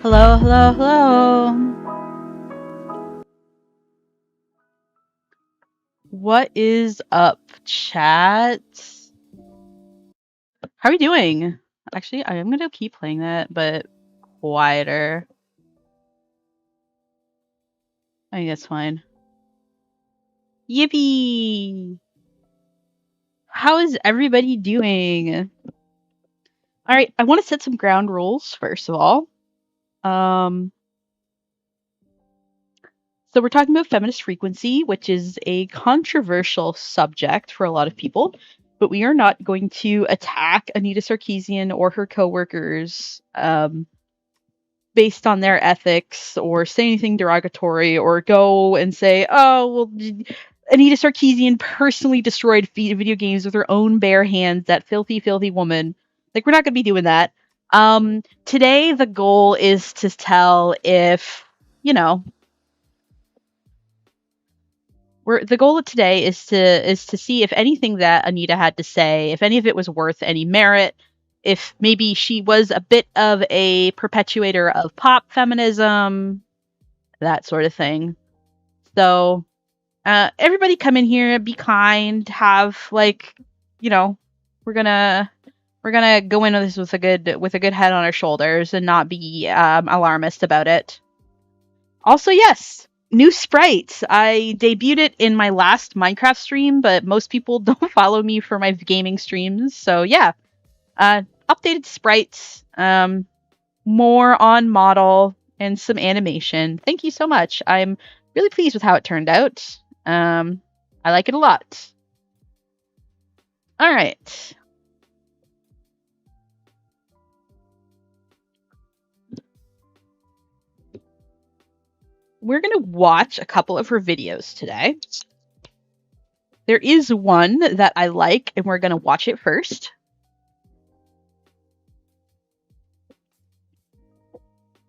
Hello, hello, hello. What is up, chat? How are we doing? Actually, I am going to keep playing that, but quieter. I think that's fine. Yippee! How is everybody doing? All right, I want to set some ground rules, first of all. So we're talking about feminist frequency, which is a controversial subject for a lot of people, but we are not going to attack Anita Sarkeesian or her coworkers based on their ethics or say anything derogatory or go and say, oh, well, Anita Sarkeesian personally destroyed video games with her own bare hands, that filthy, filthy woman. Like, we're not going to be doing that. Today, the goal is to tell if, the goal of today is to see if anything that Anita had to say, if any of it was worth any merit, if maybe she was a bit of a perpetuator of pop feminism, that sort of thing. So everybody come in here, be kind, have we're gonna go into this with a good head on our shoulders and not be alarmist about it. Also, yes, new sprites. I debuted it in my last Minecraft stream, but most people don't follow me for my gaming streams. So yeah, updated sprites, more on model, and some animation. Thank you so much. I'm really pleased with how it turned out. I like it a lot. All right. We're going to watch a couple of her videos today. There is one that I like, and we're going to watch it first.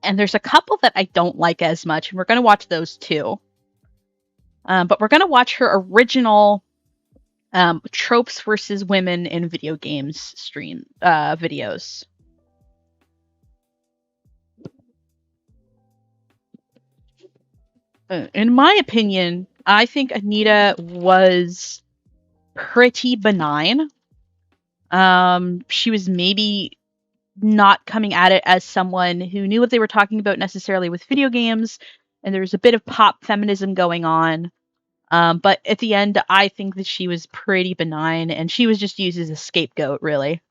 And there's a couple that I don't like as much, and we're going to watch those too. But we're going to watch her original tropes versus women in video games stream videos. In my opinion, I think Anita was pretty benign. She was maybe not coming at it as someone who knew what they were talking about necessarily with video games, and there's a bit of pop feminism going on. But at the end, I think that she was pretty benign, and she was just used as a scapegoat, really.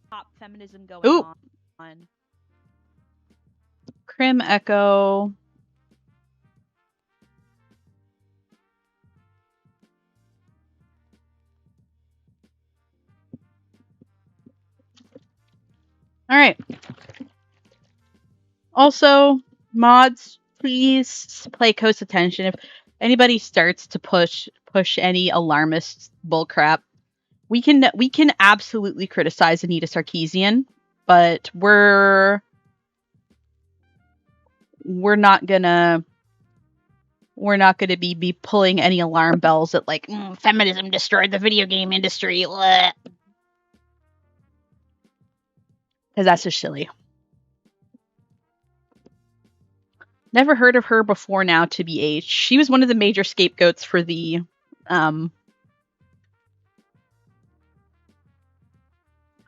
Pop feminism going on. Crim Echo. All right. Also, mods, please play close attention. If anybody starts to push any alarmist bullcrap, we can absolutely criticize Anita Sarkeesian, but we're not gonna be pulling any alarm bells at like feminism destroyed the video game industry, because that's just silly. Never heard of her before now, to be H. She was one of the major scapegoats for the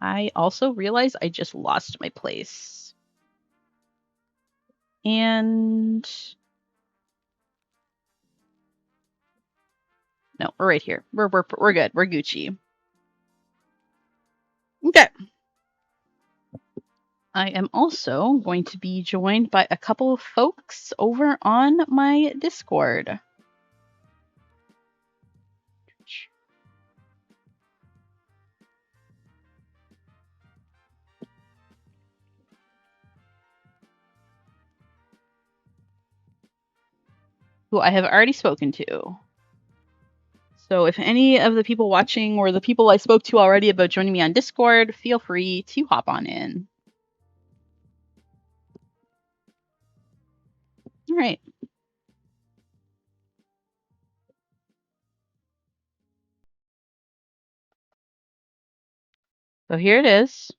I also realized I just lost my place. And no, we're right here. We're good. We're Gucci. Okay. I am also going to be joined by a couple of folks over on my Discord. Who I have already spoken to. So if any of the people watching or the people I spoke to already about joining me on Discord, feel free to hop on in. All right. So here it is.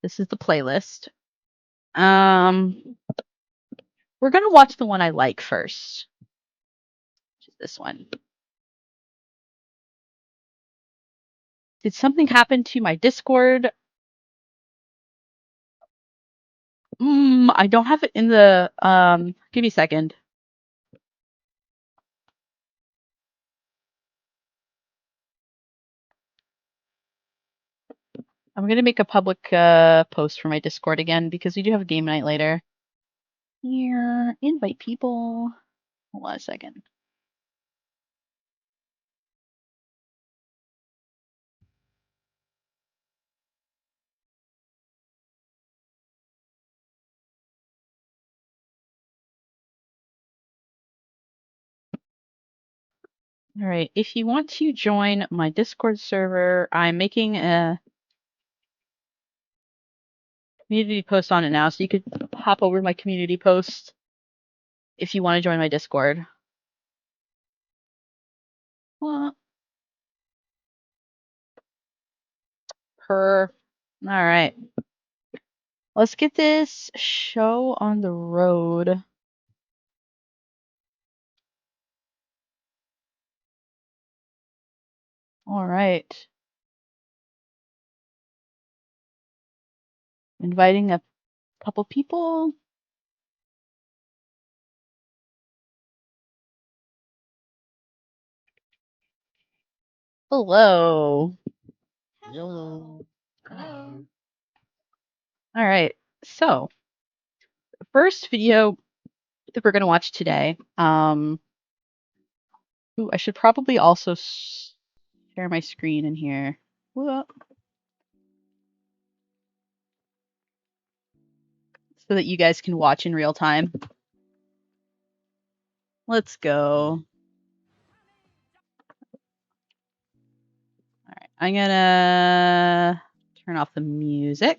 This is the playlist. We're gonna watch the one I like first, which is this one. Did something happen to my Discord? I don't have it in the give me a second. I'm gonna make a public post for my Discord again because we do have a game night later. Here, invite people. Hold on a second. All right. If you want to join my Discord server, I'm making a community post on it now, so you could hop over to my community post if you want to join my Discord. Well, all right. Let's get this show on the road. All right. Inviting a couple people. Hello. Hello. Hello. All right. So, the first video that we're going to watch today. Ooh, I should probably also share my screen in here. Whoop. So that you guys can watch in real time. Let's go. All right. I'm going to turn off the music.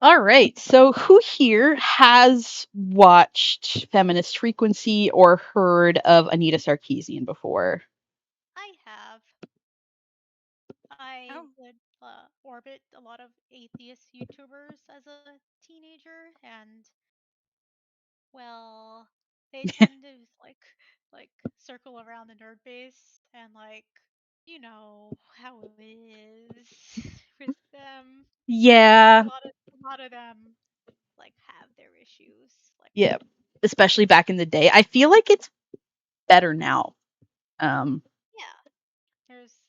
All right. So, who here has watched Feminist Frequency or heard of Anita Sarkeesian before? I have. I Oh. would orbit a lot of atheist YouTubers as a teenager, and well, they tend to like circle around the nerd base, and you know how it is with them. Yeah. A lot of them have their issues. Yeah. Especially back in the day. I feel like it's better now. Yeah, there's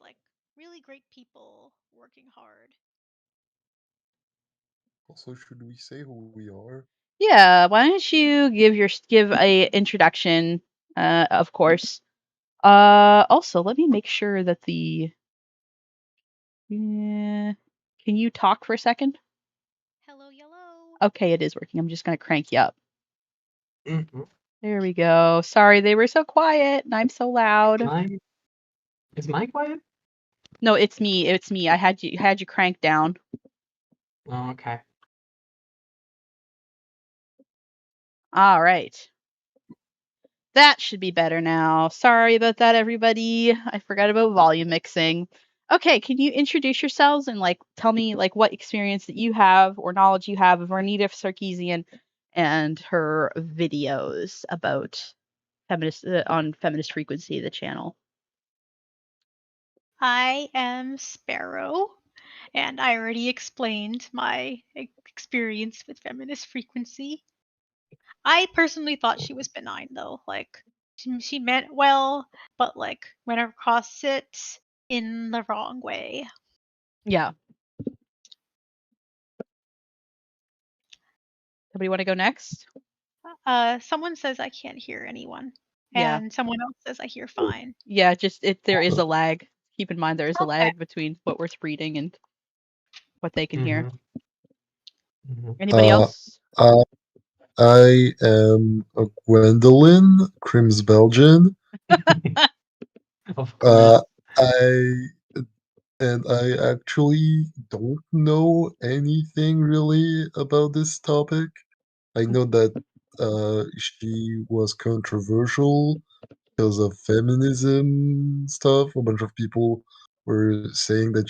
really great people working hard. Also, should we say who we are? Yeah, why don't you give a introduction, of course. Also, let me make sure that the yeah, can you talk for a second? Hello, yellow. Okay, it is working. I'm just gonna crank you up. Mm-hmm. There we go. Sorry, they were so quiet and I'm so loud. Is mine quiet? No, it's me. It's me. I had you cranked down. Oh, okay. All right. That should be better now. Sorry about that, everybody. I forgot about volume mixing. Okay, can you introduce yourselves and tell me what experience that you have or knowledge you have of Anita Sarkeesian and her videos about feminist on Feminist Frequency, the channel. I am Sparrow, and I already explained my experience with feminist frequency. I personally thought she was benign, though. She meant well, but went across it in the wrong way. Yeah. Somebody want to go next? Someone says I can't hear anyone, Yeah. and someone else says I hear fine. Yeah, there is a lag. Keep in mind there is a Okay. lag between what we're reading and what they can hear. Mm-hmm. Anybody else? I am a Gwendolyn, Crims Belgian. Of course. I actually don't know anything really about this topic. I know that she was controversial because of feminism stuff. A bunch of people were saying that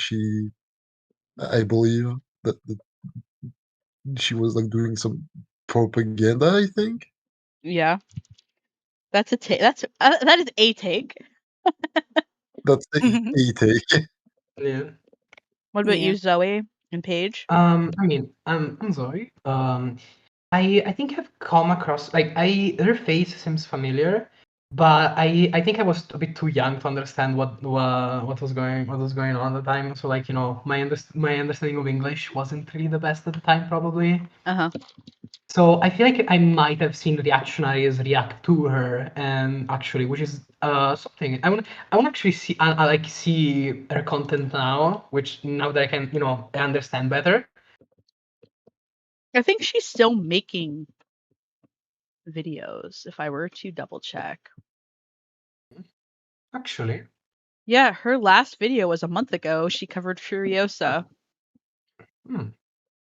I believe that she was like doing some propaganda. I think Yeah, that's a take. That is a take. that's a take. Yeah. What about Yeah. you, Zoe and Paige? I mean, I'm sorry. I think I've come across their face seems familiar, but I think I was a bit too young to understand what was going on at the time. So like, you know, my understanding of English wasn't really the best at the time, probably. Uh-huh. So I feel like I might have seen reactionaries react to her, and actually, which is something I want to actually see. I like see her content now, which now that I can, you know, understand better. I think she's still making videos, if I were to double check. Actually, Yeah, her last video was a month ago. She covered Furiosa.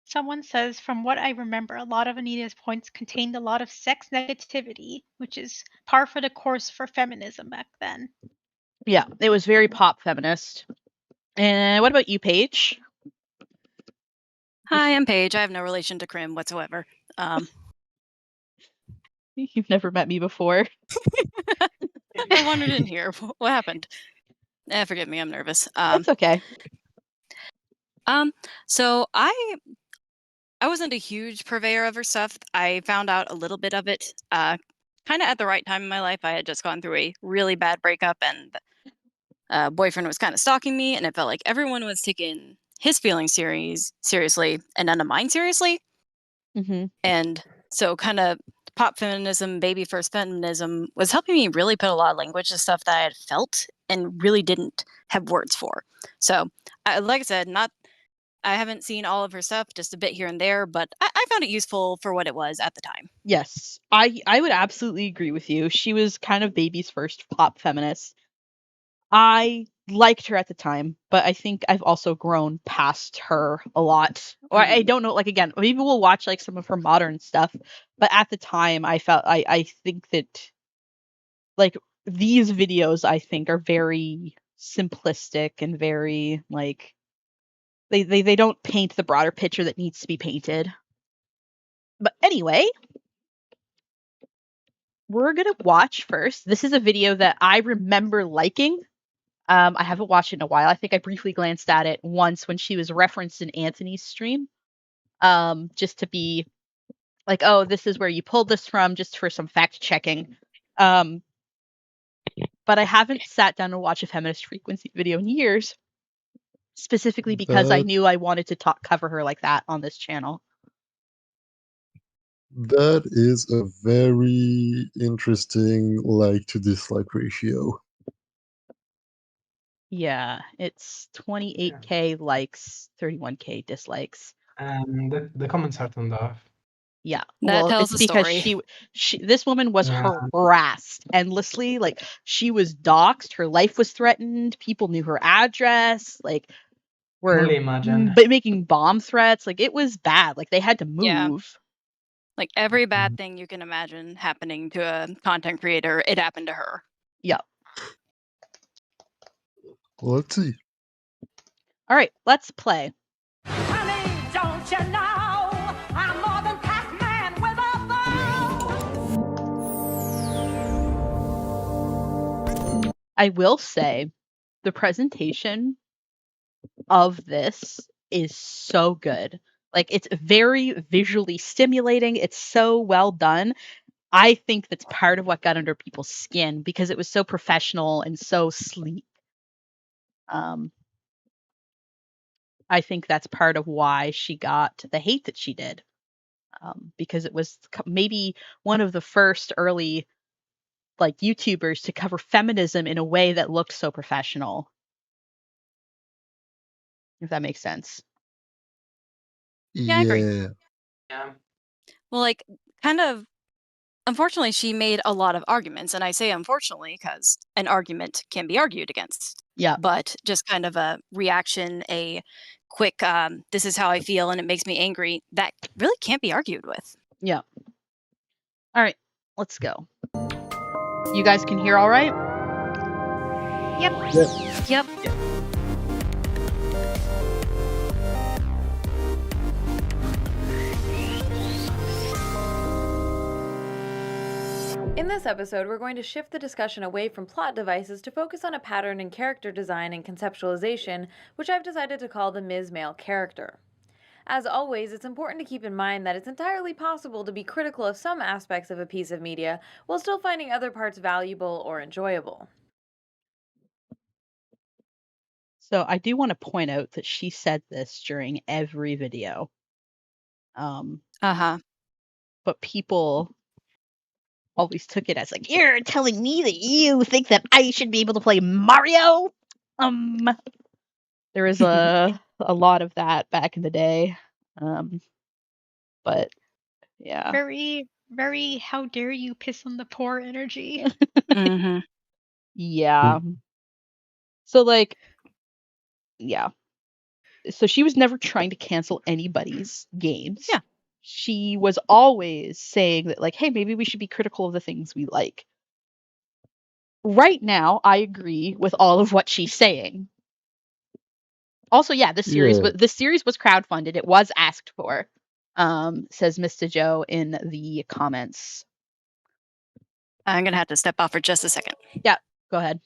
Someone says, from what I remember, a lot of Anita's points contained a lot of sex negativity, which is par for the course for feminism back then. Yeah, it was very pop feminist. And what about you, Paige? Hi, I'm Paige. I have no relation to Krim whatsoever. You've never met me before. I wandered in here. What happened? Forgive me, I'm nervous. That's okay. So I wasn't a huge purveyor of her stuff. I found out a little bit of it kind of at the right time in my life. I had just gone through a really bad breakup, and boyfriend was kind of stalking me, and it felt like everyone was taking his feelings seriously and none of mine seriously. Mm-hmm. And so kind of pop feminism, baby first feminism was helping me really put a lot of language to stuff that I had felt and really didn't have words for. So like I said, I haven't seen all of her stuff, just a bit here and there, but I found it useful for what it was at the time. Yes, I would absolutely agree with you. She was kind of baby's first pop feminist. I liked her at the time, but I think I've also grown past her a lot. Or I don't know, like again, maybe we'll watch like some of her modern stuff, but at the time I think that like these videos I think are very simplistic and very like they don't paint the broader picture that needs to be painted. But anyway, we're gonna watch first. This is a video that I remember liking. I haven't watched it in a while. I think I briefly glanced at it once when she was referenced in Anthony's stream. Just to be like, oh, this is where you pulled this from, just for some fact checking. But I haven't sat down and watched a feminist frequency video in years, specifically because I knew I wanted to cover her like that on this channel. That is a very interesting like to dislike ratio. Yeah, it's 28k likes, 31k dislikes. and the comments are turned off. Yeah, That well, tells it's the because story. this woman was harassed endlessly. Like she was doxxed, her life was threatened. People knew her address. Like were only imagine. making bomb threats. Like it was bad. Like they had to move. Yeah. Like every bad thing you can imagine happening to a content creator, it happened to her. Yeah. Let's see. All right, let's play. Honey, don't you know I'm more than Pac-Man with a bow? I will say the presentation of this is so good. Like it's very visually stimulating. It's so well done. I think that's part of what got under people's skin because it was so professional and so sleek. I think that's part of why she got the hate that she did. Because it was maybe one of the first early like YouTubers to cover feminism in a way that looked so professional. If that makes sense. Yeah, I agree. Yeah. Well, like kind of unfortunately, she made a lot of arguments, and I say unfortunately because an argument can be argued against. Yeah. But just kind of a reaction, a quick, this is how I feel and it makes me angry, that really can't be argued with. Yeah. All right, let's go. You guys can hear all right? Yep. In this episode, we're going to shift the discussion away from plot devices to focus on a pattern in character design and conceptualization, which I've decided to call the Ms. Male character. As always, it's important to keep in mind that it's entirely possible to be critical of some aspects of a piece of media while still finding other parts valuable or enjoyable. So I do want to point out that she said this during every video. Uh-huh. But people always took it as like, you're telling me that you think that I should be able to play Mario? There was a lot of that back in the day. But yeah. Very, very how dare you piss on the poor energy. Mm-hmm. Yeah. So like, yeah. So she was never trying to cancel anybody's games. Yeah. She was always saying that like, hey, maybe we should be critical of the things we like. Right now, I agree with all of what she's saying. Also, yeah, this series was crowdfunded. It was asked for, says Mr. Joe in the comments. I'm going to have to step off for just a second. Yeah, go ahead.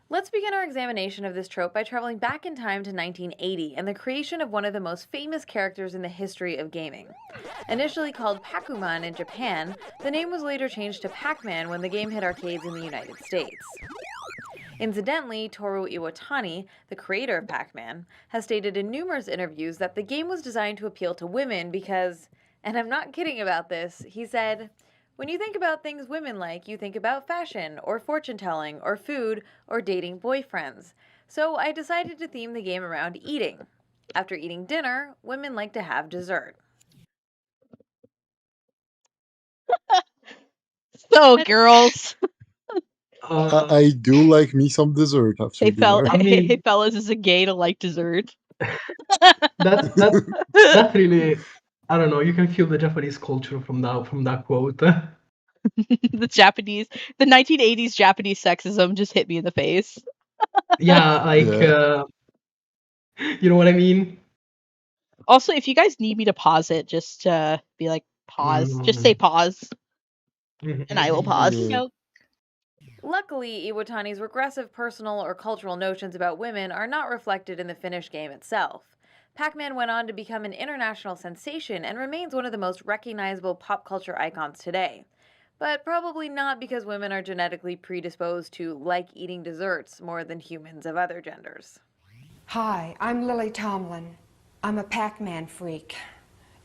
Let's begin our examination of this trope by traveling back in time to 1980 and the creation of one of the most famous characters in the history of gaming. Initially called Pac-Man in Japan, the name was later changed to Pac-Man when the game hit arcades in the United States. Incidentally, Toru Iwatani, the creator of Pac-Man, has stated in numerous interviews that the game was designed to appeal to women because, and I'm not kidding about this, he said, "When you think about things women like, you think about fashion, or fortune-telling, or food, or dating boyfriends. So I decided to theme the game around eating. After eating dinner, women like to have dessert." So, girls, I do like me some dessert after hey, dinner. hey, fellas, is it gay to like dessert? That really, I don't know. You can feel the Japanese culture from that quote. The 1980s Japanese sexism just hit me in the face. Yeah, like Yeah. you know what I mean. Also, if you guys need me to pause it, just be like, pause. Just say pause, and I will pause. Yeah. Nope. Luckily, Iwatani's regressive personal or cultural notions about women are not reflected in the finished game itself. Pac-Man went on to become an international sensation and remains one of the most recognizable pop culture icons today. But probably not because women are genetically predisposed to like eating desserts more than humans of other genders. Hi, I'm Lily Tomlin. I'm a Pac-Man freak.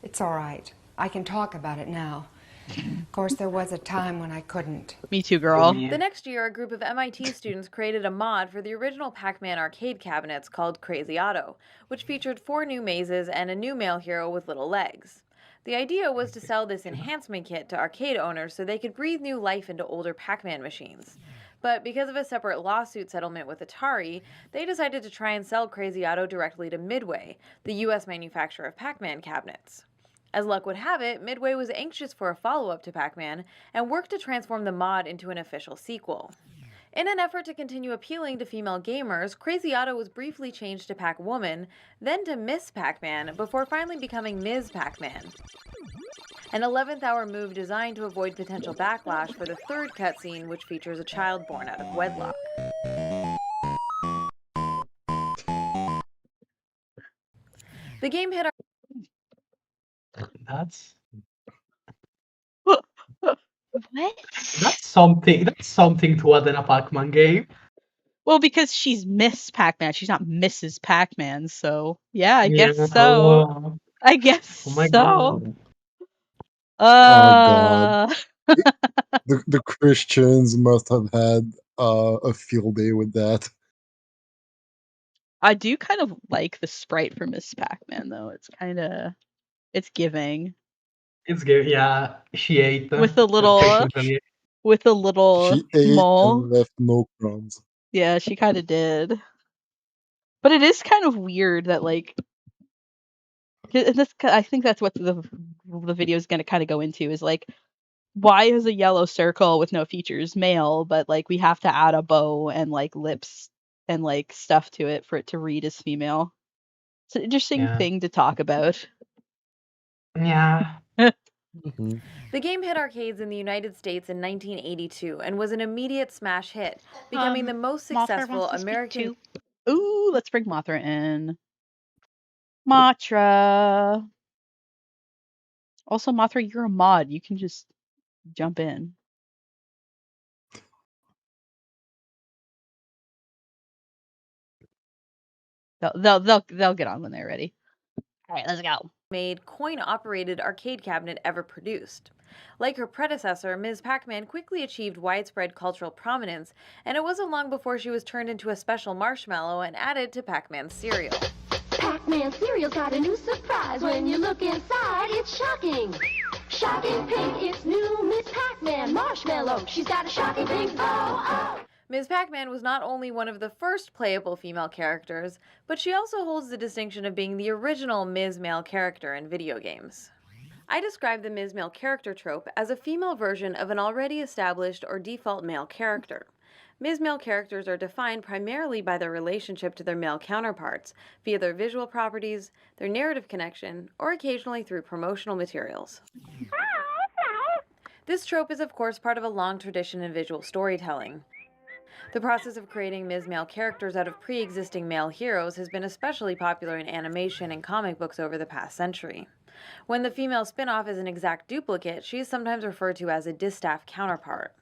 It's all right. I can talk about it now. Of course, there was a time when I couldn't. Me too, girl. The next year, a group of MIT students created a mod for the original Pac-Man arcade cabinets called Crazy Otto, which featured 4 new mazes and a new male hero with little legs. The idea was to sell this enhancement kit to arcade owners so they could breathe new life into older Pac-Man machines. But because of a separate lawsuit settlement with Atari, they decided to try and sell Crazy Otto directly to Midway, the US manufacturer of Pac-Man cabinets. As luck would have it, Midway was anxious for a follow-up to Pac-Man and worked to transform the mod into an official sequel. In an effort to continue appealing to female gamers, Crazy Otto was briefly changed to Pac-Woman, then to Miss Pac-Man, before finally becoming Ms. Pac-Man. An 11th hour move designed to avoid potential backlash for the third cutscene, which features a child born out of wedlock. The game hit That's something to add in a Pac-Man game. Well, because she's Miss Pac-Man, she's not Mrs. Pac-Man, so yeah, I guess so. I guess Oh my so. God. Oh God. The Christians must have had a field day with that. I do kind of like the sprite for Miss Pac-Man, though. It's giving. It's good. Yeah, she ate with a little She ate mole. and left no crumbs. Yeah, she kind of did. But it is kind of weird that like, I think that's what the video is going to kind of go into is like, why is a yellow circle with no features male, but like we have to add a bow and like lips and like stuff to it for it to read as female? It's an interesting thing to talk about. Yeah. Mhm. The game hit arcades in the United States in 1982 and was an immediate smash hit, becoming the most Mothra successful wants to speak American. too. Ooh, let's bring Mothra in. Mothra. Also, Mothra, you're a mod. You can just jump in. They'll get on when they're ready. All right, let's go. Made coin-operated arcade cabinet ever produced. Like her predecessor, Ms. Pac-Man quickly achieved widespread cultural prominence, and it wasn't long before she was turned into a special marshmallow and added to Pac-Man's cereal. Pac-Man cereal's got a new surprise. When you look inside, it's shocking. Shocking pink, it's new Miss Pac-Man marshmallow. She's got a shocking pink bow. Ms. Pac-Man was not only one of the first playable female characters, but she also holds the distinction of being the original Ms. Male character in video games. I describe the Ms. Male character trope as a female version of an already established or default male character. Ms. Male characters are defined primarily by their relationship to their male counterparts, via their visual properties, their narrative connection, or occasionally through promotional materials. This trope is of course part of a long tradition in visual storytelling. The process of creating Ms. Male characters out of pre-existing male heroes has been especially popular in animation and comic books over the past century. When the female spin-off is an exact duplicate, she is sometimes referred to as a distaff counterpart.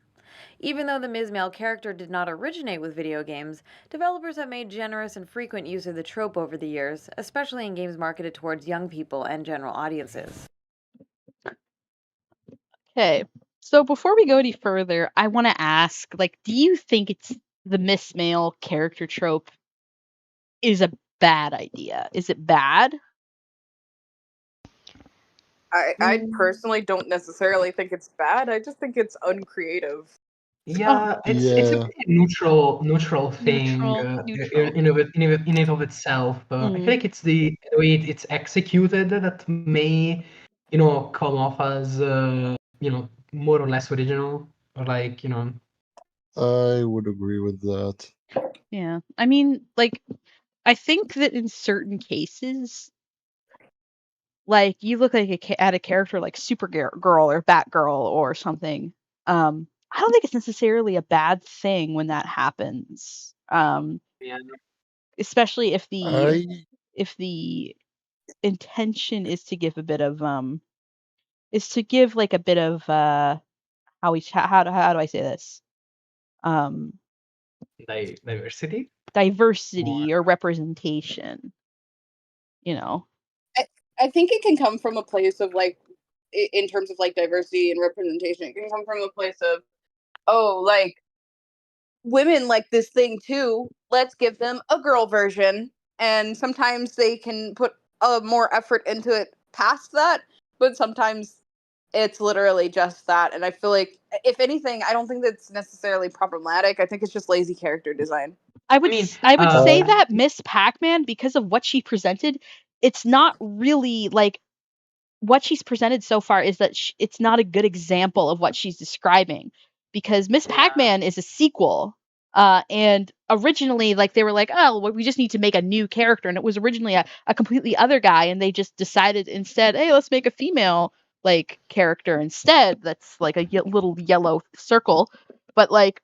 Even though the Ms. Male character did not originate with video games, developers have made generous and frequent use of the trope over the years, especially in games marketed towards young people and general audiences. Okay, so before we go any further, I want to ask, like, do you think it's the Miss Male character trope is a bad idea? Is it bad? I personally don't necessarily think it's bad. I just think it's uncreative. Yeah, it's a pretty neutral thing Neutral. in and of itself. I feel like it's the way it's executed that may, come off as more or less original, or like I would agree with that. Yeah, I mean, like, I think that in certain cases, like, you look like at a character like Supergirl or Batgirl or something. I don't think it's necessarily a bad thing when that happens. Yeah. Especially if I the intention is to give a bit of is to give like a bit of how do I say this? Diversity? Diversity or representation. You know. I think it can come from a place of like, in terms of like diversity and representation, it can come from a place of, oh, like, women like this thing too. Let's give them a girl version. And sometimes they can put more effort into it past that, but sometimes it's literally just that. And I feel like, if anything, I don't think that's necessarily problematic. I think it's just lazy character design. I would say that Miss Pac-Man, because of what she presented, it's not really like what she's presented so far is that it's not a good example of what she's describing, because Miss Pac-Man is a sequel. And originally, like, they were like, oh, well, we just need to make a new character, and it was originally a completely other guy, and they just decided instead, hey, let's make a female like character instead. That's like a little yellow circle, but like,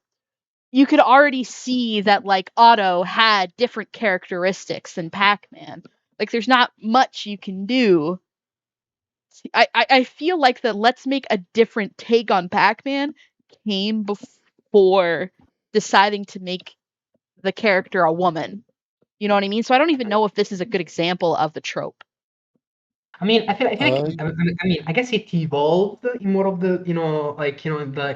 you could already see that like Otto had different characteristics than Pac-Man. Like, there's not much you can do. I feel like the let's make a different take on Pac-Man came before deciding to make the character a woman. You know what I mean? So I don't even know if this is a good example of the trope. I mean, I feel like I guess it evolved in more of the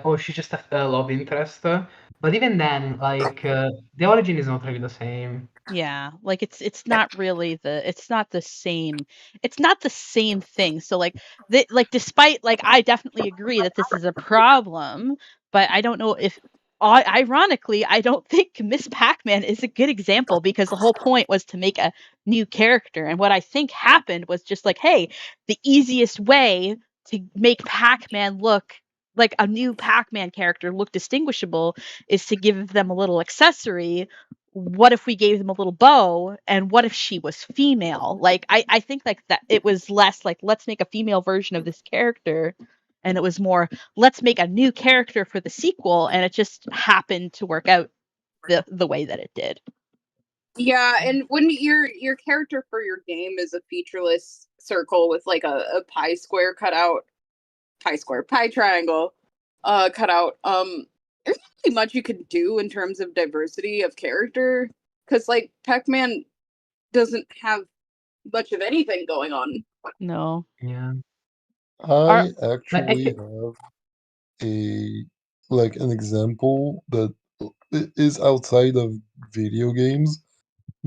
oh, she's just a love interest, but even then, like the origin is not really the same. Yeah, like it's not really it's not the same thing. So like despite, like, I definitely agree that this is a problem, but I don't know if ironically, I don't think Miss Pac-Man is a good example, because the whole point was to make a new character, and what I think happened was just like, hey, the easiest way to make Pac-Man look like a new Pac-Man character look distinguishable is to give them a little accessory. What if we gave them a little bow, and what if she was female? Like I think like that it was less like let's make a female version of this character, and it was more let's make a new character for the sequel, and it just happened to work out the way that it did. Yeah, and when your character for your game is a featureless circle with like a pie square cut out, pie triangle cut out, there's not really much you can do in terms of diversity of character, because like Pac-Man doesn't have much of anything going on. No. Yeah. I Like, actually have an example that is outside of video games,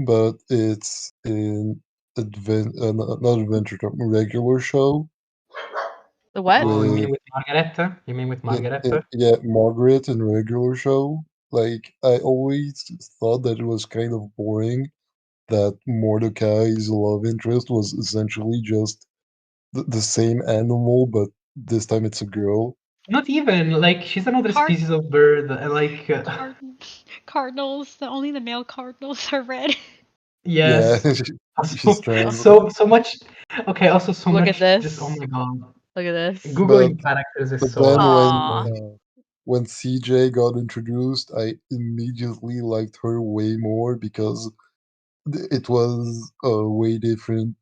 but it's in not adventure, regular show. The what? Oh, you with mean with Margaret? You mean with Margaret? yeah, Margaret in regular show. Like I always thought that it was kind of boring that Mordecai's love interest was essentially just the same animal, but this time it's a girl. Not even like she's another species of bird. Like Cardinals. Only the male cardinals are red. yes. Yeah, Also, she's trans. so much. Okay. Also, so Look much. at Just oh this. my god. Look at this. Googling characters is But so. then Aw. when CJ got introduced, I immediately liked her way more because it was a way different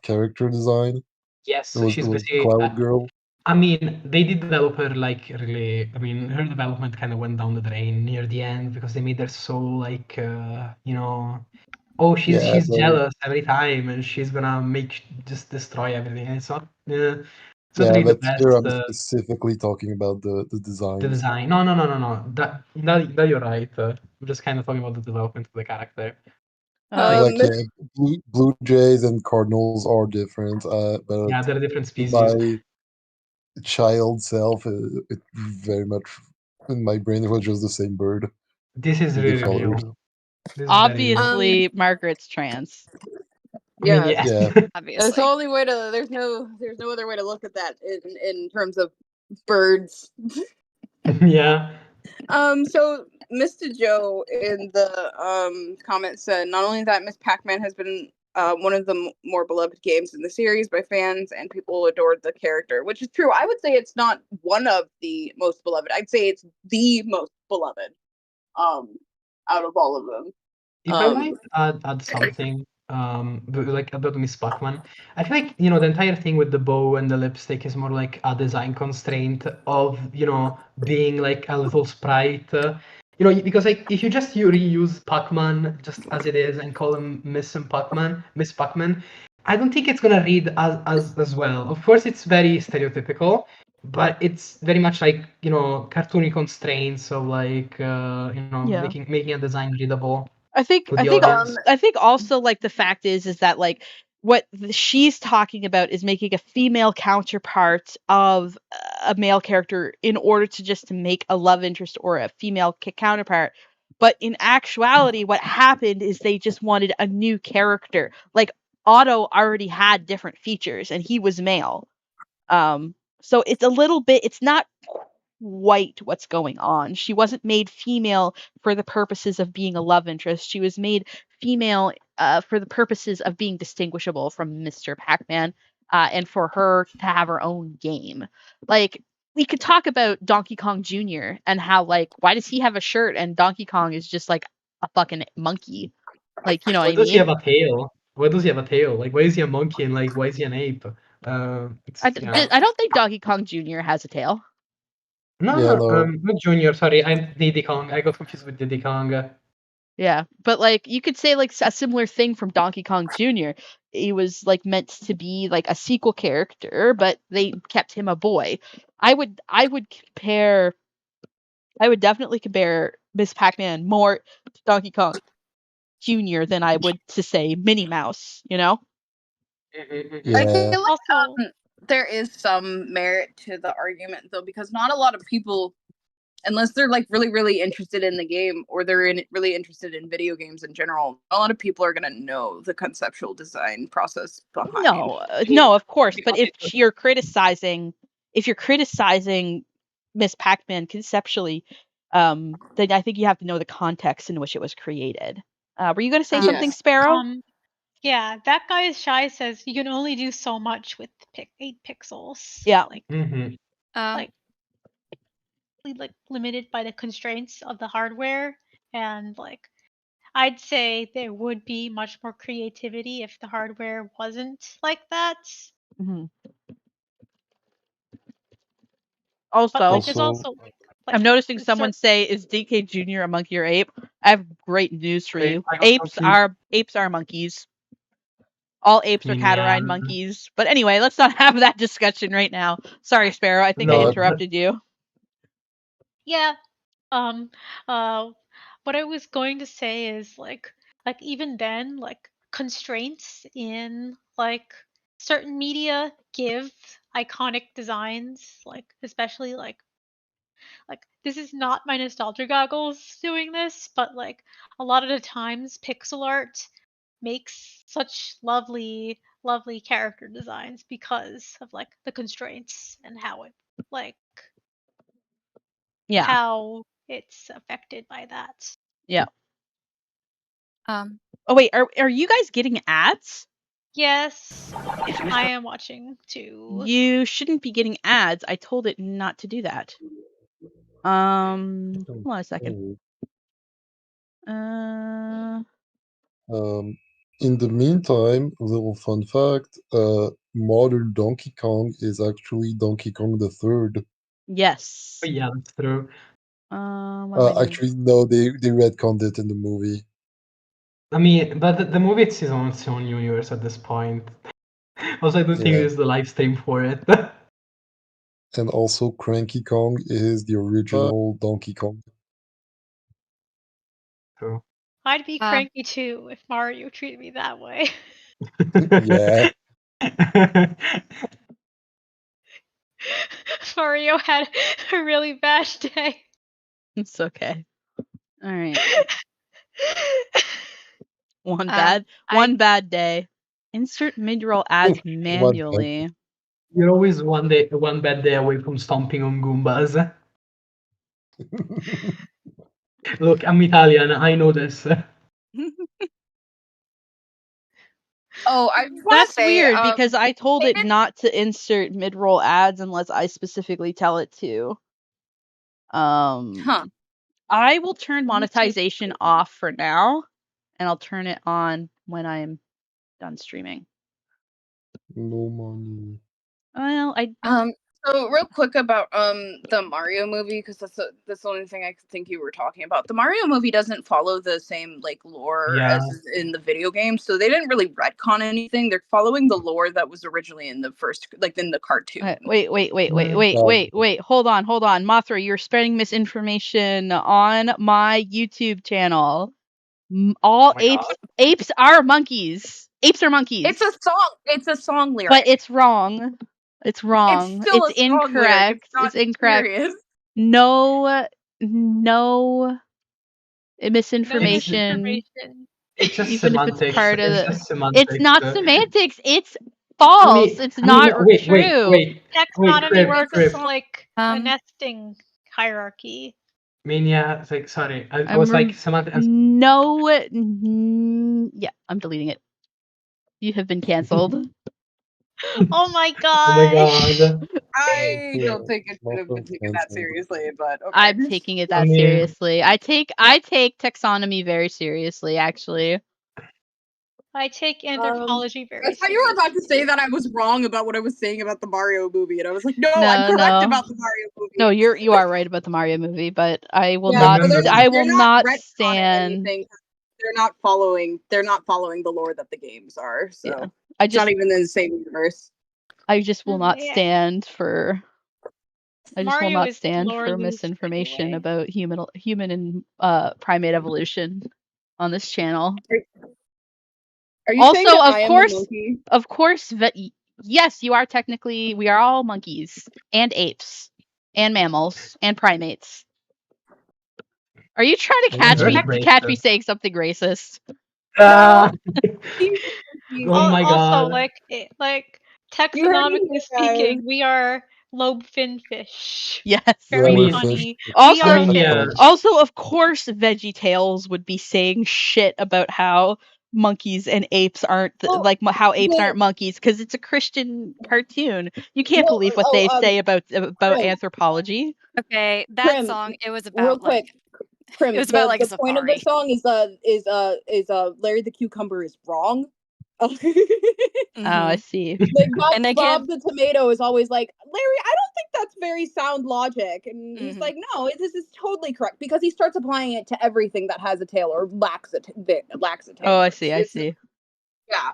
character design. Yes, It she's was basically. Cloud Girl. I mean, they did develop her like really. I mean, her development kind of went down the drain near the end because they made her so like oh she's Yeah, jealous every time and she's gonna just destroy everything. And it's not it's not yeah, really the but here I'm best. specifically talking about the The designs. design. No. That you're right. We're just kind of talking about the development of the character. Like yeah, Blue Jays and Cardinals are different, but Yeah, they're different species. my child self, it very much in my brain it was just the same bird. This is with really the colors. real. This is very real. Obviously, Margaret's trans. I mean, Yeah, yes. Yeah. that's the Obviously. only way to. There's no other way to look at that in terms of birds. Yeah. So Mr. Joe in the comments said not only that Miss Pac-Man has been one of the more beloved games in the series by fans and people adored the character, which is true. I would say it's not one of the most beloved. I'd say it's the most beloved out of all of them. If I might add something like about Miss Pac-Man, I feel like the entire thing with the bow and the lipstick is more like a design constraint of being like a little sprite. Because like if you reuse Pac-Man just as it is and call him Miss Pac-Man, I don't think it's gonna read as well. Of course, it's very stereotypical, but it's very much like cartoony constraints of like Yeah. making a design readable. I think to the audience. I think also like the fact is that like what she's talking about is making a female counterpart of a male character in order to just to make a love interest or a female counterpart. But in actuality, what happened is they just wanted a new character. Like Otto already had different features, and he was male. So it's a little bit. It's not quite what's going on. She wasn't made female for the purposes of being a love interest. She was made female for the purposes of being distinguishable from Mr. Pac-Man, and for her to have her own game. Like we could talk about Donkey Kong Jr. and how like why does he have a shirt and Donkey Kong is just like a fucking monkey? Like, you know what I Why does he mean? have a tail? Why does he have a tail? Like, why is he a monkey and like why is he an ape? I don't think Donkey Kong Jr. has a tail. Yeah, no. Not Junior. Sorry, I'm Diddy Kong. I got confused with Diddy Kong. Yeah, but like you could say like a similar thing from Donkey Kong Jr. He was like meant to be like a sequel character, but they kept him a boy. I would definitely compare Miss Pac-Man more to Donkey Kong Jr. than I would to say Minnie Mouse, you know? Yeah. I feel like there is some merit to the argument though, because not a lot of people, unless they're like really, really interested in the game or they're really interested in video games in general, a lot of people are gonna know the conceptual design process behind. No, of course. But if you're criticizing if you're criticizing Miss Pac-Man conceptually, then I think you have to know the context in which it was created. Were you going to say something, Yes. Sparrow? Yeah, that guy is shy says you can only do so much with 8 pixels. Yeah. Like, Mhm. like limited by the constraints of the hardware, and like I'd say there would be much more creativity if the hardware wasn't like that. Mhm. But like, Also, there's also like, I'm noticing the someone say, "Is DK Jr. a monkey or ape?" I have great news for Wait, you. I got Apes confused. are monkeys. All apes are catarrhine monkeys. But anyway, let's not have that discussion right now. Sorry, Sparrow. I think I No, interrupted you. Yeah. What I was going to say is like even then, like constraints in like certain media give iconic designs, like especially like this is not my nostalgia goggles doing this, but like a lot of the times pixel art makes such lovely character designs because of like the constraints and how it like Yeah. how it's affected by that. Yeah. Oh wait, are you guys getting ads? Yes, I am watching too. You shouldn't be getting ads. I told it not to do that. Hold on a second. In the meantime, a little fun fact: modern Donkey Kong is actually Donkey Kong the Third. Yes. Yeah, that's true. Actually, no, they retconned it in the movie. I mean, but the movie is on its own universe at this point. Also, I don't think there's the live stream for it. And also, Cranky Kong is the original Donkey Kong. True. I'd be cranky too if Mario treated me that way. Yeah. Mario had a really bad day. It's okay. All right. One bad day. Insert mid-roll ads manually. You're always one bad day away from stomping on Goombas. Look, I'm Italian. I know this. Oh, I just want That's to say, weird because I told it not to insert mid-roll ads unless I specifically tell it to. I will turn monetization off for now, and I'll turn it on when I'm done streaming. No money. Well, So real quick about the Mario movie, because that's the only thing I could think you were talking about. The Mario movie doesn't follow the same like lore as is in the video game, so they didn't really retcon anything. They're following the lore that was originally in the first, like in the cartoon. Wait. Hold on. Mothra, you're spreading misinformation on my YouTube channel. All apes are monkeys. Apes are monkeys. It's a song. It's a song lyric. But it's wrong. It's wrong. It's still It's a song incorrect. lyric. It's not It's incorrect. serious. No misinformation. It's just even semantics. if it's part of It's the. just semantics. It's not semantics. It's false. It's not true. Taxonomy works Crib. like a nesting hierarchy. Mania, it's like, sorry, I was like semantics. No, yeah, I'm deleting it. You have been canceled. Oh my Oh my gosh. god. I don't think it should have been taken that seriously, but okay. I'm taking it that seriously. I take taxonomy very seriously, actually. I take anthropology very I thought you were about to say that I was wrong about what I was saying about the Mario movie, and I was like, no, No, I'm correct no. about the Mario movie. No, you are right about the Mario movie, but I will Yeah, not. but I will they're not retconning stand. anything. They're not following the lore that the games are. So Yeah. it's not even in the same universe. I just will not stand for. I just will Mario not is stand lore for loose misinformation anyway. about human and primate evolution on this channel. Are you saying Also, that of I am a course, monkey? of course, yes, you are technically. We are all monkeys and apes and mammals and primates. Are you trying to catch me saying something racist? Oh my Also, god. like taxonomically speaking, we are Lobefin fish. Yes. Very mean, funny. Also, We are I mean, yeah. fish. also, of course, VeggieTales would be saying shit about how monkeys and apes aren't Well, how apes the- aren't monkeys because it's a Christian cartoon. You can't Well, believe what oh, they say about Prim, anthropology. Okay, that Prim, song, it was real about like quick, Prim, it was about like a the point of the safari. song is Larry the Cucumber is wrong. Oh, I Mhm. see. Like And they Bob can't. the Tomato is always like, Larry, I don't think that's very sound logic. And he's Mhm. like, no, this is totally correct because he starts applying it to everything that has a tail or lacks a tail. Oh, I see. I It's- see. Yeah.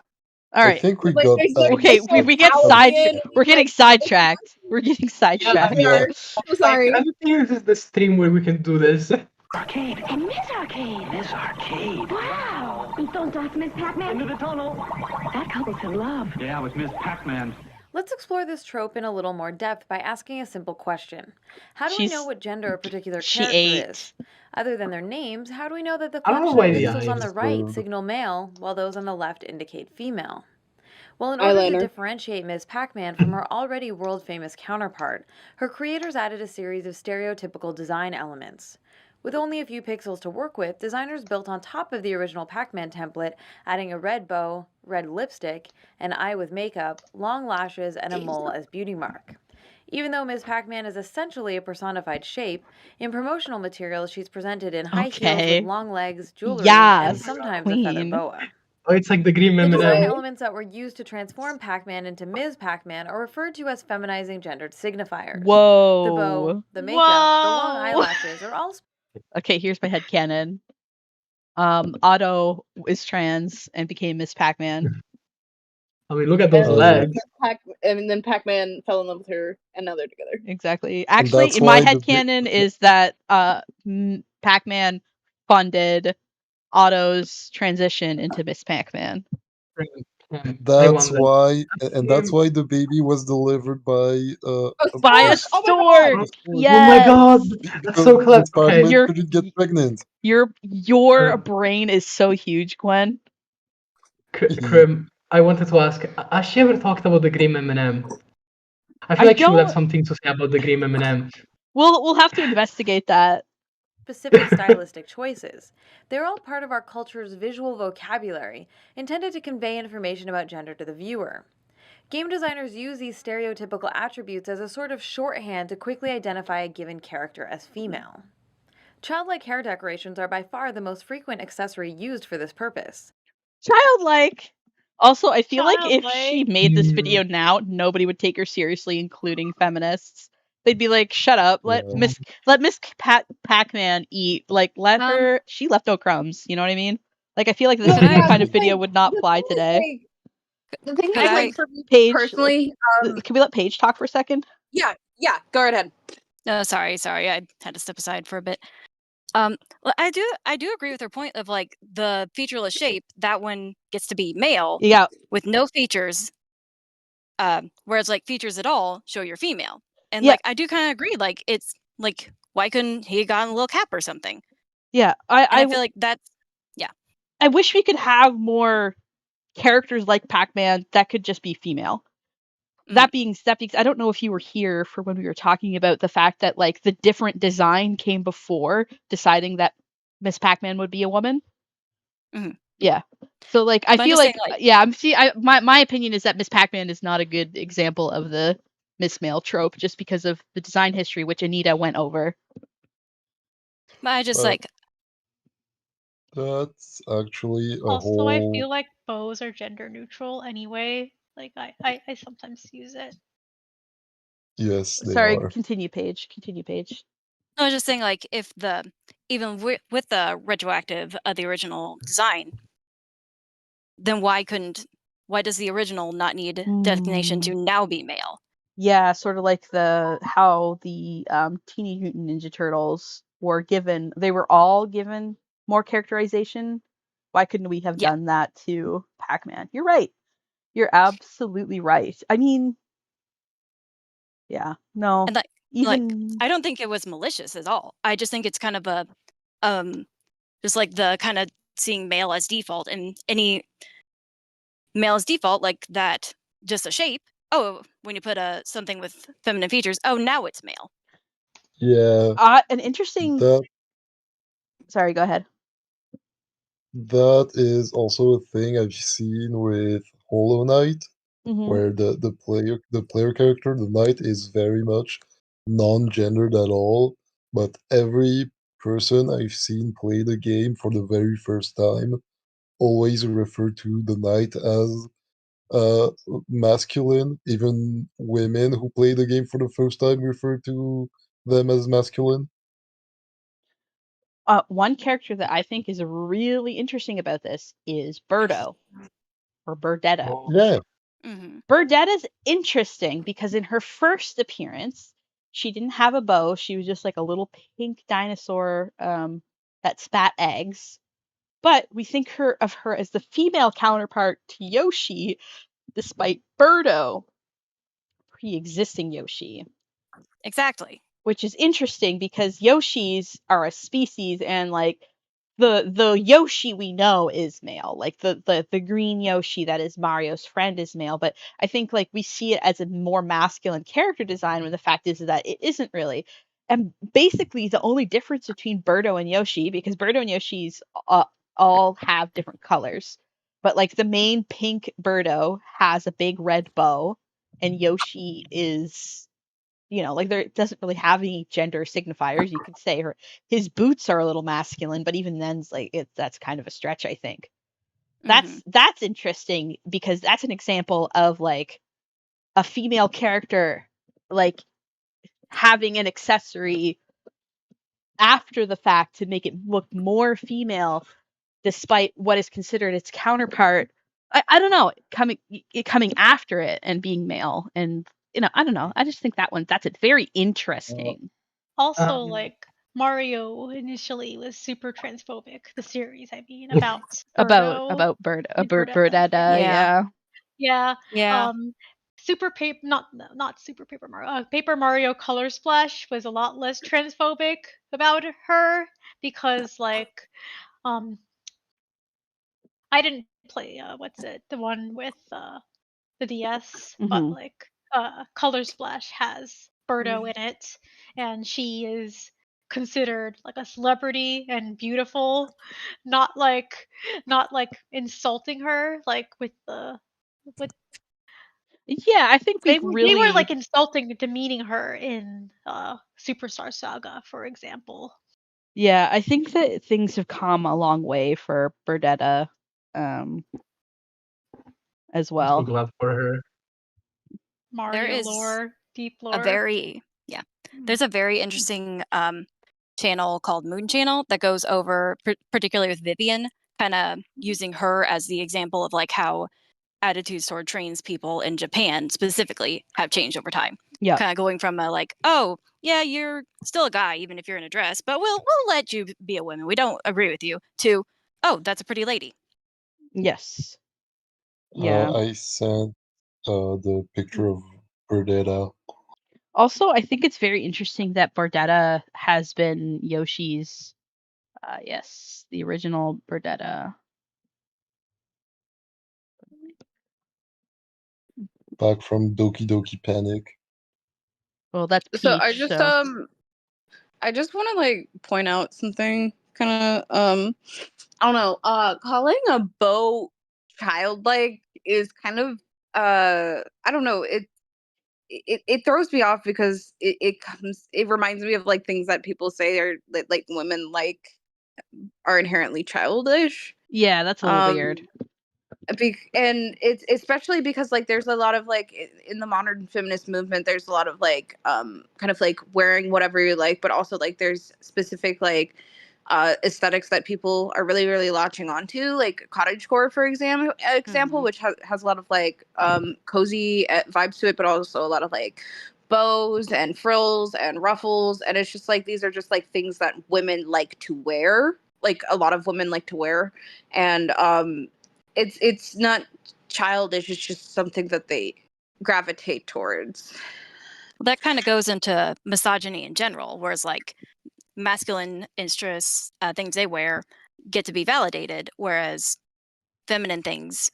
All I right. think we Like, got there's like Okay, this we get Italian, we're getting like, sidetracked. We're getting sidetracked. we Yeah. are. So sorry. I don't think this is the stream where we can do this. Arcade. And Miss Arcade. Miss Arcade. Wow. Don't talk to Miss Pac-Man. Into the tunnel. That couple's in love. Yeah, with Miss Pac-Man. Let's explore this trope in a little more depth by asking a simple question. How do we know what gender a particular She character ate. is? Other than their names, how do we know that the I don't know collection why of the pixels on eyes the right were- signal male, while those on the left indicate female? Well, in order to Eyeliner. differentiate Ms. Pac-Man from her already world-famous counterpart, her creators added a series of stereotypical design elements. With only a few pixels to work with, designers built on top of the original Pac-Man template, adding a red bow, red lipstick, an eye with makeup, long lashes, and a mole as beauty mark. Even though Ms. Pac-Man is essentially a personified shape, in promotional materials she's presented in high heels Okay. with long legs, jewelry, Yes, and sometimes a feather queen. boa. Oh, it's like the green The design M&M. elements that were used to transform Pac-Man into Ms. Pac-Man are referred to as feminizing gendered signifiers. Whoa. The bow, the makeup, the long Whoa. eyelashes are all Okay, here's my headcanon. Otto is trans and became Miss Pac-Man. I mean, look at those And legs. then Pac-Man fell in love with her, and now they're together. Exactly. Actually, that's in my why the headcanon is that Pac-Man funded Otto's transition into Miss Pac-Man. I That's wonder. why, and that's why the baby was delivered by By a stork! Oh my stork. God! Yes. Oh my god, that's because so clever. Miss Pac-Man Okay. You're- couldn't get pregnant. Your Yeah. brain is so huge, Gwen. Krim, I wanted to ask, has she ever talked about the green M&M? I feel I like she would have don't- something to say about the green M&M. We'll have to investigate that. specific stylistic choices. They're all part of our culture's visual vocabulary, intended to convey information about gender to the viewer. Game designers use these stereotypical attributes as a sort of shorthand to quickly identify a given character as female. Childlike hair decorations are by far the most frequent accessory used for this purpose. Childlike. Also, I feel like if she Childlike. made this video now, nobody would take her seriously, including feminists. They'd be like, "Shut up! Let Yeah. Miss Pac-Man eat. Like, let her. She left no crumbs. You know what I mean? Like, I feel like this Could I- kind of video would not fly today." The thing Could is, I- like, for me Paige, personally, can we let Paige talk for a second? yeah, go right ahead. No, sorry, I had to step aside for a bit. Well, I do agree with her point of like the featureless shape. That one gets to be male Yeah. with no features, whereas like features at all show you're female. And Yeah. like I do kind of agree. Like it's like why couldn't he have gotten a little cap or something? Yeah. I feel like that's I wish we could have more characters like Pac-Man that could just be female. That being said, I don't know if you were here for when we were talking about the fact that like the different design came before deciding that Miss Pac-Man would be a woman. Mhm. Yeah. So like I But I'm feel just like, saying, like- my opinion is that Miss Pac-Man is not a good example of the Miss Male trope just because of the design history which Anita went over. but I just Well, like That's actually a Also, whole. I feel like bows are gender neutral anyway. Like I sometimes use it. Yes, they Sorry, are. continue Paige. I was just saying like if even with the retroactive of the original design, then why does the original not need designation to now be male? Yeah, sort of like how the Teenage Mutant Ninja Turtles were given. They were all given more characterization. Why couldn't we have done that to Pac-Man? You're right. You're absolutely right. I mean, yeah, no. And like Even I don't think it was malicious at all. I just think it's kind of a just like the kind of seeing male as default, and any male as default, like that, just a shape, oh, when you put something with feminine features, oh, now it's male. Yeah, An interesting. that Sorry, go ahead. that is also a thing I've seen with Hollow Knight, where the player character, the knight, is very much non-gendered at all, but every person I've seen play the game for the very first time always refer to the knight as masculine. Even women who play the game for the first time refer to them as masculine. One character that I think is really interesting about this is Birdo, or Birdetta. Oh. Yeah, Birdetta's interesting because in her first appearance, she didn't have a bow. She was just like a little pink dinosaur that spat eggs. But we think of her as the female counterpart to Yoshi, despite Birdo pre-existing Yoshi. Exactly. Which is interesting because Yoshis are a species, and like the Yoshi we know is male. Like the green Yoshi that is Mario's friend is male, but I think like we see it as a more masculine character design when the fact is that it isn't really. And basically the only difference between Birdo and Yoshi, because Birdo and Yoshi's all have different colors, but like the main pink Birdo has a big red bow, and Yoshi is, like there doesn't really have any gender signifiers. You could say his boots are a little masculine, but even then's like that's kind of a stretch, I think. That's interesting because that's an example of like a female character like having an accessory after the fact to make it look more female despite what is considered its counterpart. I don't know, coming after it and being male. And I don't know. I just think that's a very interesting. Also, like Mario initially was super transphobic. The series, I mean, about Birdo, Birdetta, Yeah. yeah. Yeah. Super Paper, not Super Paper Mario. Paper Mario Color Splash was a lot less transphobic about her because, like, I didn't play what's it, the one with the DS, but like Color Splash has Birdo in it, and she is considered like a celebrity and beautiful, not like insulting her like with Yeah, I think they we've were like insulting, demeaning her in Superstar Saga, for example. Yeah, I think that things have come a long way for Birdetta, as well. I'm so glad for her. Mario There is lore, deep lore. There's a very interesting channel called Moon Channel that goes over, particularly with Vivian, kind of using her as the example of like how attitudes toward trans people in Japan specifically have changed over time. Yeah, kind of going from a like, oh yeah, you're still a guy even if you're in a dress, but we'll let you be a woman. We don't agree with you. To, oh, that's a pretty lady. Yes. Yeah. I sent the picture of Birdetta. Also, I think it's very interesting that Birdetta has been Yoshi's. Yes, the original Birdetta. Back from Doki Doki Panic. Well, that's Peach. So I just want to like point out something kind of I don't know, calling a bow childlike is kind of I don't know, it throws me off because it reminds me of like things that people say are like women like are inherently childish. Yeah, that's a little weird. And it's especially because like there's a lot of like in the modern feminist movement, there's a lot of like kind of like wearing whatever you like, but also like there's specific like aesthetics that people are really really latching onto, like cottagecore for example, which has a lot of like cozy vibes to it, but also a lot of like bows and frills and ruffles, and it's just like these are just like things that women like to wear, like a lot of women like to wear, and it's not childish, it's just something that they gravitate towards. That kind of goes into misogyny in general, whereas like masculine interests, things they wear get to be validated, whereas feminine things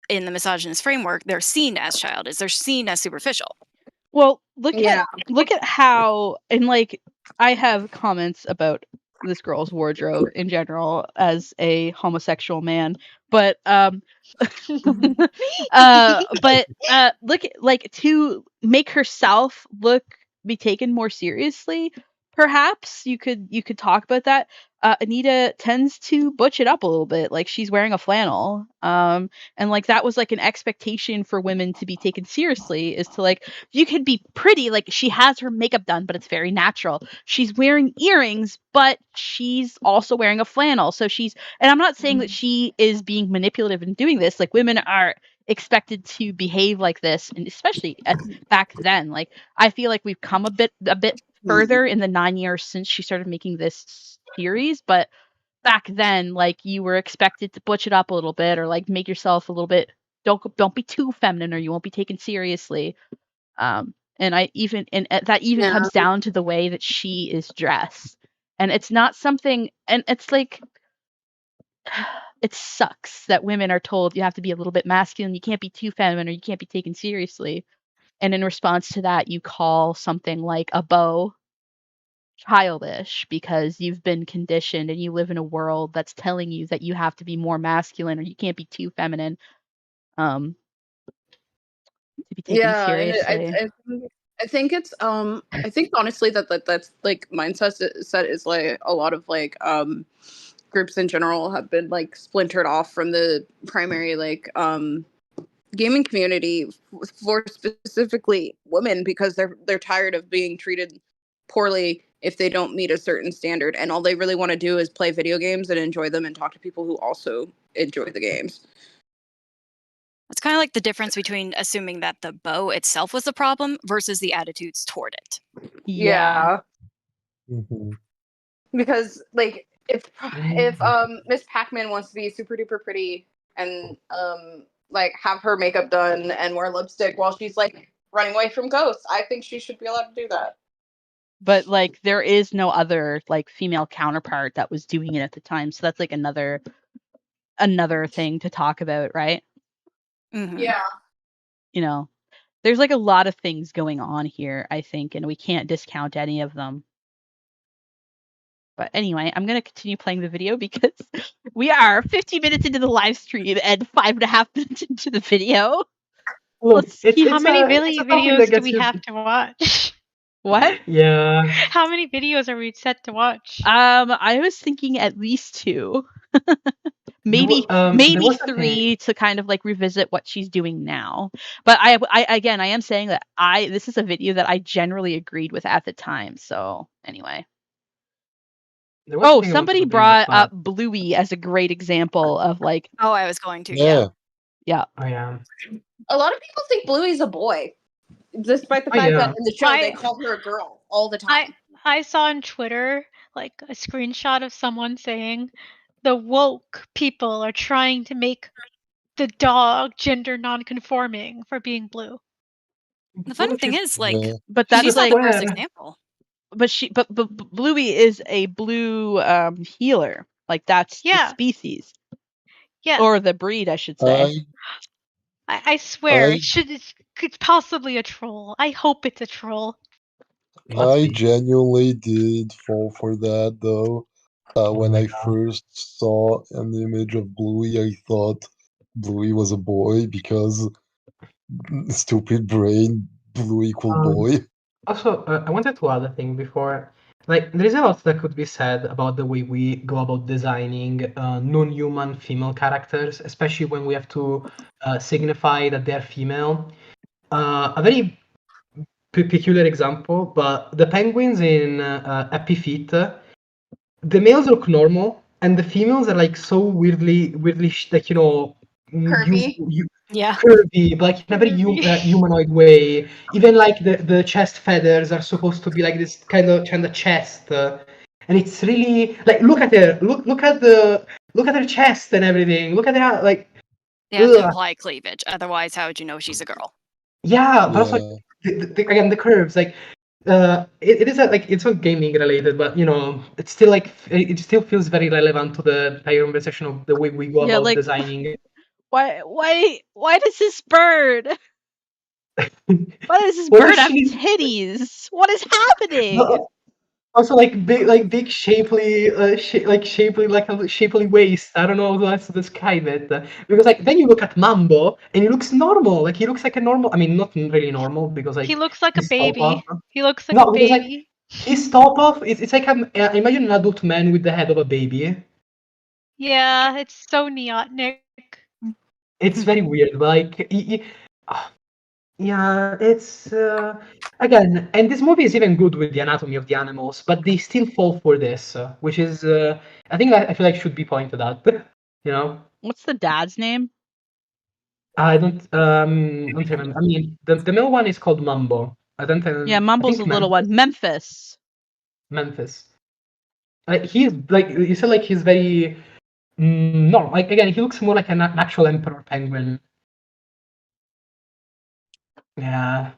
in the misogynist framework, they're seen as childish. They're seen as superficial. Well, look Yeah. at how, and like, I have comments about this girl's wardrobe in general as a homosexual man, but look at, like, to make herself be taken more seriously, perhaps you could talk about that. Anita tends to butch it up a little bit, like she's wearing a flannel, and like that was like an expectation for women to be taken seriously, is to, like, you can be pretty, like she has her makeup done but it's very natural, she's wearing earrings but she's also wearing a flannel, so she's, and I'm not saying that she is being manipulative in doing this, like women are expected to behave like this, and especially back then, like I feel like we've come a bit further in the 9 years since she started making this series, but back then, like, you were expected to butch it up a little bit, or like make yourself a little bit, don't be too feminine or you won't be taken seriously. And that even Yeah. comes down to the way that she is dressed, and it's not something, and it's like, it sucks that women are told you have to be a little bit masculine, you can't be too feminine, or you can't be taken seriously. And in response to that, you call something like a bow childish because you've been conditioned and you live in a world that's telling you that you have to be more masculine or you can't be too feminine, to be taken Yeah, and seriously. I think it's I think honestly that's like mindset set is like a lot of like groups in general have been like splintered off from the primary like gaming community for specifically women, because they're tired of being treated poorly if they don't meet a certain standard, and all they really want to do is play video games and enjoy them and talk to people who also enjoy the games. It's kind of like the difference between assuming that the bow itself was the problem versus the attitudes toward it. Yeah. Mhm. Because like if Miss Pac-Man wants to be super duper pretty and like have her makeup done and wear lipstick while she's like running away from ghosts, I think she should be allowed to do that. But like there is no other like female counterpart that was doing it at the time, so that's like another thing to talk about, right? Mhm. Yeah. You know, there's like a lot of things going on here, I think, and we can't discount any of them. But anyway, I'm going to continue playing the video because we are 50 minutes into the live stream and 5.5 minutes into the video. Look, Let's it's keep- How many it's a topic that videos do gets we you. have to watch? What? Yeah. How many videos are we set to watch? I was thinking at least 2. maybe There was a thing. 3 to kind of like revisit what she's doing now. But I again, I am saying that this is a video that I generally agreed with at the time. So anyway. There was a Oh, thing I wanted somebody to bring brought up. up Bluey as a great example of like, Oh, I was going to. Yeah. yeah. Oh yeah. A lot of people think Bluey's a boy, despite the Oh, fact yeah. that in the show they call her a girl all the time. I saw on Twitter like a screenshot of someone saying the woke people are trying to make the dog gender non-conforming for being blue. The funny thing is, like, Yeah. But that's she's not like the first example. but Bluey is a blue healer. Like that's the Yeah. species. Yeah. Or the breed, I should say. I swear I- it's possibly a troll. I hope it's a troll. I genuinely did fall for that though. When my I God. first saw an image of Bluey, I thought Bluey was a boy because stupid brain, Blue equal boy. Also, I wanted to add a thing before. Like, there is a lot that could be said about the way we go about designing non-human female characters, especially when we have to signify that they're female. A very peculiar example, but the penguins in Happy Feet, the males look normal, and the females are like so weirdly, like, you know, Curvy. Yeah. curvy, but like in a very humanoid way. Even like the chest feathers are supposed to be like this kind of chest, and it's really like look at her, look at her chest and everything. Look at her like. They have to Ugh. imply cleavage. Otherwise, how would you know she's a girl? Yeah, but also again the curves like. It is like it's not gaming related, but you know, it's still like it still feels very relevant to the entire conversation of the way we go about like, designing. Why does this bird? Why does this What bird if have she's titties? What is happening? no, also like big shapely shapely waist? I don't know how else to describe it because like then you look at Mambo and he looks normal. Like he looks like a normal. I mean, not really normal because like He looks like a his top off. baby. He looks like No, a because like baby. his top off. It's like imagine an adult man with the head of a baby. Yeah, it's so neotnic. It's very weird. Like yeah, it's again, and this movie is even good with the anatomy of the animals, but they still fall for this, which is I think I feel like should be pointed out. You know, What's the dad's name? I don't remember. I mean, the male one is called Mambo. I don't. Yeah, I Mumble's think the little one. Memphis. Memphis. He's like you said, like he's very no, like again, he looks more like an actual emperor penguin. Yeah.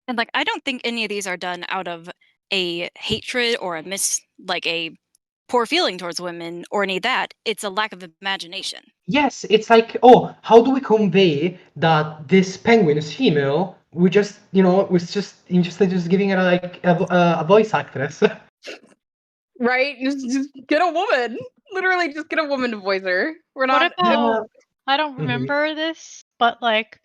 And like I don't think any of these are done out of a hatred or like a poor feeling towards women or any of that. It's a lack of imagination. Yes, it's like, oh, how do we convey that this penguin is female? We just, just giving her like a voice actress. Right? Just get a woman. Literally, just get a woman to voice her. We're not. What about? I don't remember this, but like,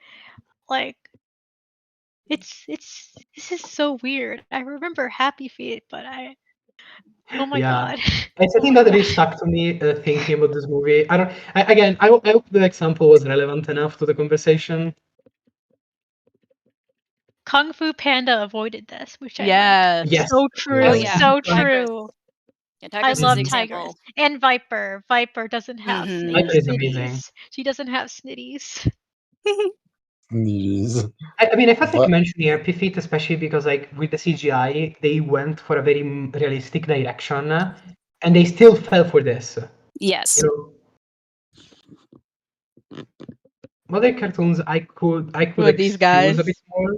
it's this is so weird. I remember Happy Feet, but oh my god. It's a thing that really stuck to me thinking about this movie. I hope the example was relevant enough to the conversation. Kung Fu Panda avoided this, which I Yes. Yes. so true. Oh, yeah. So Tigers. true. Yeah, I Tigers love is the Tigers. example. And Viper. Viper doesn't have Viper is amazing. snitties. She doesn't have snitties. Sneeze. I mean, I felt like mentioning Happy Feet, especially because like with the CGI, they went for a very realistic direction, and they still fell for this. Yes. You know? Other cartoons I could With these excuse guys? a bit more.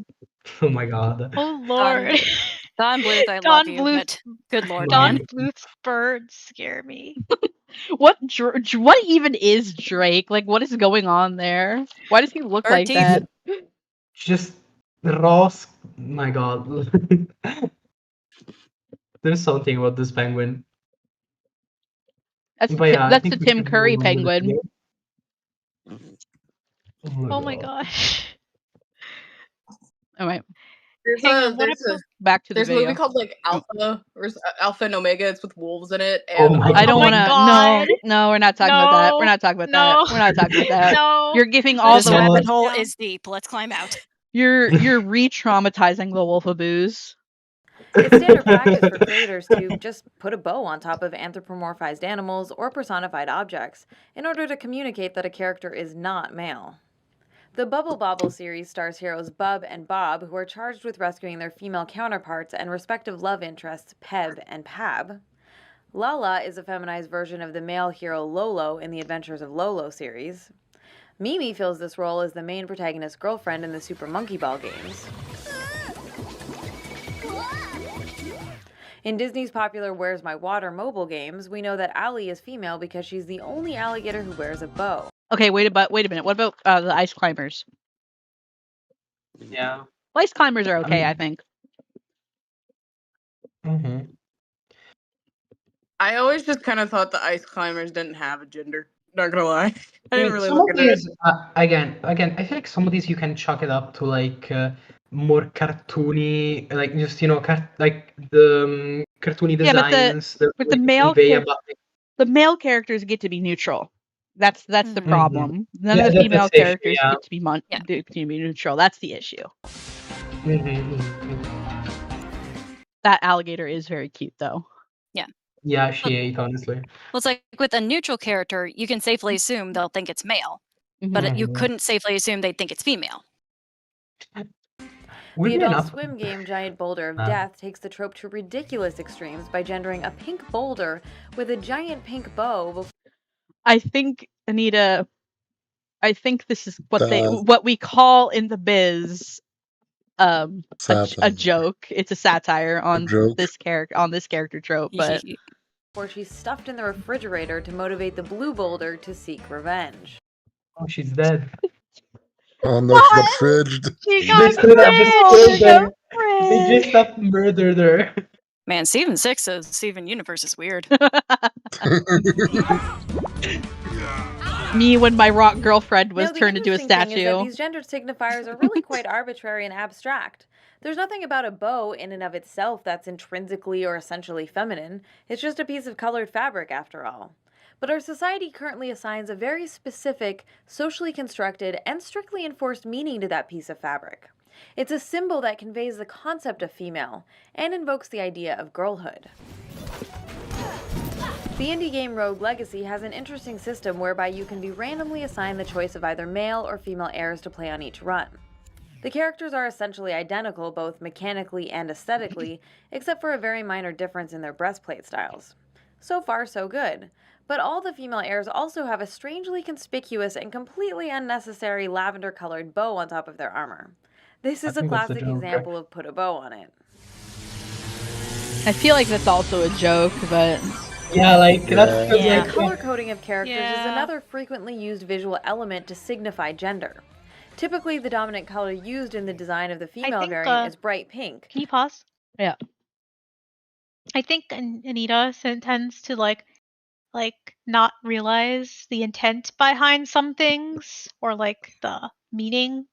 Oh my god. Oh lord. Don Bluth, I Don love you, Bluth. but good lord, Don man. Bluth's birds scare me. What even is Drake? Like, what is going on there? Why does he look Bird like teeth. that? Just Ross. My god. There's something about this penguin. That's But yeah, I that's think the we Tim should Curry move on with the penguin. video. Oh my gosh. All right, Hang on, what about back to the There's a video. movie called like Alpha or Alpha and Omega. It's with wolves in it. Oh And my I don't Oh my want to. God. No, we're not talking about that. We're not talking about that. No. We're not talking about that. No. You're giving all This the. rabbit hole is deep. Let's climb out. You're re-traumatizing the Wolfaboos. It's standard practice for creators to just put a bow on top of anthropomorphized animals or personified objects in order to communicate that a character is not male. The Bubble Bobble series stars heroes Bub and Bob, who are charged with rescuing their female counterparts and respective love interests Peb and Pab. Lala is a feminized version of the male hero Lolo in the Adventures of Lolo series. Mimi fills this role as the main protagonist's girlfriend in the Super Monkey Ball games. In Disney's popular Where's My Water mobile games, we know that Allie is female because she's the only alligator who wears a bow. Okay, wait a minute. What about the ice climbers? Yeah. Ice climbers are okay, I think. I always just kind of thought the ice climbers didn't have a gender. Not gonna lie, I didn't really some look of into it. these, again, I feel like some of these you can chalk it up to like more cartoony, like just like the cartoony designs. But the male the male characters get to be neutral. That's the problem. None of the female characters get to be neutral. That's the issue. That alligator is very cute, though. Yeah. Yeah, she ate, honestly. Well, it's like with a neutral character, you can safely assume they'll think it's male, but you couldn't safely assume they'd think it's female. The Adult Swim game Giant Boulder of Death takes the trope to ridiculous extremes by gendering a pink boulder with a giant pink bow. I think, Anita, this is what we call in the biz a joke. It's a satire on this character trope, but where she's stuffed in the refrigerator to motivate the blue boulder to seek revenge. Oh, she's dead. Oh no, she got fridged. She They got straight up just killed her. They Fridge. just up murdered her. Man, Steven 6's Steven Universe is weird. Me when my rock girlfriend was Now, the turned into a interesting thing is that statue. these gendered signifiers are really quite arbitrary and abstract. There's nothing about a bow in and of itself that's intrinsically or essentially feminine. It's just a piece of colored fabric, after all. But our society currently assigns a very specific, socially constructed, and strictly enforced meaning to that piece of fabric. It's a symbol that conveys the concept of female and invokes the idea of girlhood. The indie game Rogue Legacy has an interesting system whereby you can be randomly assigned the choice of either male or female heirs to play on each run. The characters are essentially identical both mechanically and aesthetically, except for a very minor difference in their breastplate styles. So far, so good. But all the female heirs also have a strangely conspicuous and completely unnecessary lavender-colored bow on top of their armor. This is a think that's the classic joke, example of put a bow on it. I feel like that's also a joke, but Yeah, like that's because Yeah. The color coding of characters is Yeah. another frequently used visual element to signify gender. Typically, the dominant color used in the design of the female think, variant is bright pink. Can you pause? Yeah. I think Anita tends to like not realize the intent behind some things or like the meaning.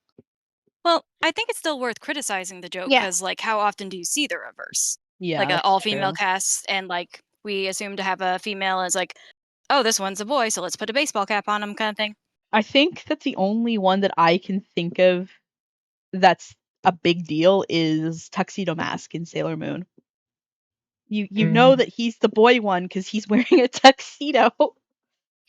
Well, I think it's still worth criticizing the joke Yeah. because, like, how often do you see the reverse? yeah. Like an that's all-female true. cast, and like we assume to have a female as like, oh, this one's a boy, so let's put a baseball cap on him, kind of thing. I think that's the only one that I can think of that's a big deal is Tuxedo Mask in Sailor Moon. You know that he's the boy one because he's wearing a tuxedo.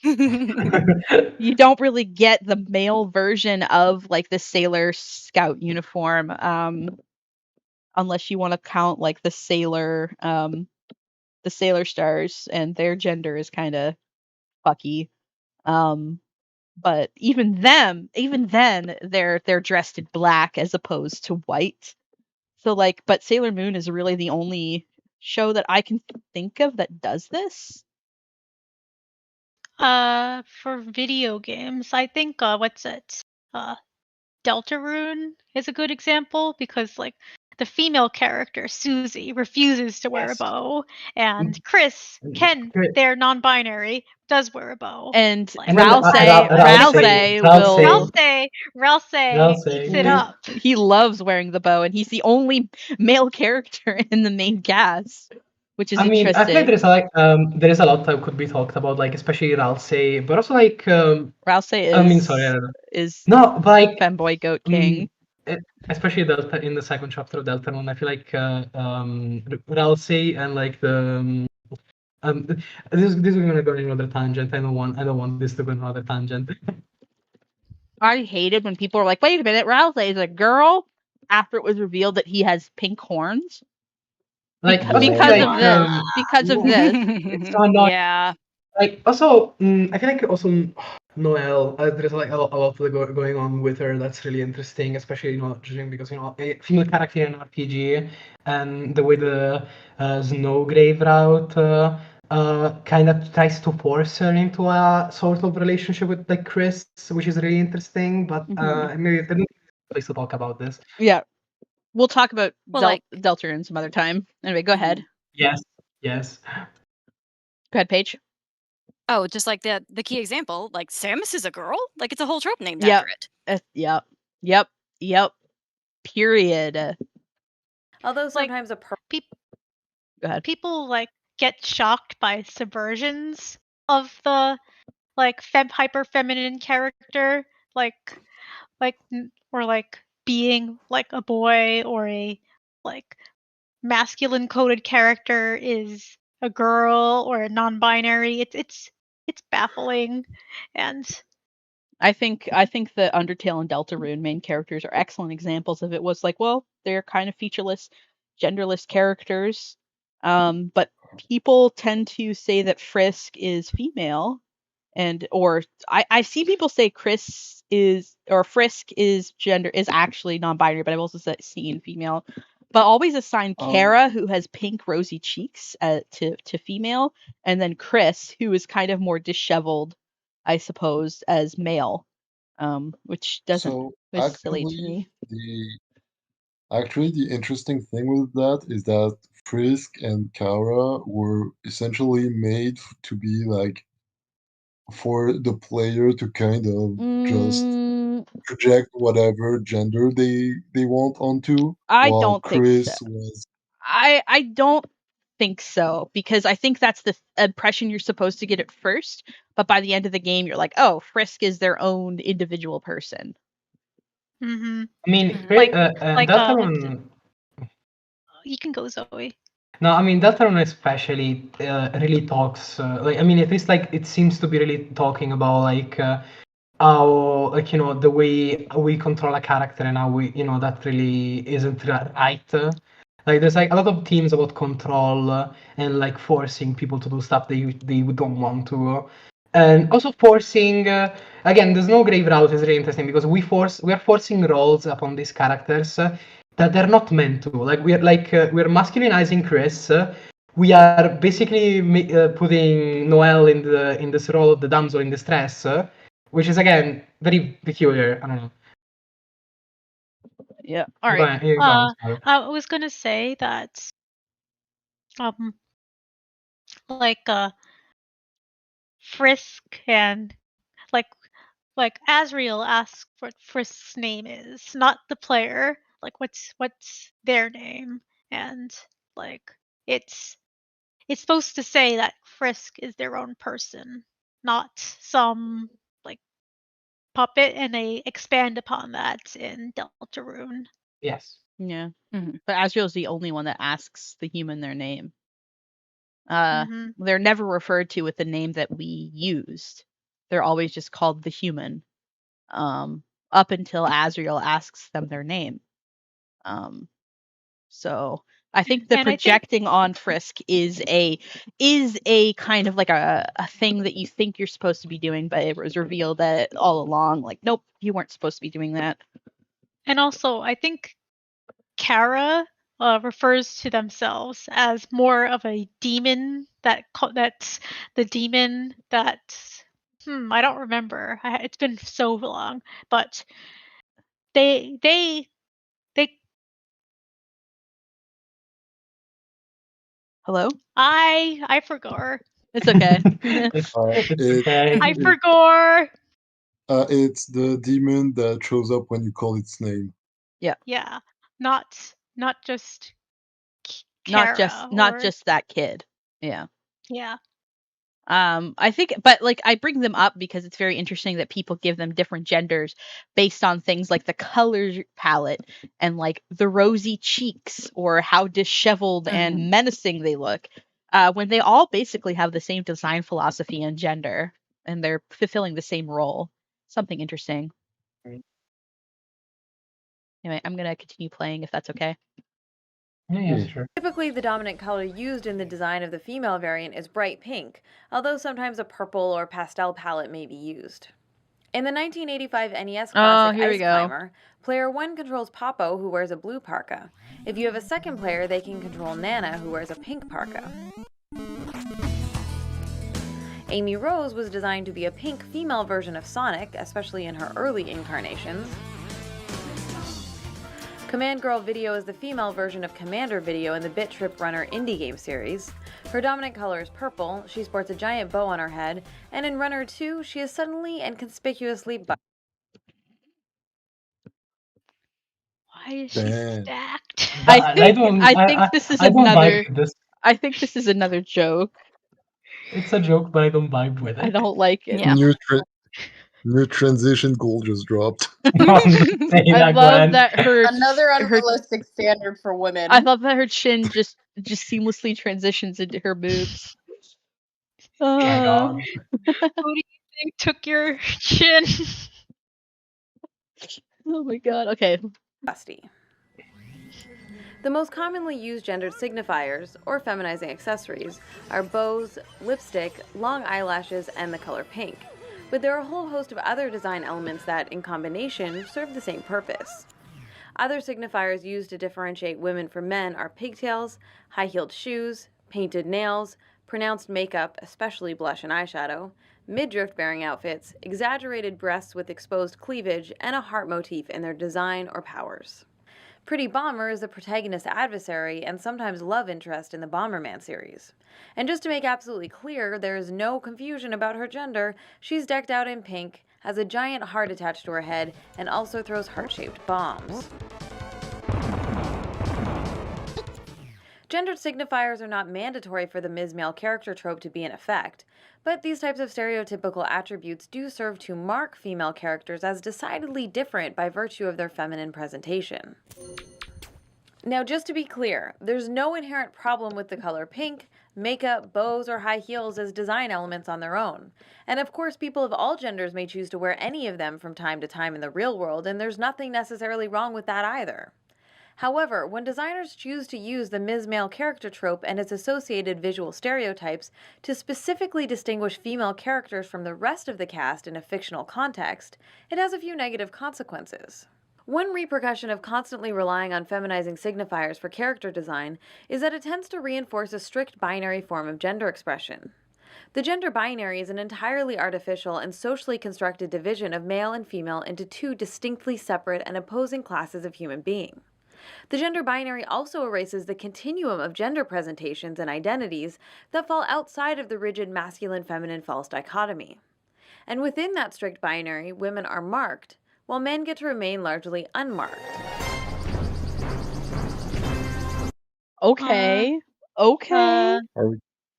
You don't really get the male version of like the Sailor Scout uniform, unless you want to count like the Sailor Stars, and their gender is kind of fucky. But even then, they're dressed in black as opposed to white. So like, but Sailor Moon is really the only show that I can think of that does this. For video games, I think what's it? Deltarune is a good example because like the female character Susie refuses to wear a Yes. bow, and Chris, Ken, Chris. they're non-binary, does wear a bow. And Like, And then, Rousey Rousey will Rousey eats it up. he loves wearing the bow, and he's the only male character in the main cast, which is I mean, I feel like interesting. there is a lot that could be talked about, like especially Ralsei, but also like Rousey is I mean, sorry, I don't know. is No, but like femboy goat king. especially Delta in the second chapter of Deltarune, I feel like Ralsei and like the this is gonna go in another tangent. I don't want this to go in another tangent. I hated when people were like, "Wait a minute, Rousey is a girl," after it was revealed that he has pink horns. Like Because of this. It's so annoying. Yeah. Like also, I feel like also Noelle. There's like a lot going on with her that's really interesting, especially judging because a female character in an RPG and the way the Snowgrave route kind of tries to force her into a sort of relationship with like Chris, which is really interesting. But maybe there's no place to talk about this. Yeah, we'll talk about Well, Deltarune some other time. Anyway, go ahead. Yes. Go ahead, Paige. Oh, just like the key example, like Samus is a girl. Like it's a whole trope named after it. Yep. Period. Although sometimes Go ahead. People like get shocked by subversions of the like hyper feminine character, or like being like a boy, or a like masculine coded character is a girl or a non-binary. It's baffling, and I think the Undertale and Deltarune main characters are excellent examples of it. Was like, well, they're kind of featureless, genderless characters, but people tend to say that Frisk is female, or I see people say Frisk is actually non-binary, but I've also seen female. But always assign Kara, who has pink rosy cheeks, to female, and then Chris, who is kind of more disheveled, I suppose, as male. which doesn't So was silly to me. the interesting thing with that is that Frisk and Kara were essentially made to be like for the player to kind of just Mm, project whatever gender they want onto, I while don't think so. Chris was I don't think so, because I think that's the impression you're supposed to get at first, but by the end of the game you're like, oh, Frisk is their own individual person. Mm-hmm. I mean, Like that one. You can go, Zoe. No, I mean that one especially really talks. Like, I mean, at least like it seems to be really talking about like how, like, the way we control a character and how we, that really isn't right. Like there's like a lot of themes about control and like forcing people to do stuff they don't want to. And also forcing, again, there's no grave route is really interesting because we are forcing roles upon these characters that they're not meant to. Like we're masculinizing Chris. We are basically putting Noelle in this role of the damsel in distress, which is again very peculiar. I don't know. Yeah. All right. I was gonna say that, like Frisk and like Asriel asks what Frisk's name is, not the player. Like what's their name, and like it's supposed to say that Frisk is their own person, not some like puppet, and they expand upon that in Deltarune. Yes. Yeah. But Asriel's the only one that asks the human their name. They're never referred to with the name that we used. They're always just called the human. Up until Asriel asks them their name. So I think the projecting on Frisk is a kind of like a thing that you think you're supposed to be doing, but it was revealed that all along, like, nope, you weren't supposed to be doing that. And also, I think Kara refers to themselves as more of a demon that's the demon that I don't remember. It's been so long, but they Hello? I forgot. It's okay. I forgot. It's the demon that shows up when you call its name. Yeah. Yeah. Not just Not Kara just that kid. Yeah. Yeah. I think, but like I bring them up because it's very interesting that people give them different genders based on things like the color palette and like the rosy cheeks or how disheveled and menacing they look, when they all basically have the same design philosophy and gender, and they're fulfilling the same role. Something interesting. Anyway, I'm gonna continue playing if that's okay. Yeah, sure. Typically, the dominant color used in the design of the female variant is bright pink, although sometimes a purple or pastel palette may be used. In the 1985 NES classic Ice Climber, player 1 controls Popo, who wears a blue parka. If you have a second player, they can control Nana, who wears a pink parka. Amy Rose was designed to be a pink female version of Sonic, especially in her early incarnations. Command Girl Video is the female version of Commander Video in the Bit Trip Runner indie game series. Her dominant color is purple, she sports a giant bow on her head, and in Runner 2, she is suddenly and conspicuously buff. Why is she stacked? I think this is another joke. It's a joke, but I don't vibe with it. I don't like it. New transition goal just dropped. I love that her another unrealistic standard for women. I love that her chin just seamlessly transitions into her boobs. Oh my god. Who do you think took your chin? Oh my god. Okay. Busty. The most commonly used gendered signifiers, or feminizing accessories, are bows, lipstick, long eyelashes, and the color pink. But there are a whole host of other design elements that, in combination, serve the same purpose. Other signifiers used to differentiate women from men are pigtails, high-heeled shoes, painted nails, pronounced makeup, especially blush and eyeshadow, midriff-bearing outfits, exaggerated breasts with exposed cleavage, and a heart motif in their design or powers. Pretty Bomber is the protagonist's adversary and sometimes love interest in the Bomberman series. And just to make absolutely clear, there is no confusion about her gender, she's decked out in pink, has a giant heart attached to her head, and also throws heart-shaped bombs. Gendered signifiers are not mandatory for the Ms. Male character trope to be in effect, but these types of stereotypical attributes do serve to mark female characters as decidedly different by virtue of their feminine presentation. Now, just to be clear, there's no inherent problem with the color pink, makeup, bows, or high heels as design elements on their own. And of course, people of all genders may choose to wear any of them from time to time in the real world, and there's nothing necessarily wrong with that either. However, when designers choose to use the Ms. Male character trope and its associated visual stereotypes to specifically distinguish female characters from the rest of the cast in a fictional context, it has a few negative consequences. One repercussion of constantly relying on feminizing signifiers for character design is that it tends to reinforce a strict binary form of gender expression. The gender binary is an entirely artificial and socially constructed division of male and female into two distinctly separate and opposing classes of human being. The gender binary also erases the continuum of gender presentations and identities that fall outside of the rigid masculine-feminine false dichotomy. And within that strict binary, women are marked, while men get to remain largely unmarked. Okay. Okay.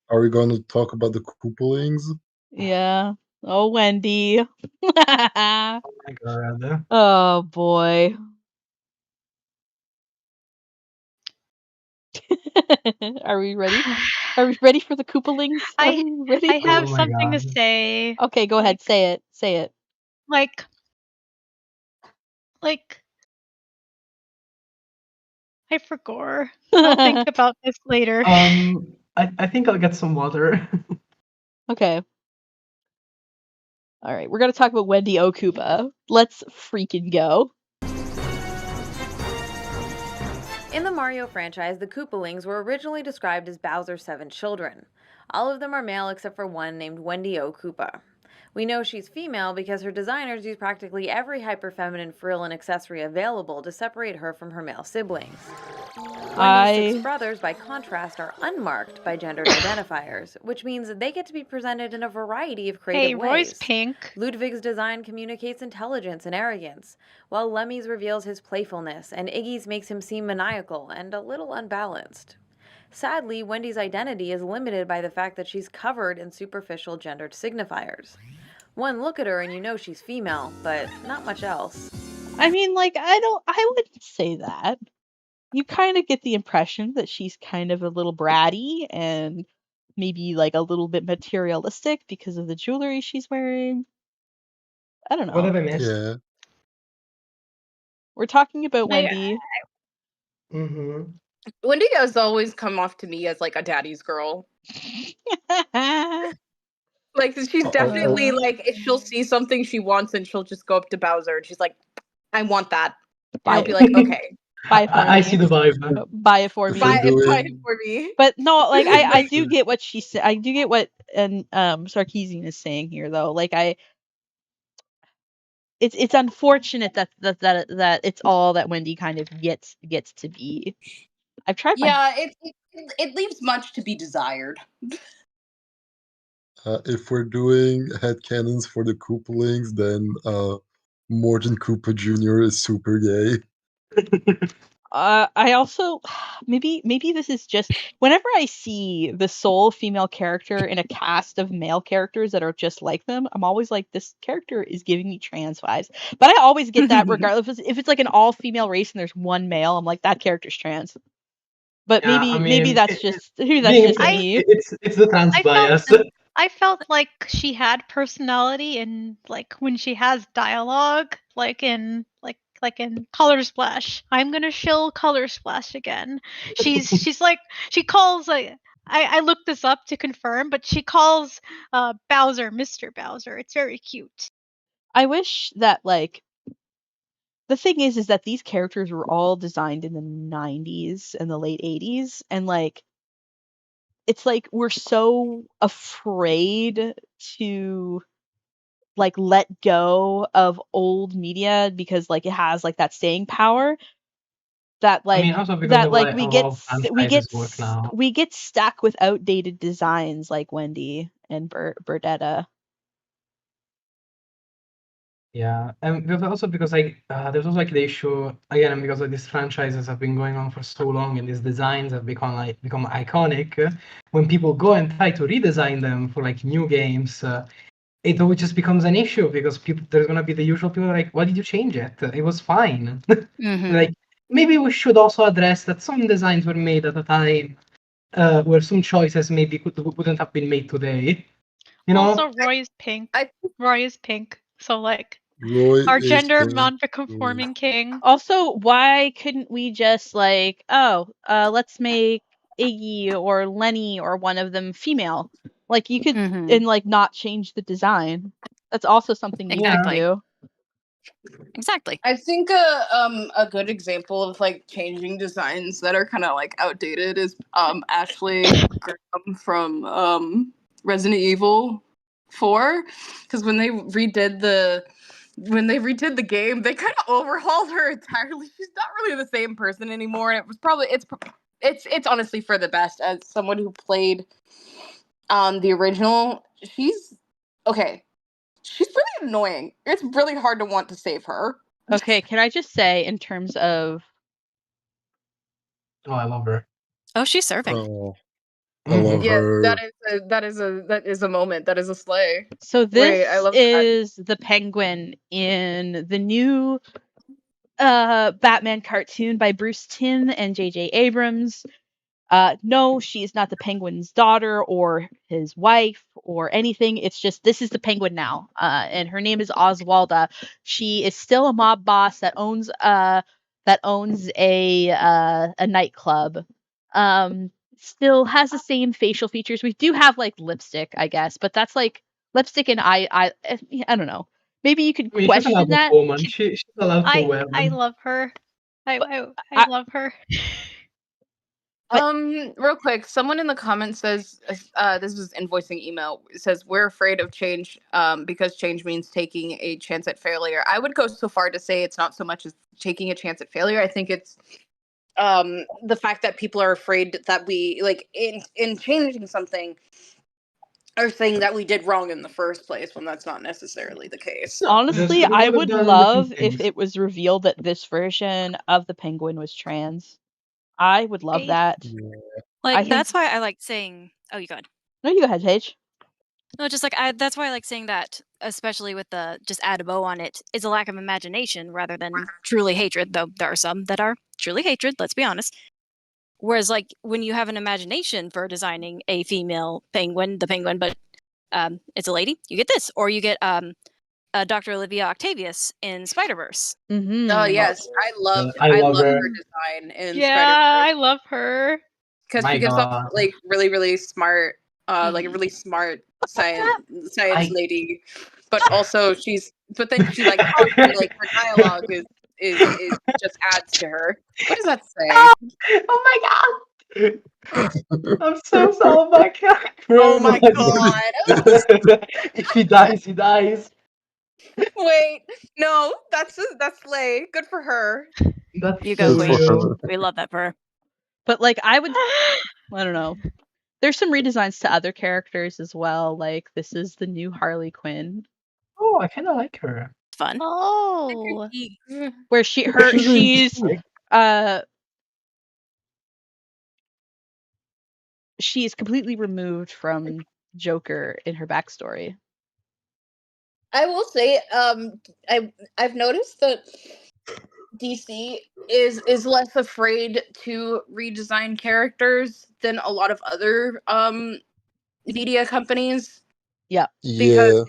Are we going to talk about the Koopalings? Yeah. Oh, Wendy. Oh my god. Oh, boy. Are we ready? Are we ready for the Koopalings? Are we ready? I have Oh my something to God. say. Okay, go ahead. Say it. Say it. Like, I forgot. I'll think about this later. I think I'll get some water. Okay. All right, we're gonna talk about Wendy Okuba. Let's freaking go. In the Mario franchise, the Koopalings were originally described as Bowser's 7 children. All of them are male except for one named Wendy O. Koopa. We know she's female because her designers use practically every hyper-feminine frill and accessory available to separate her from her male siblings. Wendy's 6 brothers, by contrast, are unmarked by gendered identifiers, which means they get to be presented in a variety of creative ways. Roy's pink. Ludwig's design communicates intelligence and arrogance, while Lemmy's reveals his playfulness, and Iggy's makes him seem maniacal and a little unbalanced. Sadly, Wendy's identity is limited by the fact that she's covered in superficial gendered signifiers. One look at her and you know she's female, but not much else. I mean, like, I wouldn't say that. You kind of get the impression that she's kind of a little bratty and maybe like a little bit materialistic because of the jewelry she's wearing. I don't know. What have I missed? Yeah. We're talking about Wendy. Mm-hmm. Wendy has always come off to me as like a daddy's girl. Like she's definitely like, if she'll see something she wants and she'll just go up to Bowser and she's like, I want that. And I'll be like, okay. Buy it for me. I see the vibe. Buy it for me. Buy it for me. But no, like I do get what she said. I do get what Sarkeesian is saying here, though. Like it's unfortunate that it's all that Wendy kind of gets to be. I've tried. Yeah, it leaves much to be desired. If we're doing headcanons for the Koopalings, then Morgan Koopa Jr. is super gay. I also maybe this is just whenever I see the sole female character in a cast of male characters that are just like them, I'm always like, this character is giving me trans vibes. But I always get that regardless if it's like an all female race and there's one male, I'm like, that character's trans. But Yeah, maybe that's just me. It's the trans bias. I felt like she had personality in like when she has dialogue, like in Color Splash. I'm gonna shill Color Splash again. She's like, she calls like, I looked this up to confirm, but she calls Bowser Mr. Bowser. It's very cute. I wish that like the thing is that these characters were all designed in the 90s and the late 80s, and like it's like we're so afraid to like let go of old media because like it has like that staying power that I like mean, also because of like we a get lot of we get franchises work now. we get stuck with outdated designs like Wendy and Burdetta. Yeah, and because also because like there's also like the issue again because like these franchises have been going on for so long and these designs have become iconic. When people go and try to redesign them for like new games, it always just becomes an issue because there's gonna be the usual people like, why did you change it? It was fine. Mhm. Like maybe we should also address that some designs were made at a time where some choices maybe wouldn't have been made today. You know? Also, Roy is pink. Roy is pink. So like Roy our is gender pink. non-conforming king. Also, why couldn't we just like, let's make Iggy or Lenny or one of them female? Like you could Mhm. and like not change the design. That's also something you Exactly. could do. Exactly. I think a good example of like changing designs that are kind of like outdated is Ashley Graham from Resident Evil 4, because when they redid the game, they kind of overhauled her entirely. She's not really the same person anymore, and it was probably it's honestly for the best. As someone who played the original, she's okay. She's really annoying. It's really hard to want to save her. Okay, can I just say in terms of Oh, I love her. Oh, she's serving. Oh, I love Yes, her. that is a moment. That is a slay. so Wait, I this love is the Penguin in the new Batman cartoon by Bruce Timm and J.J. Abrams. No, she is not the Penguin's daughter or his wife or anything. It's just this is the Penguin now, and her name is Oswalda. She is still a mob boss that owns a nightclub. Still has the same facial features. We do have like lipstick, I guess, but that's like lipstick and I don't know. Maybe you could I mean, she's an question adult that. woman. She's allowed to wear I them. love her. I I- love her. Real quick, someone in the comments says, this was invoicing email. It says we're afraid of change, because change means taking a chance at failure. I would go so far to say it's not so much as taking a chance at failure. I think it's the fact that people are afraid that we like in changing something are saying that we did wrong in the first place when that's not necessarily the case. Honestly, we I would have would done love different if things. it was revealed that this version of the Penguin was trans. I would love Hey. that. Yeah. Like I think- that's why I like saying. Oh, you go ahead. No, you go ahead, Paige. No, just like that's why I like saying that, especially with the just add a bow on it, is a lack of imagination rather than truly hatred. Though there are some that are truly hatred. Let's be honest. Whereas, like when you have an imagination for designing a female penguin, the penguin, but it's a lady, you get this, or you get Dr. Olivia Octavius in Spider-Verse. Mm-hmm. Oh yes, I love I love her. her design in Yeah, Spider-Verse I love her. because My she gives off God. like really smart, like a really smart science lady, but also but then she like talks and like her dialogue is just adds to her. What does that say? Oh my god! I'm so sorry, my god. Oh my god! If he dies, he dies. Wait, no, that's Slay. Good for her. That's You go, Good Queen. for her. We love that for her. But like, I don't know. There's some redesigns to other characters as well. Like this is the new Harley Quinn, Oh, I kind of like her. It's fun. Oh. where she's completely removed from Joker in her backstory. I will say, I've noticed that DC is less afraid to redesign characters than a lot of other media companies. Yeah. Because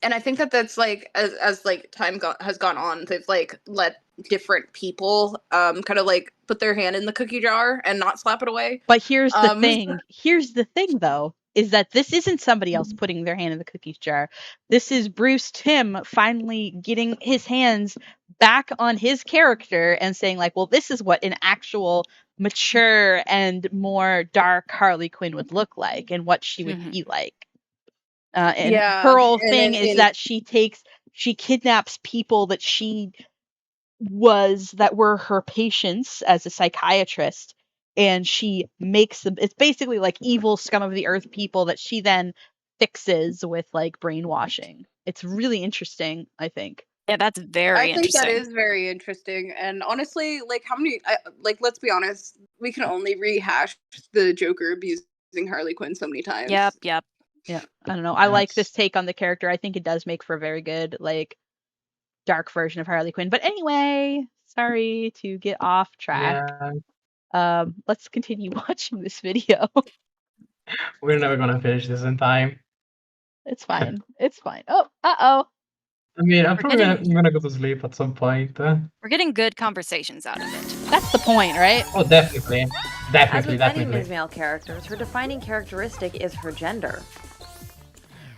and I think that's like as like time has gone on, they've like let different people kind of like put their hand in the cookie jar and not slap it away. But here's the thing. Here's the thing, though, is that this isn't somebody else putting their hand in the cookie jar. This is Bruce Timm finally getting his hands back on his character and saying like, well, this is what an actual mature and more dark Harley Quinn would look like and what she would be like. And Yeah, her whole and thing is that she kidnaps people that that were her patients as a psychiatrist, and she makes them, it's basically like evil scum of the earth people that she then fixes with like brainwashing. It's really interesting, I think. Yeah, that's very I think interesting. that is very interesting. And honestly, like, how many, like, let's be honest, we can only rehash the Joker abusing Harley Quinn so many times. Yep. Yeah, I don't know. I like this take on the character. I think it does make for a very good, like, dark version of Harley Quinn. But anyway, sorry to get off track. Yeah. Let's continue watching this video. We're never gonna finish this in time. It's fine. It's fine. Oh, uh-oh. I mean, I'm We're probably getting- gonna go to sleep at some point. We're getting good conversations out of it. That's the point, right? Oh, definitely. As Definitely, with many definitely. Ms. Male characters, her defining characteristic is her gender.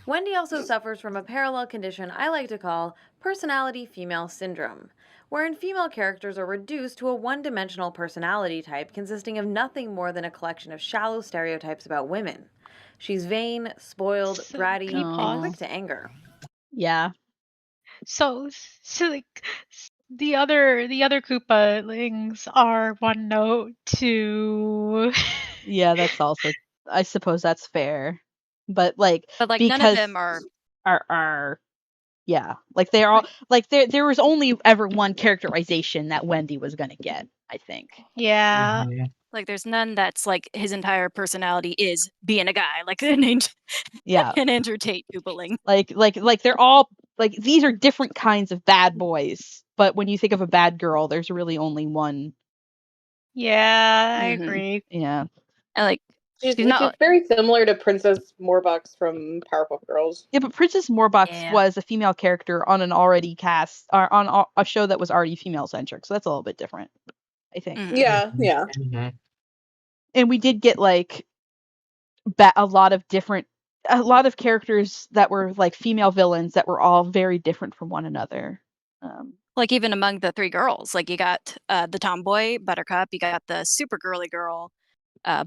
Wendy also suffers from a parallel condition I like to call personality female syndrome, wherein female characters are reduced to a one-dimensional personality type consisting of nothing more than a collection of shallow stereotypes about women. She's vain, spoiled, So, bratty, can you and pause? quick to anger. Yeah. So like the other Koopalings are one note to Yeah, that's also, I suppose that's fair. But like none because of them are yeah, like they're all like there was only ever one characterization that Wendy was gonna get, I think. Yeah. Like there's none that's like his entire personality is being a guy, like an Yeah. an entertain Koopaling. Like they're all like, these are different kinds of bad boys, but when you think of a bad girl, there's really only one. Yeah, I Mhm. agree. Yeah. And like She's not- very similar to Princess Morbucks from Powerpuff Girls. Yeah, but Princess Morbucks Yeah. was a female character on an already cast, or on a show that was already female centric, so that's a little bit different, I think. Mhm. Yeah, yeah. Mhm. And we did get like a lot of characters that were like female villains that were all very different from one another. Like even among the three girls, like you got the tomboy Buttercup, you got the super girly girl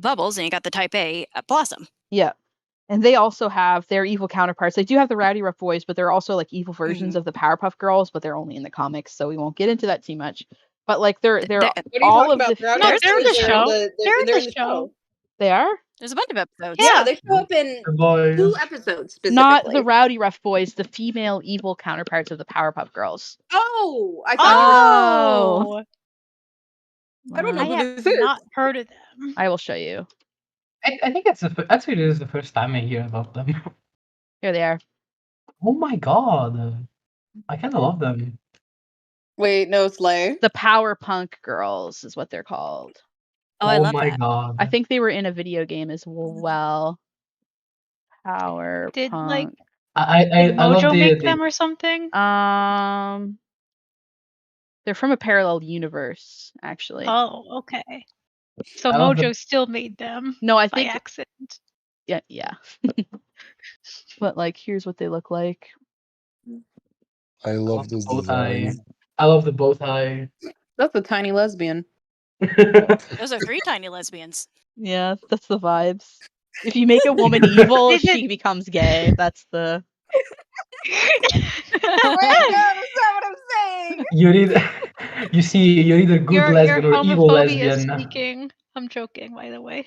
Bubbles, and you got the type A Blossom. Yeah. And they also have their evil counterparts. They do have the Rowdy Rough Boys, but they're also like evil versions of the Powerpuff Girls, but they're only in the comics, so we won't get into that too much. But like they're What are you all talking of about? the They're on No, they're in the episodes, show. They're in they're the show. They are? There's a bunch of episodes. Yeah, they show up in The boys. 2 episodes specifically. Not the Rowdy Rough Boys, the female evil counterparts of the Powerpuff Girls. Oh, I thought Oh, I don't know I who have this is. not heard of them. I will show you. I think that's actually this is the first time I hear about them. Here they are. Oh my god. I kind of love them. Wait, no, Slay. The Power Punk Girls is what they're called. Oh, I love my that. god. I think they were in a video game as well. Power Did Punk. like I love Mojo the make them or something? They're from a parallel universe, actually. Oh, okay. So I love the- Mojo still made them No, I by think accident. yeah. But like, here's what they look like. I love this bow tie. design. I love the bow tie. That's a tiny lesbian. Those are 3 tiny lesbians. Yeah, that's the vibes. If you make a woman evil, They she did- becomes gay. That's the. Wait, no, that's not what I'm saying. You're either good your lesbian or evil homophobia lesbian. speaking. I'm joking, by the way.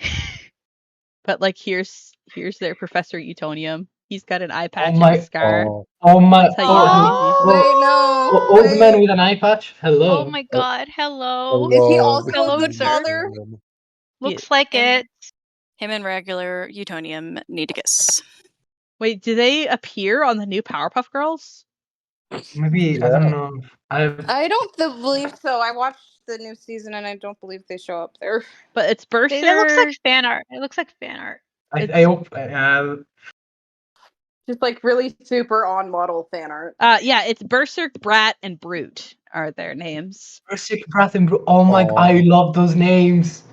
But like, here's their Professor Utonium. He's got an eye patch my- and a scar. Oh, Oh my! That's how you know he's evil. Wait, no. Old wait. man with an eye patch. Hello. Oh my god, hello. Is he love also a Hello, good sir. father? Looks like it. Him and regular Utonium need to kiss. Wait, do they appear on the new Powerpuff Girls? Maybe I don't know. I don't believe so. I watched the new season and I don't believe they show up there. But it's Berser. That looks like fan art. It looks like fan art. I hope. Just like really super on model fan art. Yeah, it's Berserk, Brat, and Brute are their names. Berserk, Breath, and Oh my! Oh. I love those names.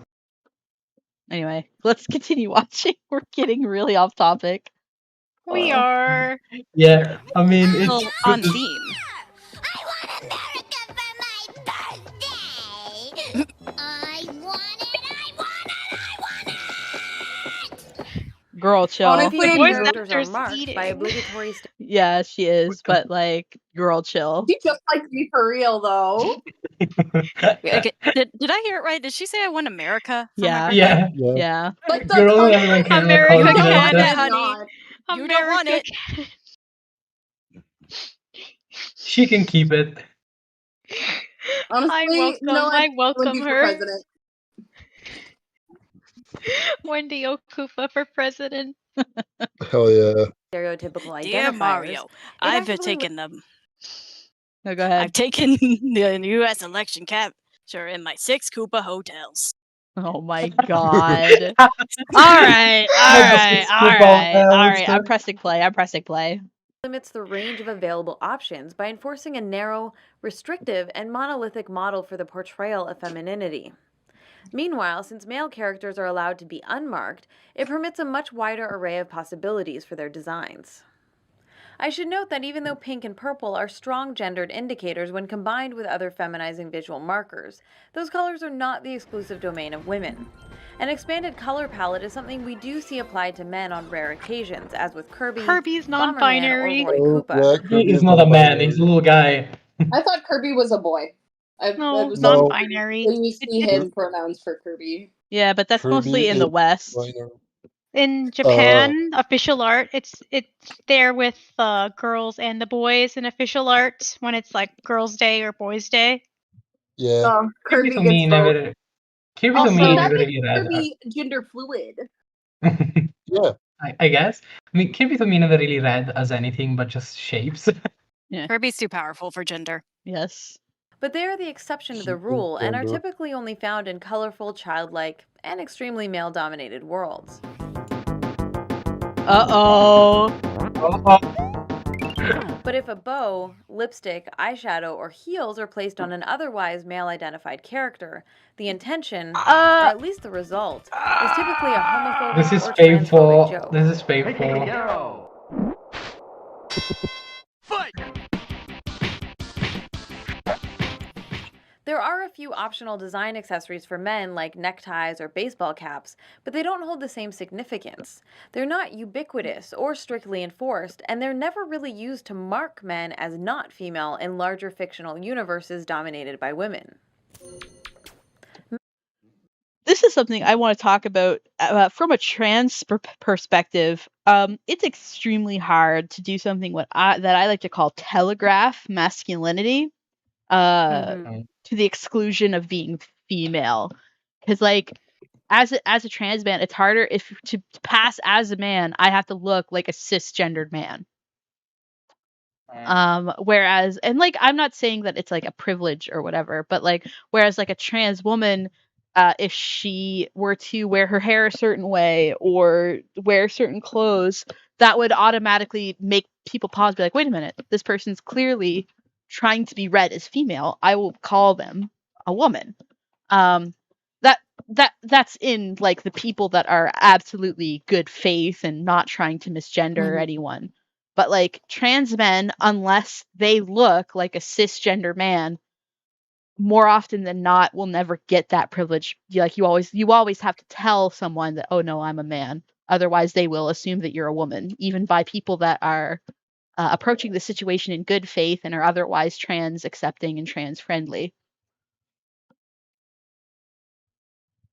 Anyway, let's continue watching. We're getting really off topic. We are. Yeah, I mean Still it's on theme. Girl, chill. The Honestly, voice characters are actor's marked by eating. obligatory Yeah, she is, but like, girl, chill. she just likes me for real though. Okay, did I hear it right? Did she say I want America for my Yeah. birthday? Yeah. Yeah. Yeah. But the Girl in country America You called can America have America. it, Canada. honey. You don't want it. She can keep it. Honestly, you know what? I welcome Wendy for her. president. Wendy Okufa for president. Hell yeah. stereotypical Dear identifiers. Mario, I've actively taken the No, go ahead. I've taken the U.S. election capture in my 6 Koopa hotels. Oh my god. All right. I'm pressing play. limits the range of available options by enforcing a narrow, restrictive, and monolithic model for the portrayal of femininity. Meanwhile, since male characters are allowed to be unmarked, it permits a much wider array of possibilities for their designs. I should note that even though pink and purple are strong gendered indicators when combined with other feminizing visual markers, those colors are not the exclusive domain of women. An expanded color palette is something we do see applied to men on rare occasions, as with Kirby, Kirby's Bomberman, non-binary. or Lord Oh, Koopa. yeah, Kirby He's is not a man. non-binary. He's a little guy. I thought Kirby was a boy. No, was No. non-binary. They use he him pronouns for Kirby. Yeah, but that's Kirby mostly in the is West. binary. In Japan, official art, it's there with girls and the boys in official art when it's like Girls' Day or Boys' Day. Yeah. Kirby to gets me both. never. Kirby to Also- me That never makes really read. Kirby gender fluid. Yeah. I guess. I mean, Kirby to me never really read as anything but just shapes. Kirby's too powerful for gender. Yes. But they are the exception to the Super rule and are gender. typically only found in colorful, childlike, and extremely male dominated worlds. Uh-oh. But if a bow, lipstick, eyeshadow, or heels are placed on an otherwise male identified character, the intention, or at least the result, is typically a homophobic This is or transphobic painful. joke. This is painful. There are a few optional design accessories for men like neckties or baseball caps, but they don't hold the same significance. They're not ubiquitous or strictly enforced, and they're never really used to mark men as not female in larger fictional universes dominated by women. This is something I want to talk about from a trans perspective. It's extremely hard to do something that I like to call telegraph masculinity. To the exclusion of being female, because like as a trans man, it's harder if to pass as a man. I have to look like a cisgendered man. Whereas, and like I'm not saying that it's like a privilege or whatever, but like whereas like a trans woman, if she were to wear her hair a certain way or wear certain clothes, that would automatically make people pause, be like, wait a minute, this person's clearly trying to be read as female. I will call them a woman. That's in like the people that are absolutely good faith and not trying to misgender anyone. But like trans men, unless they look like a cisgender man, more often than not will never get that privilege. You always have to tell someone that, oh no, I'm a man. Otherwise they will assume that you're a woman, even by people that are approaching the situation in good faith and are otherwise trans accepting and trans friendly.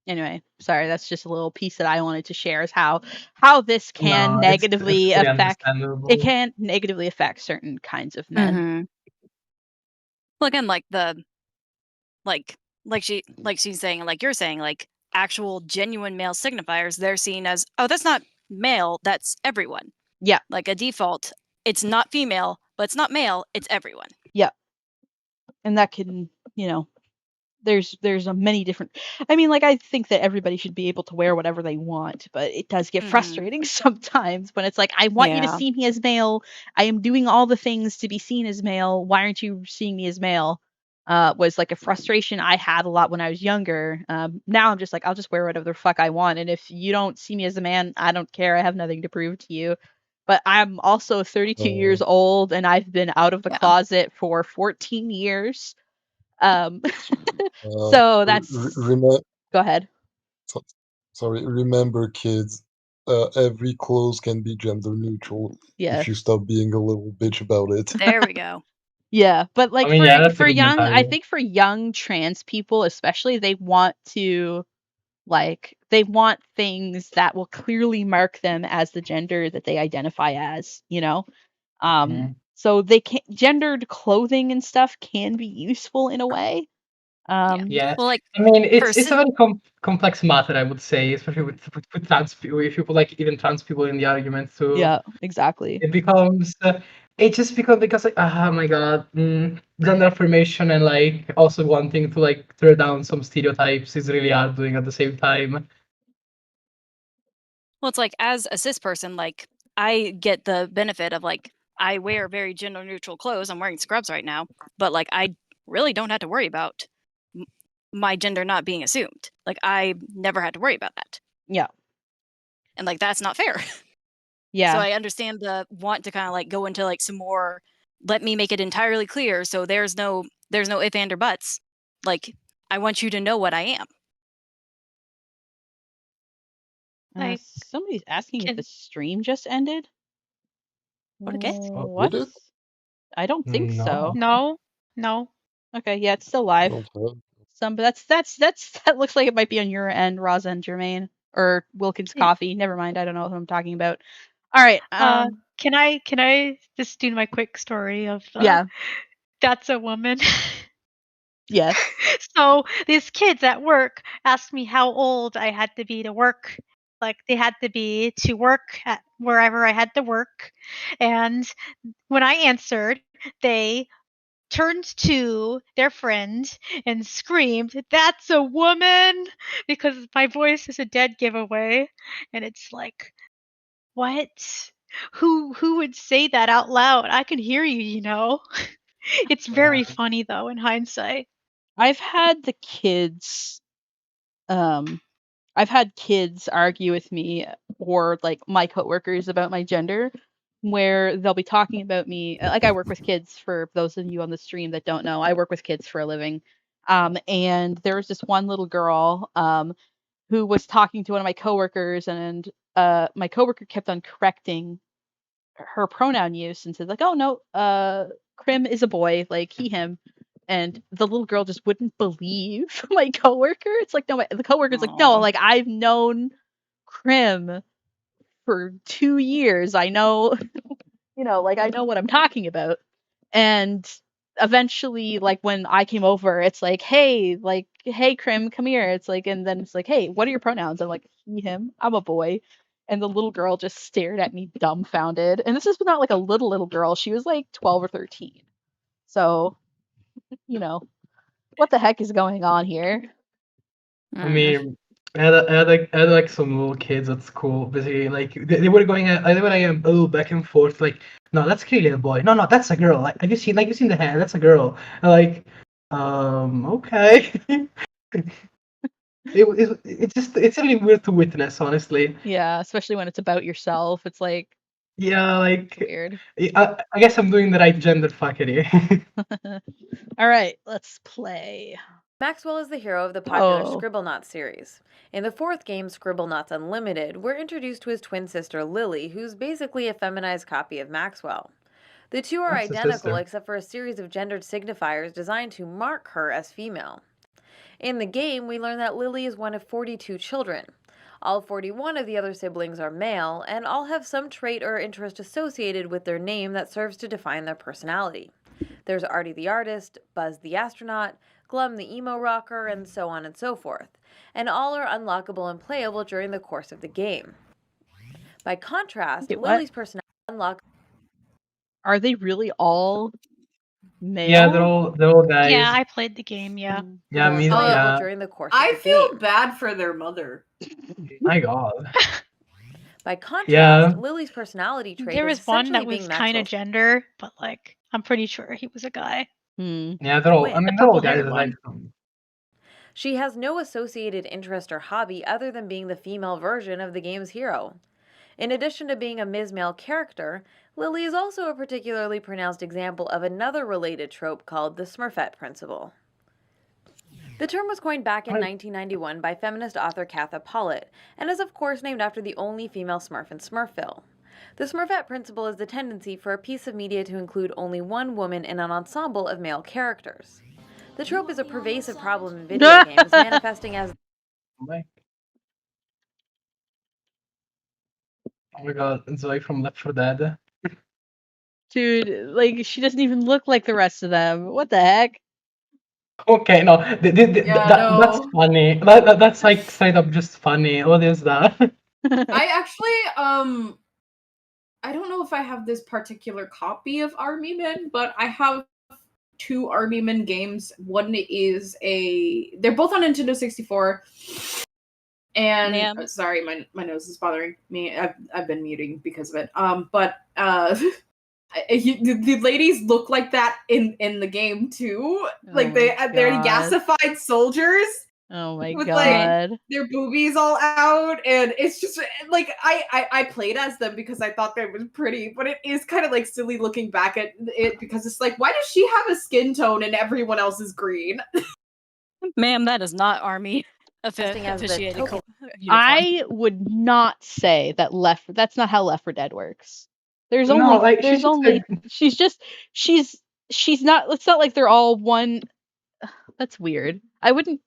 Anyway, sorry, that's just a little piece that I wanted to share, is how this can negatively affect. It can negatively affect certain kinds of men. Mm-hmm. Well, again, like she's saying, like you're saying, like actual genuine male signifiers, they're seen as, oh, that's not male, that's everyone. Yeah. Like a default, it's not female, but it's not male, it's everyone. Yeah. And that can, there's a many different, I mean, like I think that everybody should be able to wear whatever they want, but it does get frustrating sometimes when it's like, I want you to see me as male. I am doing all the things to be seen as male. Why aren't you seeing me as male? Was like a frustration I had a lot when I was younger. Now I'm just like, I'll just wear whatever the fuck I want. And if you don't see me as a man, I don't care. I have nothing to prove to you. But I'm also 32 years old and I've been out of the closet for 14 years. So that's Go ahead. Sorry, remember, kids, every clothes can be gender neutral Yeah. if you stop being a little bitch about it. There we go. Yeah, but like I mean, yeah, that's a for good young, I mentality. think for young trans people especially, they want to they want things that will clearly mark them as the gender that they identify as, you know? Mhm. So they can gendered clothing and stuff can be useful in a way. Yeah, Well, like I mean, for it's a very complex matter, I would say, especially with trans people. If you put like even trans people in the argument too, Yeah, exactly. it becomes it just becomes because like oh my god, gender affirmation and like also wanting to like tear down some stereotypes is really hard doing at the same time. Well, it's like as a cis person, like I get the benefit of like I wear very gender neutral clothes. I'm wearing scrubs right now, but like I really don't have to worry about my gender not being assumed. Like I never had to worry about that. Yeah. And like that's not fair. Yeah. So I understand the want to kind of like go into like some more, let me make it entirely clear so there's no if and or buts. Like I want you to know what I am. Like, somebody's asking if can- the stream just ended. Okay. What? Did it? I don't think so. No. Okay, yeah, it's still live. Don't have. But that looks like it might be on your end, Rosa and Jermaine, or Wilkins Yeah. Coffee. Never mind, I don't know who I'm talking about. All right. Can I just do my quick story of Yeah. That's a Woman? Yes. So these kids at work asked me how old I had to be to work. Like they had to be to work at wherever I had to work. And when I answered, they turned to their friend and screamed, "That's a woman!" Because my voice is a dead giveaway. And it's like, what? Who would say that out loud? I can hear you, you know. It's very funny though in hindsight. I've had the kids I've had kids argue with me or like my coworkers about my gender where they'll be talking about me. Like I work with kids, for those of you on the stream that don't know. I work with kids for a living. And there was this one little girl who was talking to one of my coworkers, and my coworker kept on correcting her pronoun use and said like, "Oh no, Krim is a boy, like he him." And the little girl just wouldn't believe my coworker. It's like, no, the coworker's like, no, Aw. like I've known Krim for 2 years. I know, like I know what I'm talking about. And eventually, like when I came over, it's like, hey, Krim, come here. It's like, and then it's like, hey, what are your pronouns? I'm like, he, him, I'm a boy. And the little girl just stared at me dumbfounded. And this is not like a little girl. She was like 12 or 13. So, what the heck is going on here? I mean, I had like some little kids at school. Basically, like they were going, they were like a little back and forth. Like, no, that's clearly a boy. No, that's a girl. Like, have you seen the hair? That's a girl. And like, okay. It's really weird to witness, honestly. Yeah, especially when it's about yourself. It's like, Yeah, like weird. I guess I'm doing the right gender fuckery. All right, let's play. Maxwell is the hero of the popular Oh. Scribblenauts series. In the fourth game, Scribblenauts Unlimited, we're introduced to his twin sister Lily, who's basically a feminized copy of Maxwell. The two are That's his identical sister. except for a series of gendered signifiers designed to mark her as female. In the game, we learn that Lily is one of 42 children. All 41 of the other siblings are male, and all have some trait or interest associated with their name that serves to define their personality. There's Artie the artist, Buzz the astronaut, Glum the emo rocker, and so on and so forth, and all are unlockable and playable during the course of the game. By contrast, Wait, what? Lily's personality unlocked. Are they really all male? Yeah, they're all guys. Yeah, I played the game, yeah. Yeah, me playable yeah. during the course of I the feel game. bad for their mother. My God. By contrast, Yeah. Lily's personality trait There is was one essentially that being was kind of Maxwell's gender, but like I'm pretty sure he was a guy. Yeah, they're all. I twin. mean, they're all purple-haired guys. one. She has no associated interest or hobby other than being the female version of the game's hero. In addition to being a Ms. Male character, Lily is also a particularly pronounced example of another related trope called the Smurfette principle. The term was coined back in 1991 by feminist author Katha Pollitt, and is of course named after the only female Smurf in Smurfville. The Smurfette principle is the tendency for a piece of media to include only one woman in an ensemble of male characters. The trope is a pervasive problem in video games, manifesting as... Oh my god, Zoe from Left 4 Dead. Dude, like, she doesn't even look like the rest of them. What the heck? Okay, no, that's funny. That's like straight up just funny. What is that? I actually, I don't know if I have this particular copy of Army Men, but I have 2 Army Men games. One is they're both on Nintendo 64. And sorry, my nose is bothering me. I've been muting because of it. The ladies look like that in the game too. Like they're gasified soldiers. Oh my with god. like their boobies all out, and it's just like I played as them because I thought they was pretty, but it is kind of like silly looking back at it because it's like, why does she have a skin tone and everyone else is green? Ma'am, that is not Army officiated. I would not say that that's not how Left 4 Dead works. There's No, only like, there's she's only just she's not, it's not like they're all one. That's weird. I wouldn't.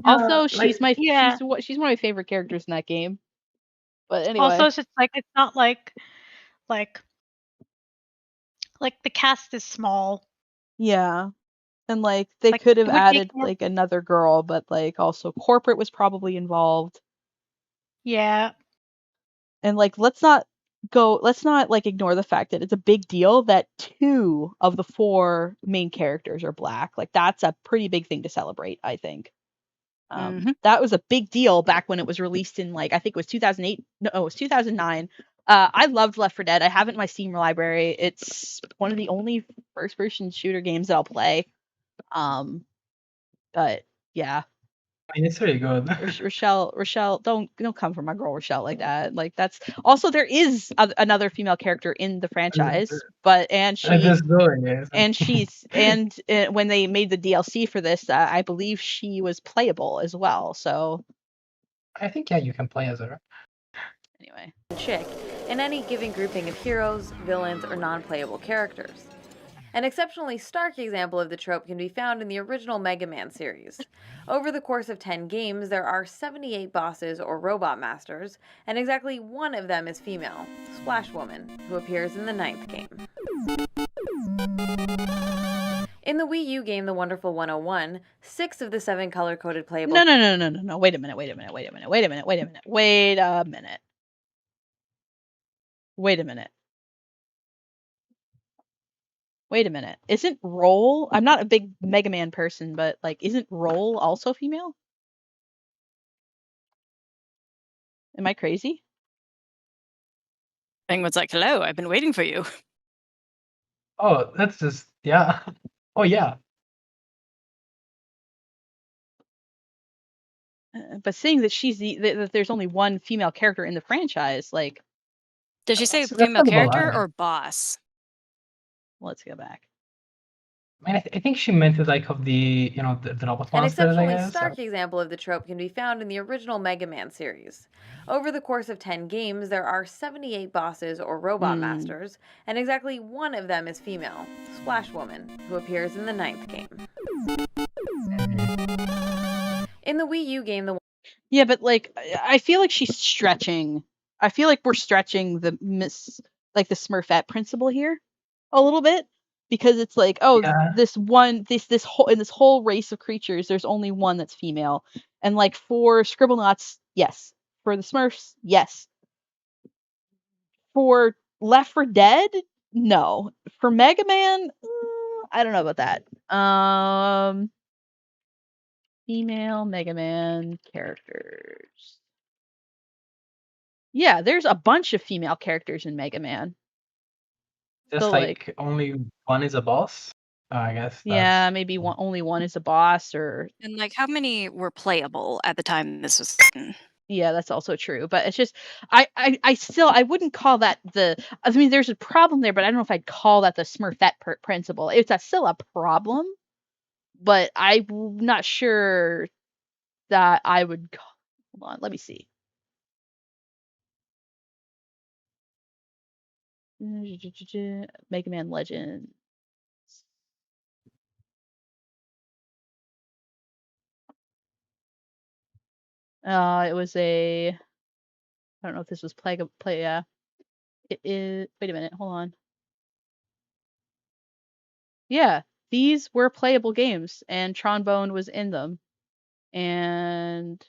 Also, she's one of my favorite characters in that game. But anyway. Also, it's like it's not like the cast is small. Yeah. And like they Like, could have it would added make more- like another girl, but like also corporate was probably involved. Yeah. And like let's not like ignore the fact that it's a big deal that 2 of the 4 main characters are black. Like that's a pretty big thing to celebrate, I think. That was a big deal back when it was released in like, I think it was 2008. No, it was 2009. I loved Left 4 Dead. I have it in my Steam library. It's one of the only first person shooter games that I'll play. But yeah. I mean, it's really good. Rochelle, don't come for my girl Rochelle like that. Like that's also, there is another female character in the franchise, but when they made the DLC for this, I believe she was playable as well. So I think you can play as her. Anyway, chick in any given grouping of heroes, villains, or non-playable characters. An exceptionally stark example of the trope can be found in the original Mega Man series. Over the course of 10 games, there are 78 bosses or robot masters, and exactly 1 of them is female, Splash Woman, who appears in the 9th game. In the Wii U game The Wonderful 101, 6 of the 7 color-coded playable... No. Wait a minute. Isn't Roll? I'm not a big Mega Man person, but like, isn't Roll also female? Am I crazy? Penguin's like, hello, I've been waiting for you. Oh, that's just, yeah. Oh, yeah. But seeing that that there's only 1 female character in the franchise, like... Did she say female character or boss? Let's go back. I mean, I think she meant it like of the, the robot An monsters, I exceptionally guess. stark example of the trope can be found in the original Mega Man series. Over the course of 10 games, there are 78 bosses or robot masters, and exactly 1 of them is female, Splash Woman, who appears in the 9th game. In the Wii U game, Yeah, but like, I feel like she's stretching. I feel like we're stretching the Smurfette principle here a little bit, because it's like, this whole race of creatures, there's only 1 that's female, and like for Scribblenauts, yes. For the Smurfs, yes. For Left 4 Dead, no. For Mega Man, I don't know about that. Female Mega Man characters. Yeah, there's a bunch of female characters in Mega Man. Just So, like only 1 is a boss? I guess. Yeah, maybe only 1 is a boss, or... And like, how many were playable at the time this was written? Yeah, that's also true. But it's just, I wouldn't call that I mean, there's a problem there, but I don't know if I'd call that the Smurfette principle. It's still a problem, but I'm not sure that I would. Hold on, let me see. Mega Man Legends. It was a. I don't know if this was play. It is. Wait a minute. Hold on. Yeah, these were playable games, and Trombone was in them, and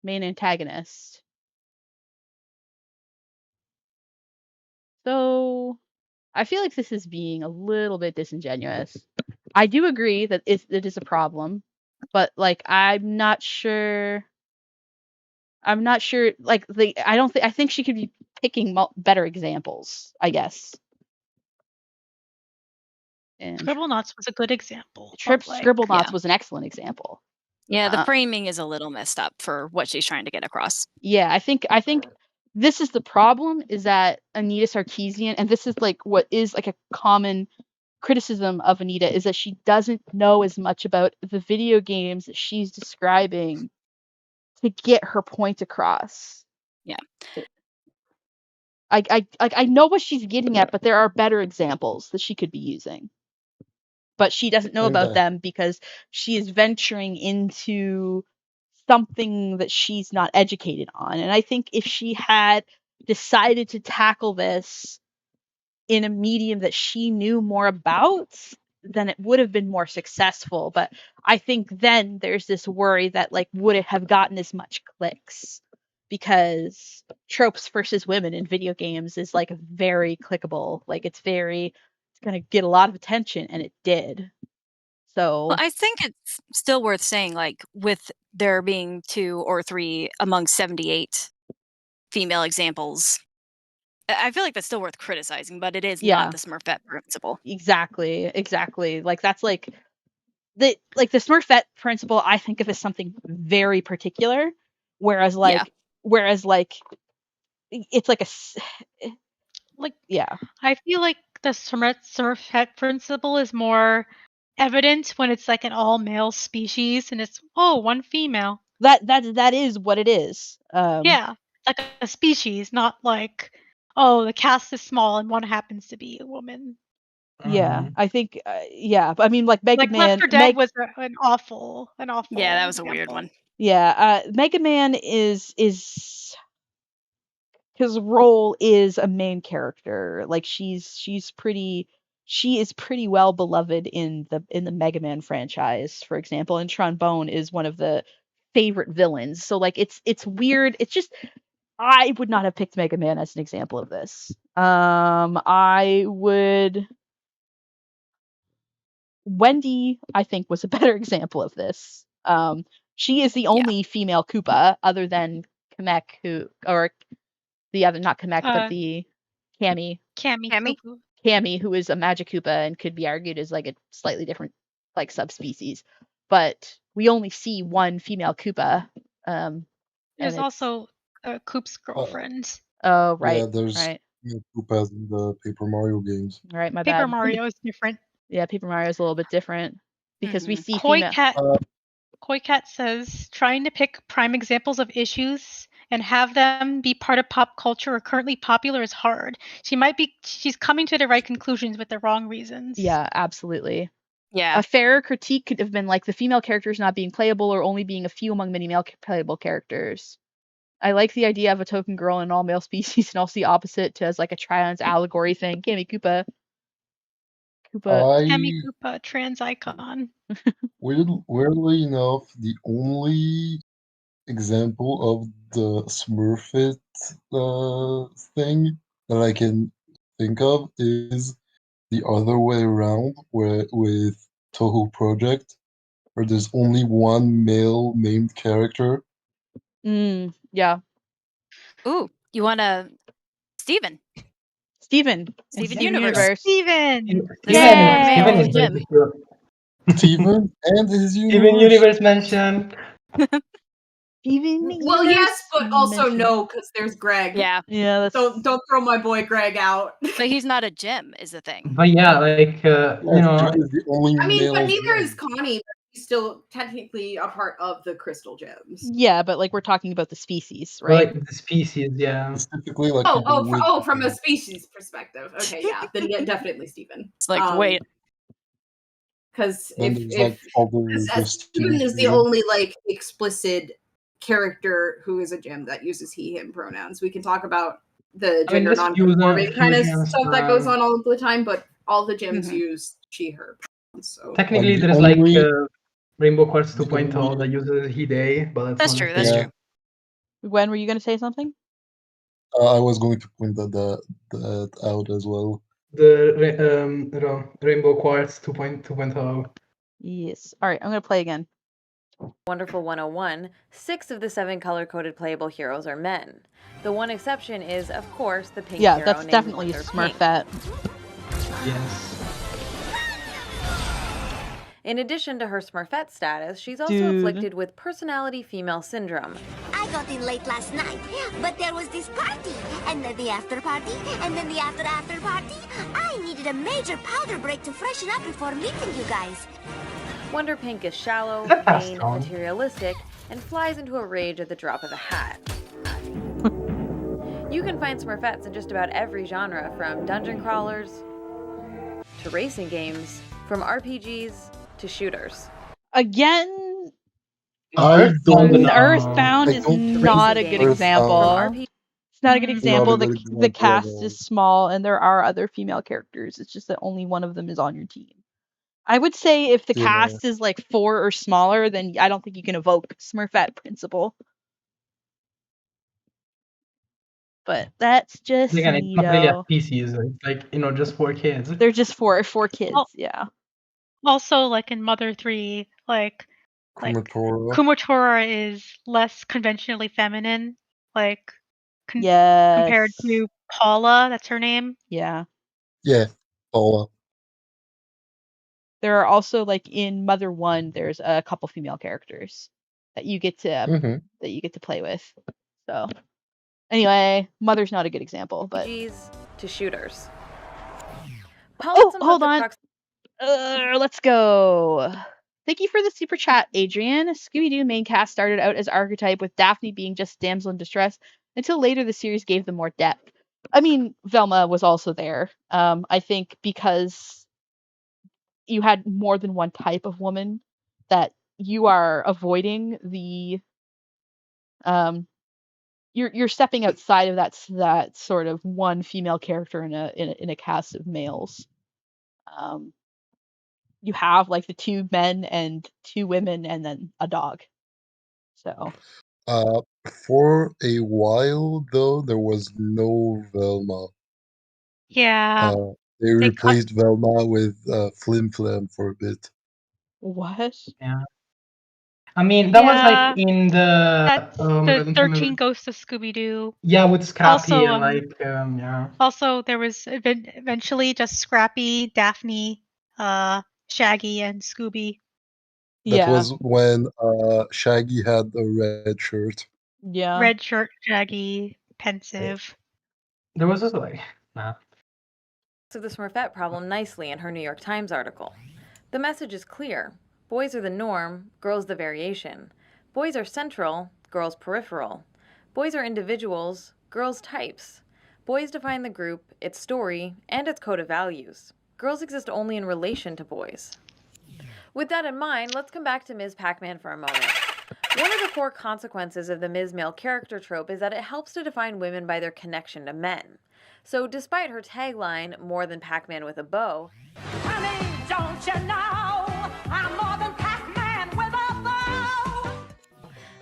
main antagonist. So I feel like this is being a little bit disingenuous. I do agree that it is a problem, but like I'm not sure. Like I think she could be picking better examples, I guess. And Scribblenauts was a good example. But like, Scribblenauts was an excellent example. Yeah, the framing is a little messed up for what she's trying to get across. Yeah, I think this is the problem, is that Anita Sarkeesian, and this is like what is like a common criticism of Anita, is that she doesn't know as much about the video games that she's describing to get her point across. Yeah. I know what she's getting at, but there are better examples that she could be using. But she doesn't know about them because she is venturing into something that she's not educated on. And I think if she had decided to tackle this in a medium that she knew more about, then it would have been more successful. But I think then there's this worry that like, would it have gotten as much clicks? Because tropes versus women in video games is like very clickable. Like it's going to get a lot of attention, and it did. So Well, I think it's still worth saying, like, with there being 2 or 3 among 78 female examples, I feel like that's still worth criticizing, but it is not the Smurfette principle. Exactly. Like that's like the Smurfette principle, I think of as something very particular, whereas it's like I feel like the Smurfette principle is more evident when it's like an all male species and it's one female. That is what it is. Yeah, like a species, not like the cast is small and one happens to be a woman. Yeah, I think but I mean like Mega Man. Left 4 Dead was an awful. Yeah, that was a weird one. Yeah, Mega Man is his role is a main character. Like she is pretty well beloved in the Mega Man franchise, for example, and Trombone is one of the favorite villains. So like it's weird. It's just, I would not have picked Mega Man as an example of this. Wendy, I think, was a better example of this. She is the only female Koopa other than Kamek, not Kamek, but the Cammy, who is a Magic Koopa and could be argued as like a slightly different like subspecies. But we only see one female Koopa. There's also Coop's girlfriend. Oh, right. Yeah, there's Koopas in the Paper Mario games. Right, my Paper bad. Mario is different. Yeah, Paper Mario is a little bit different because we see Koi Cat says trying to pick prime examples of issues and have them be part of pop culture or currently popular is hard. She's coming to the right conclusions with the wrong reasons. Yeah, absolutely. Yeah. A fairer critique could have been like the female characters not being playable or only being a few among many male playable characters. I like the idea of a token girl in all male species and also the opposite to as like a trans allegory thing. Cammy Koopa. Cammy Koopa, trans icon. Weirdly enough, the only example of the Smurfette thing that I can think of is the other way around, with Toho Project, where there's only one male named character. Yeah. Ooh, you want to Steven Universe. Steven is very cute. Steven and his universe. Steven Universe mention. Even Well, yes, but also mentioned- no, because there's Greg. Yeah. Yeah, that's Don't throw my boy Greg out. But he's not a gym, is the thing. But yeah, like you know, Steven is the only I mean, but male neither gem. is Connie. But he's still technically a part of the Crystal Gems. yeah, but like we're talking about the species, right? like the species, yeah. Specifically, like Oh, people with from a species perspective. Okay, yeah, then yeah, definitely Steven. It's like, wait, Because then if there's like other Steven is the only like explicit character who is a gem that uses he him pronouns. We can talk about the I mean, gender this non-conforming kind of fusion stuff that goes stuff. on all the time, but all the gems Mhm. use she her pronouns. So Technically, the there's like only- Rainbow Quartz the 2.0 only- that uses he they, but that's not true. a That's thing. true. Gwen, were you going to say something? I was going to point that out as well. The Rainbow Quartz 2.0. Yes. All right, I'm going to play again. Wonderful 101, 6 of the 7 color-coded playable heroes are men. The one exception is, of course, the pink Yeah, hero that's named definitely a Wonder Pink. Smurfette. Yes. In addition to her Smurfette status, she's also Dude. afflicted with personality female syndrome. I got in late last night, but there was this party, and then the after party, and then the after party. I needed a major powder break to freshen up before meeting you guys. Wonder Pink is shallow, That passed vain, on. materialistic, and flies into a rage at the drop of a hat. You can find Smurfettes in just about every genre, from dungeon crawlers to racing games, from RPGs to shooters. Again, I don't know. Earthbound I is don't not a think good Earthbound- example. RPG It's not a good Mhm. example. Not a The, good the example at cast all. is small, and there are other female characters. It's just that only one of them is on your team. I would say if the Yeah. cast is like 4 or smaller, then I don't think you can evoke Smurfette principle. But that's just Again, it's not really a neato. species. It's like, just 4 kids. They're just four kids. Oh. Yeah. Also, like in Mother 3, like Kumatora. Kumatora is less conventionally feminine, like Yes. compared to Paula, that's her name. Yeah. Yeah, Paula. There are also like in Mother 1, there's a couple female characters that you get to play with. So anyway, Mother's not a good example, but RPGs to shooters. oh, hold on. Let's go. Thank you for the super chat, Adrian. Scooby-Doo main cast started out as archetype with Daphne being just damsel in distress until later the series gave them more depth. I mean, Velma was also there. I think because you had more than one type of woman that you are avoiding the you're stepping outside of that sort of one female character in a cast of males. You have like the 2 men and 2 women and then a dog. So For a while though, there was no Velma. Yeah. They replaced Velma with Flim Flam for a bit. what? Yeah. I mean, that was Yeah. like in the That's I the don't 13 remember. Ghosts of Scooby-Doo. Yeah, with Scrappy Also, and like yeah. Also, there was eventually just Scrappy, Daphne, Shaggy, and Scooby. That was when Shaggy had a red shirt. Yeah. Red shirt, Shaggy, pensive. There was also like of the Smurfette problem nicely in her New York Times article. The message is clear. Boys are the norm, girls the variation. Boys are central, girls peripheral. Boys are individuals, girls types. Boys define the group, its story, and its code of values. Girls exist only in relation to boys. With that in mind, let's come back to Ms. Pac-Man for a moment. One of the core consequences of the Ms. Male character trope is that it helps to define women by their connection to men. So despite her tagline, more than Pac-Man with a bow, Honey, don't you know I'm more than Pac-Man with a bow?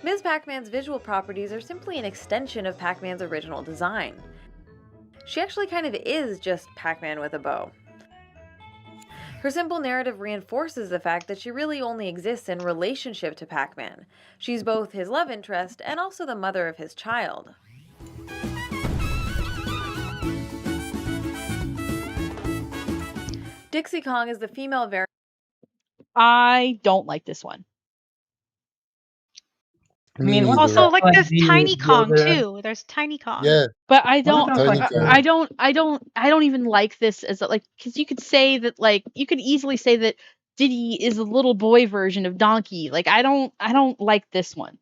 Ms. Pac-Man's visual properties are simply an extension of Pac-Man's original design. She actually kind of is just Pac-Man with a bow. Her simple narrative reinforces the fact that she really only exists in relationship to Pac-Man. She's both his love interest and also the mother of his child. Dixie Kong is the female variant. I don't like this one. I Me mean, what neither. Also, like like there's Tiny the Kong other? too. There's Tiny Kong. Yeah, But I Wasn't don't, there Tiny like Kong. I don't even like this as like, because you could say that, like, you could easily say that Diddy is a little boy version of Donkey. Like, I don't like this one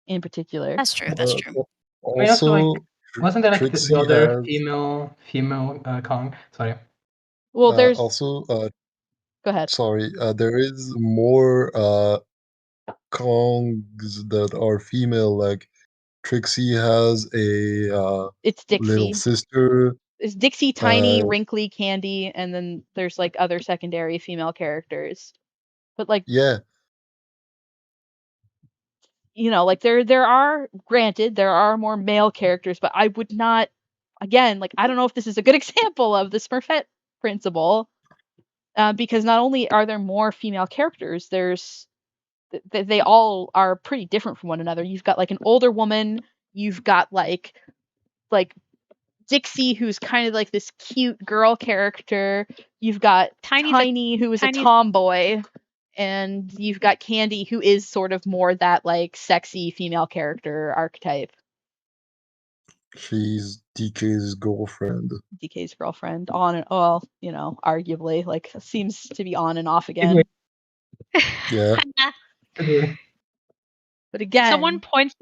in particular. That's true. That's Uh, true. al- I mean, also like, also, wasn't there like the Trixie other has female Kong? Sorry. Well, there's also go ahead. sorry. There is more Kongs that are female. Like Trixie has a It's little Dixie. sister. It's Dixie, Tiny, Uh, Wrinkly, Candy, and then there's like other secondary female characters. But like, yeah, you know, like there are, granted, there are more male characters, but I would not, again, like, I don't know if this is a good example of the Smurfette principle, because not only are there more female characters, there's they all are pretty different from one another. You've got like an older woman, you've got like Dixie, who's kind of like this cute girl character. You've got Tiny's Tiny, who is a Tiny's tomboy, and you've got Candy, who is sort of more that like sexy female character archetype. she's DK's girlfriend. DK's girlfriend, on and, well, you know, arguably, like, seems to be on and off again. Yeah. But again, someone points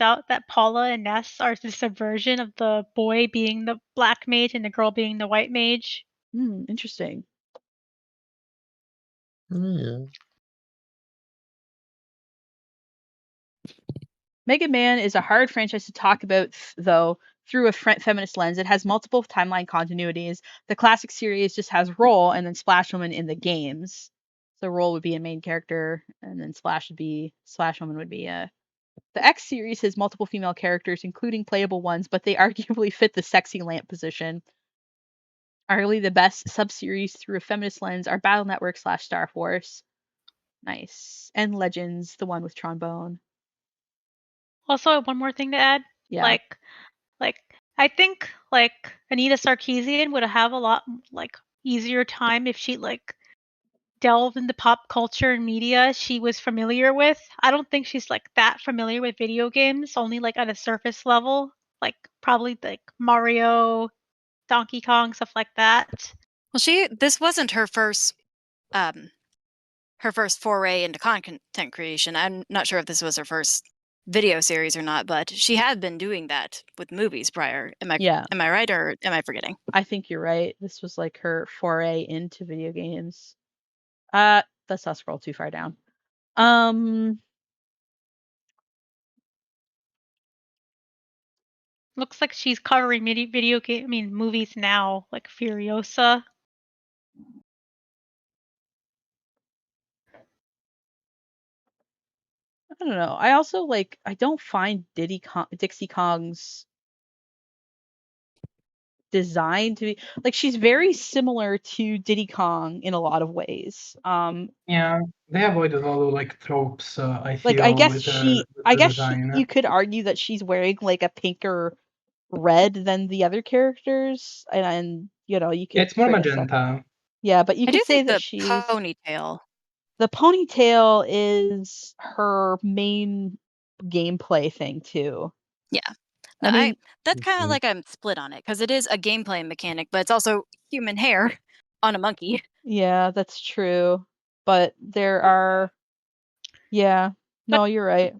out that Paula and Ness are the subversion of the boy being the black mage and the girl being the white mage. Interesting. Yeah. Mega Man is a hard franchise to talk about, though, through a feminist lens. It has multiple timeline continuities. The classic series just has Roll and then Splash Woman in the games. So Roll would be a main character, and then Splash Woman would be a. The X series has multiple female characters, including playable ones, but they arguably fit the sexy lamp position. Arguably the best sub-series through a feminist lens are Battle Network / Star Force. Nice. And Legends, the one with Trombone. Also, one more thing to add. Yeah. Like I think like Anita Sarkeesian would have a lot like easier time if she like delved into pop culture and media she was familiar with. I don't think she's like that familiar with video games, only like at a surface level, like probably like Mario, Donkey Kong, stuff like that. Well, this wasn't her first foray into content creation. I'm not sure if this was her first video series or not, but she had been doing that with movies prior. Am I right, or am I forgetting? I think you're right. This was like her foray into video games. Let's not scroll too far down. Looks like she's covering movies now, like Furiosa. I don't know. I also I don't find Dixie Kong's design to be like, she's very similar to Diddy Kong in a lot of ways. Yeah, they avoided all the like tropes. I feel Like, I guess with the design. you could argue that she's wearing like a pinker red than the other characters, and you know, you could. It's more magenta. Yeah, but you I could do say think that the she's ponytail. The ponytail is her main gameplay thing too. Yeah. I mean, that's kind of like I'm split on it because it is a gameplay mechanic, but it's also human hair on a monkey. Yeah, that's true. But there are, yeah, no, you're right.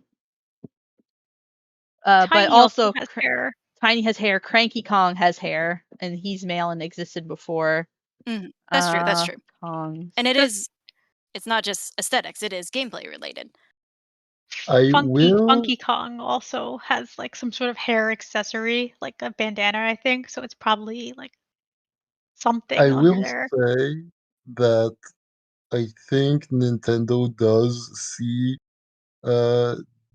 But also has hair. Tiny has hair. Cranky Kong has hair, and he's male and existed before. That's true. That's true. Kong. And it's not just aesthetics; it is gameplay related. Funky Kong also has like some sort of hair accessory, like a bandana, I think. So it's probably like something I under will there. say that I think Nintendo does see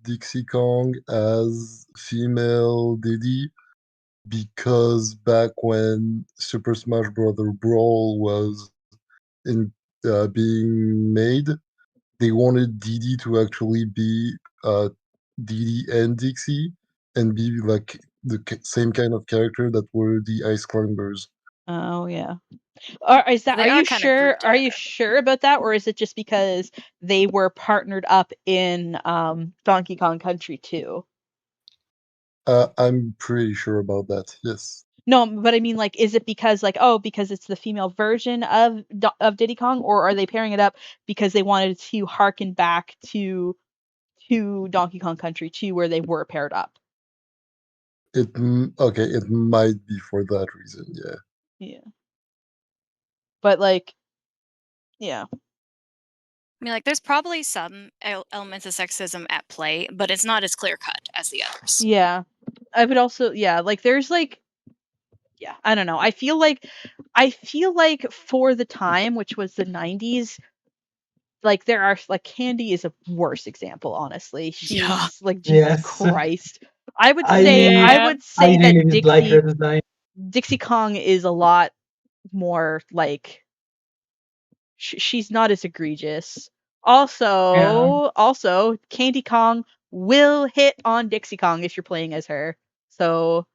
Dixie Kong as female Diddy because back when Super Smash Bros. Brawl was being made, they wanted Diddy to actually be Diddy and Dixie and be like the same kind of character that were the Ice Climbers. Oh yeah. Are you kinda sure? grouped Are you together. sure about that, or is it just because they were partnered up in Donkey Kong Country 2? I'm pretty sure about that. Yes. No, but I mean, like, is it because because it's the female version of Diddy Kong, or are they pairing it up because they wanted to harken back to Donkey Kong Country 2 where they were paired up? Okay. It might be for that reason. Yeah. Yeah. But like, yeah. I mean, like, there's probably some elements of sexism at play, but it's not as clear cut as the others. Yeah. I would also, like, there's like, yeah, I don't know. I feel like for the time, which was the 90s, like there are like Candy is a worse example, honestly. Yeah. She's like, Jesus Yes. Christ. I would I say Yeah. that really dislike her design. Dixie Kong is a lot more like she's not as egregious. Also, Candy Kong will hit on Dixie Kong if you're playing as her. So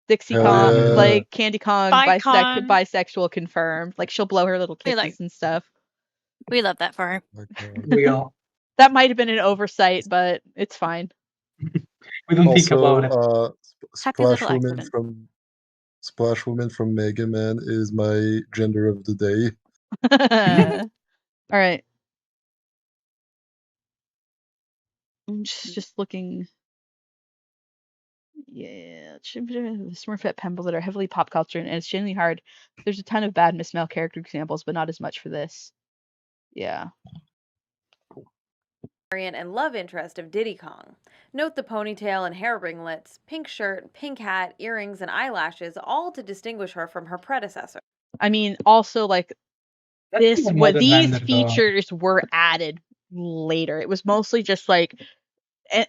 Dixie Hell Kong, yeah. like Candy Kong, Bicon. bisexual confirmed. Like she'll blow her little We kisses like- and stuff. We love that for her. My God. We all That might have been an oversight, but it's fine. we don't think about it. Also, Happy little accident. Splash Woman from Mega Man is my gender of the day. All right. I'm just looking. Yeah, Smurfette Pemble that are heavily pop culture, and it's genuinely hard. There's a ton of bad Miss Mel character examples, but not as much for this. Yeah. And love interest of Diddy Kong. Note the ponytail and hair ringlets, pink shirt, pink hat, earrings, and eyelashes, all to distinguish her from her predecessor. I mean, also like That's even more than these random, though. features were added later. It was mostly just like,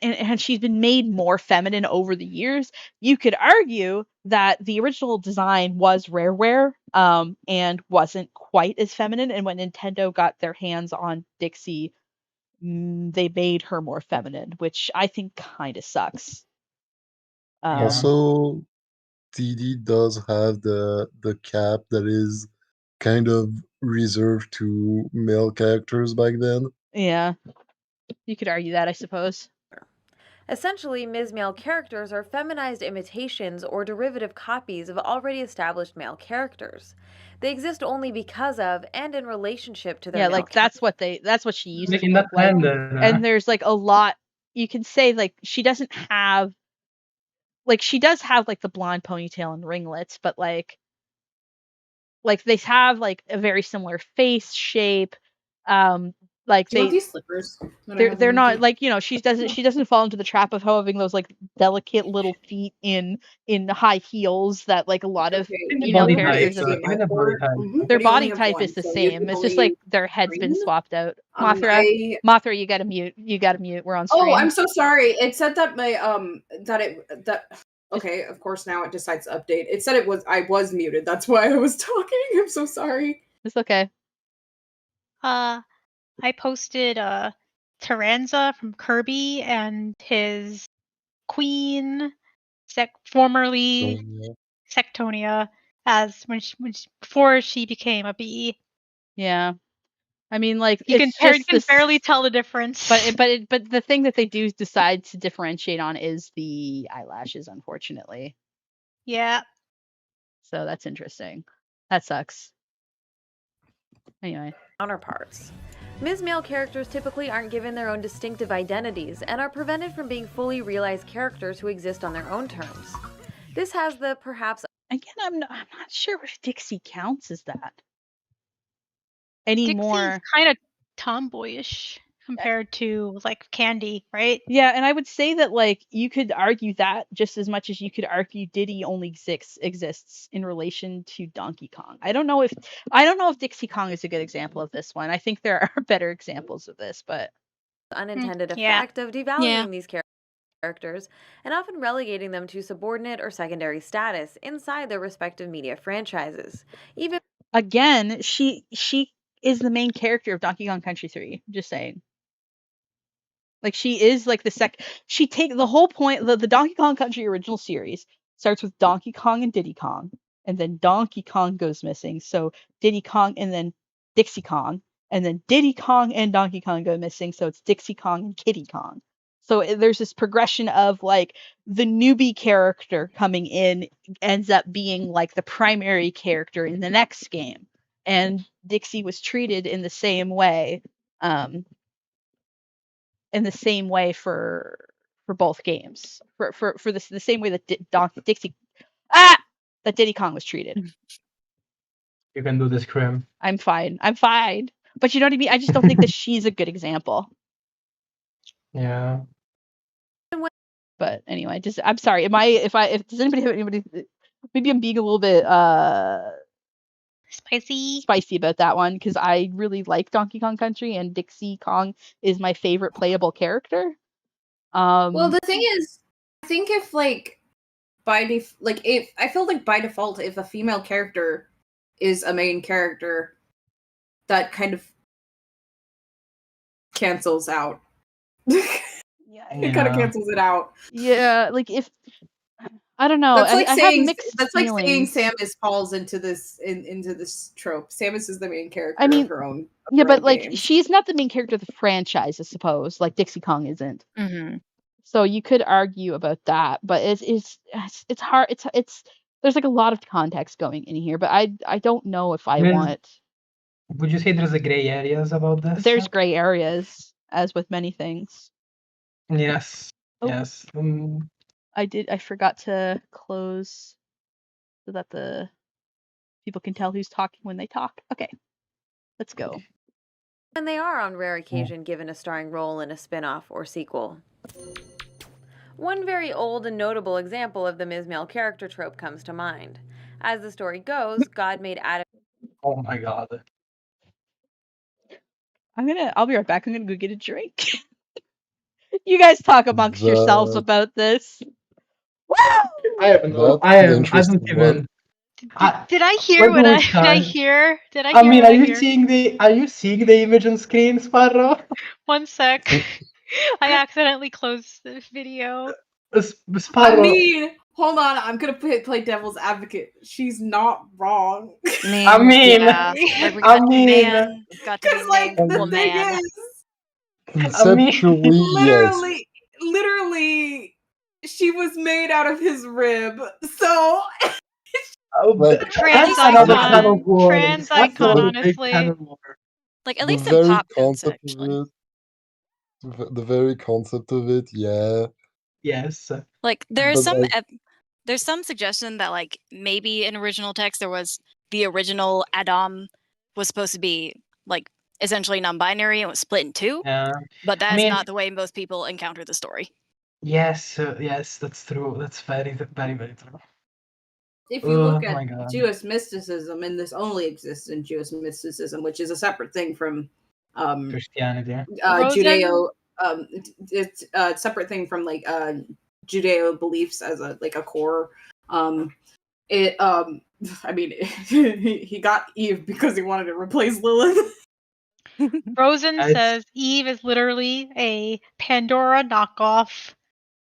and she's been made more feminine over the years. You could argue that the original design was rareware, and wasn't quite as feminine. And when Nintendo got their hands on Dixie, they made her more feminine, which I think kind of sucks. Yeah. Also, Didi does have the cap that is kind of reserved to male characters back then. Yeah, you could argue that, I suppose. Essentially, Ms. Male characters are feminized imitations or derivative copies of already established male characters. They exist only because of and in relationship to their Yeah, male like that's what she used to In look that like. trend, And there's like a lot you can say, like she doesn't have, like she does have like the blonde ponytail and ringlets, but like they have like a very similar face shape. Like Do you want these slippers? that I have they're on my not feet? like, she doesn't fall into the trap of having those like delicate little feet in high heels that like a lot of Okay, Even the female body characters type, have. even the body type. Mhm, Their but you only body have type one, is the so you same. can It's just only like their head's been green. swapped out. Mothra, I Mothra, you gotta mute. We're on stream. Oh, I'm so sorry. It said that my okay, of course now it decides to update. It said I was muted. That's why I was talking. I'm so sorry. It's okay. I posted Taranza from Kirby and his queen, formerly So, Sectonia, as before she became a bee. Yeah. I mean, like You it's can just this, barely tell the difference. but the thing that they do decide to differentiate on is the eyelashes, unfortunately. Yeah. So that's interesting. That sucks. Anyway. Counterparts. Ms. Male characters typically aren't given their own distinctive identities and are prevented from being fully realized characters who exist on their own terms. This has the perhaps. Again, I'm not sure if Dixie counts as that anymore. Dixie's kind of tomboyish compared to like Candy, right? Yeah, and I would say that like you could argue that just as much as you could argue Diddy only exists in relation to Donkey Kong. I don't know if Dixie Kong is a good example of this one. I think there are better examples of this, but Unintended yeah. effect of devaluing these characters and often relegating them to subordinate or secondary status inside their respective media franchises. Even again, she is the main character of Donkey Kong Country 3. Just saying. Like she is like she take the whole point, the Donkey Kong Country original series starts with Donkey Kong and Diddy Kong. and then Donkey Kong goes missing. So Diddy Kong and then Dixie Kong, and then Diddy Kong and Donkey Kong go missing. So it's Dixie Kong and Kitty Kong. So there's this progression of like the newbie character coming in ends up being like the primary character in the next game, and Dixie was treated in the same way, for both games, for the same way that that Diddy Kong was treated. You can do this, Krim. I'm fine. But you know what I mean? I just don't think that she's a good example. Yeah. But anyway, I'm sorry. Does anybody maybe I'm being a little bit spicy about that one, because I really like Donkey Kong Country, and Dixie Kong is my favorite playable character. Well, the thing is, I think if like if I feel like by default, if a female character is a main character, that kind of cancels out. It kind of cancels it out. Yeah, like if I don't know. That's like I saying have mixed that's like saying feelings. Samus falls into this into this trope. Samus is the main character I mean, of her own. yeah, her but own like games. she's not the main character of the franchise, I suppose. Like Dixie Kong isn't. Mm-hmm. So you could argue about that, but it's hard. It's there's like a lot of context going in here, but I don't know if I want. Would you say there's a gray areas about this? There's gray areas, as with many things. Yes. Oh. Yes. I forgot to close so that the people can tell who's talking when they talk. Okay, let's go. And they are on rare occasion given a starring role in a spin-off or sequel. One very old and notable example of the Ms. Male character trope comes to mind. As the story goes, God made Adam... Oh my god. I'll be right back. I'm gonna go get a drink. You guys talk amongst yourselves about this. Woo! I have no. I don't even. Did I hear what I hear? Did I hear? I mean, what are I you hear? seeing the image on screen, Sparrow? One sec. I accidentally closed the video. Sparrow. I mean, hold on. I'm gonna play devil's advocate. She's not wrong. I mean, yeah. Man got to be like named the thing man. is, conceptually, yes. literally, she was made out of his rib. So. Trans icon, honestly. Like at least in pop concept. The very concept of it, yeah. Yes. Like there's But, there's some suggestion that like maybe in original text there was the original Adam was supposed to be like essentially non-binary and was split in two. Yeah. But that's not the way most people encounter the story. Yes, yes, that's true. That's very, very, very true. If you look at Jewish mysticism, and this only exists in Jewish mysticism, which is a separate thing from Christianity, Judeo. It's a separate thing from like Judeo beliefs as a core. I mean, he got Eve because he wanted to replace Lilith. Rosen says Eve is literally a Pandora knockoff.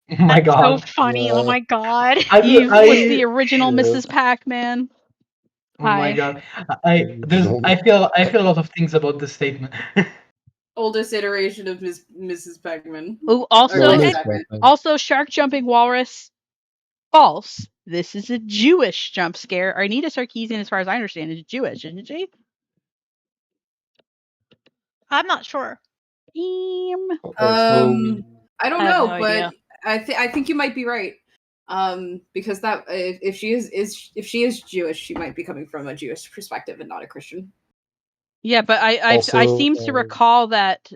Oh my god. So funny. Yeah. Oh my god. Eve was the original Mrs. Pac-Man. Oh my god. I feel a lot of things about this statement. Oldest iteration of Mrs. Pac-Man. Oh, also shark jumping walrus. False. This is a Jewish jump scare. Anita Sarkeesian, as far as I understand, is Jewish, isn't she? I'm not sure. I don't know, no but idea. I think you might be right. Because that if she is Jewish, she might be coming from a Jewish perspective and not a Christian. Yeah, but I seem to recall that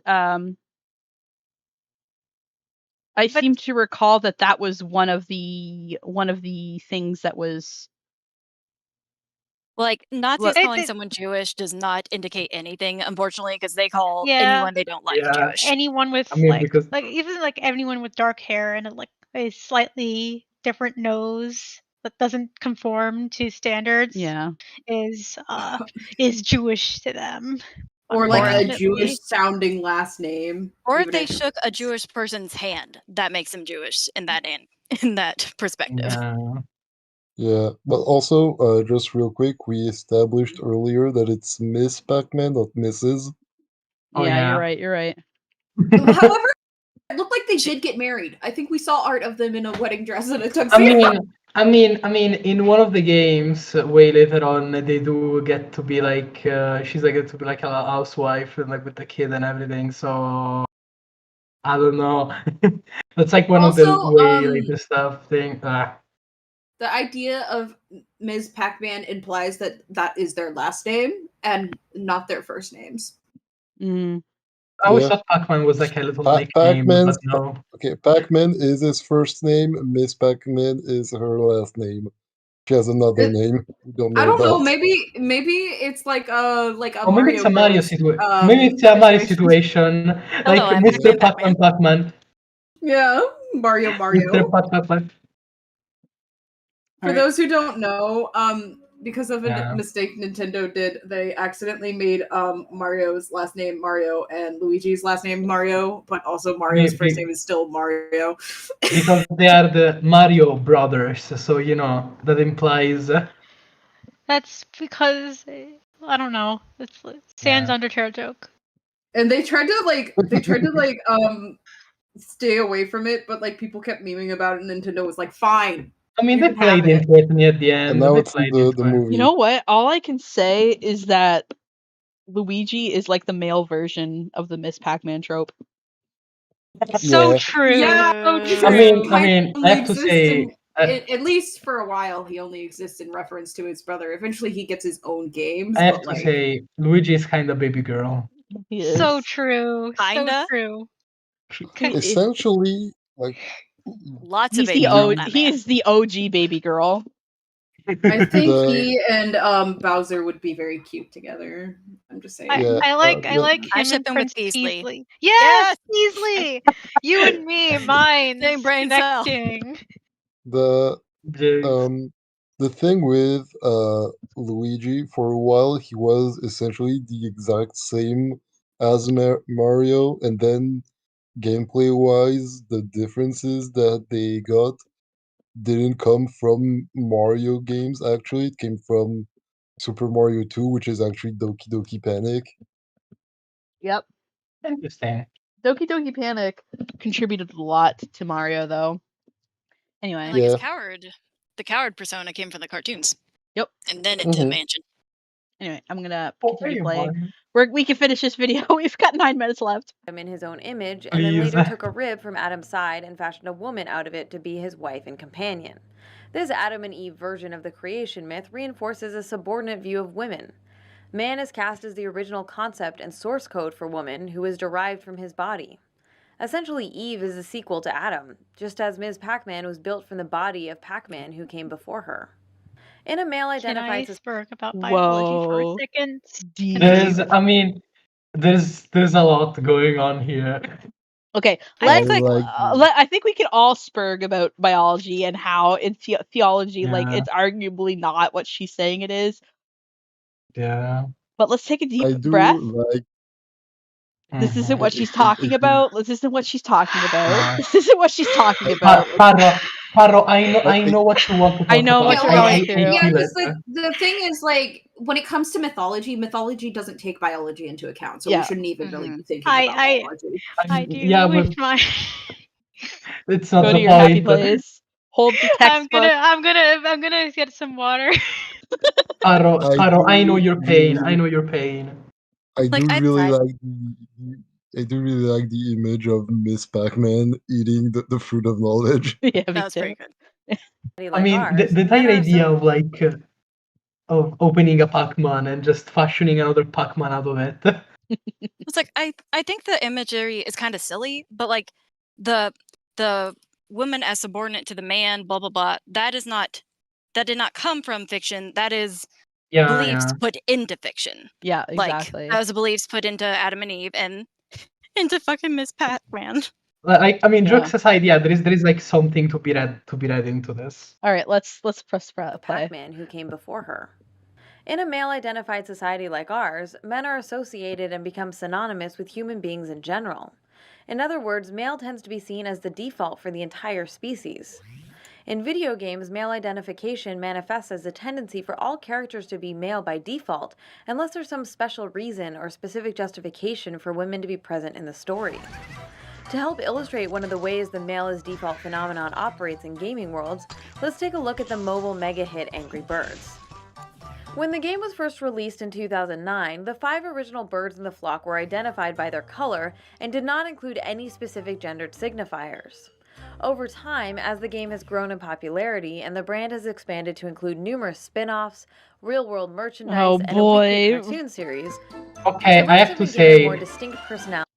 seem to recall that was one of the things that was. Like, Nazis calling someone Jewish does not indicate anything, unfortunately, because they call anyone they don't like Jewish. Anyone with even like anyone with dark hair and like a slightly different nose that doesn't conform to standards is Jewish to them. Or like a Jewish sounding last name. Or if they shook a Jewish person's hand, that makes them Jewish in that perspective. Yeah, but also, just real quick, we established earlier that it's Miss Pac-Man, not Mrs. Oh yeah, yeah. you're right. However, it looked like they did get married. I think we saw art of them in a wedding dress and a I tuxedo. mean, in one of the games, way later on, they do get to be like, she's like get to be like a housewife and like with the kid and everything. So I don't know. That's like one of the Also, way later stuff thing. the idea of Ms. Pac-Man implies that that is their last name and not their first names. Mm. I always Yeah. thought Pac-Man was like a little nickname, Pac-Man's but no. okay. Pac-Man is his first name. Miss Pac-Man is her last name. She has another name we don't know I don't know. about. Maybe it's like a Or maybe it's a Mario Bros, situation. Maybe it's a Mario situation, like I'm Mr. Pac-Man. Pac-Man. Yeah, Mario. Mr. Pac-Man. For those who don't know, because of a Yeah. mistake Nintendo did, they accidentally made Mario's last name Mario and Luigi's last name Mario, but also Mario's first name is still Mario. Because they are the Mario brothers, so you know that implies. That's because I don't know. It's Sans Undertale joke. And they tried to stay away from it, but like people kept memeing about it, and Nintendo was like, "Fine." I mean, you they can have played it." into it near the end. And now They it's in played the into it. movie. You know what? All I can say is that Luigi is like the male version of the Miss Pac-Man trope. So Yeah. true. Yeah, So because I mean, true. I have to say, at least for a while, he only exists in reference to his brother. Eventually, he gets his own games. I have but to like, say, Luigi is kind of baby girl. He is. So true. Kinda. So true. Essentially, like Lots He's of the baby girl in that he man. is the OG baby girl. I think The- he and Bowser would be very cute together. I'm just saying. I like him I ship and him with Prince Beasley. Beasley. Yes, Beasley. You and me, mine. Same brain cell. connecting. The thing with Luigi, for a while he was essentially the exact same as Mario, and then gameplay wise, the differences that they got didn't come from Mario games. Actually, it came from Super Mario 2, which is actually Doki Doki Panic. Yep. Interesting. Doki Doki Panic contributed a lot to Mario, though. Anyway. And like his coward, the coward persona came from the cartoons. Yep. And then into the mansion. Anyway, I'm gonna continue playing. We can finish this video. We've got 9 minutes left. Him in his own image, and then later took a rib from Adam's side and fashioned a woman out of it to be his wife and companion. This Adam and Eve version of the creation myth reinforces a subordinate view of women. Man is cast as the original concept and source code for woman, who is derived from his body. Essentially, Eve is a sequel to Adam, just as Ms. Pac-Man was built from the body of Pac-Man who came before her. In a male Can I identifies as spurg about biology for a second? There's a lot going on here. Okay, I think we can all spurg about biology and how in theology, like Yeah. it's arguably not what she's saying it is. Yeah. But let's take a deep I do breath. like. This isn't what she's talking about. This isn't what she's talking about. Uh, This isn't what she's talking about. Paro, I know what you want to talk I know about. what you're going through. Yeah, because the thing is, like, when it comes to mythology doesn't take biology into account, so we shouldn't even really be thinking about biology. I do Yeah, wish but my it's not Go the to your happy point. place. Hold the textbook. I'm gonna get some water. Paro, I know your pain. really- I know your pain. I do really like the image of Miss Pac-Man eating the fruit of knowledge. Yeah, That was pretty good. I mean, the entire idea of like of opening a Pac-Man and just fashioning another Pac-Man out of it. It's like I think the imagery is kind of silly, but like the woman as subordinate to the man, blah blah blah. That did not come from fiction. That is beliefs put into fiction. Yeah, exactly. Like those beliefs put into Adam and Eve and into fucking Miss Pac-Man. Like, I mean, jokes aside, yeah, there is like something to be read into this. All right, let's press play. Pac-Man who came before her. In a male-identified society like ours, men are associated and become synonymous with human beings in general. In other words, male tends to be seen as the default for the entire species. In video games, male identification manifests as a tendency for all characters to be male by default, unless there's some special reason or specific justification for women to be present in the story. To help illustrate one of the ways the male as default phenomenon operates in gaming worlds, let's take a look at the mobile mega hit Angry Birds. When the game was first released in 2009, the 5 original birds in the flock were identified by their color and did not include any specific gendered signifiers. Over time, as the game has grown in popularity and the brand has expanded to include numerous spin-offs, real-world merchandise, and a weekly cartoon series, Okay, I have to a say, more distinct personality.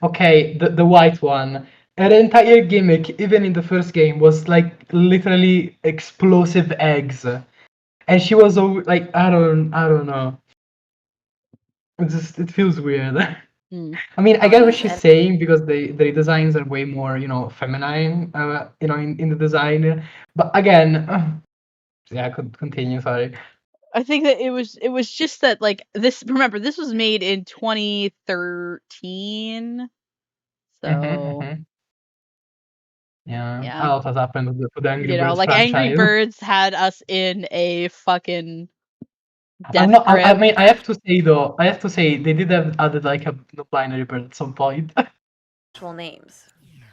okay, the white one. Her entire gimmick, even in the first game, was like literally explosive eggs, and she was like, I don't know. It feels weird. I mean, I get what she's saying because the designs are way more, feminine, in the design. But again, yeah, I could continue. Sorry. I think that it was just that, like, this. Remember, this was made in 2013, so Yeah. A lot has happened to the Angry Birds like franchise. Angry Birds had us in a fucking I death grip. mean, I have to say though, they did have added like a binary bird at some point. Actual names.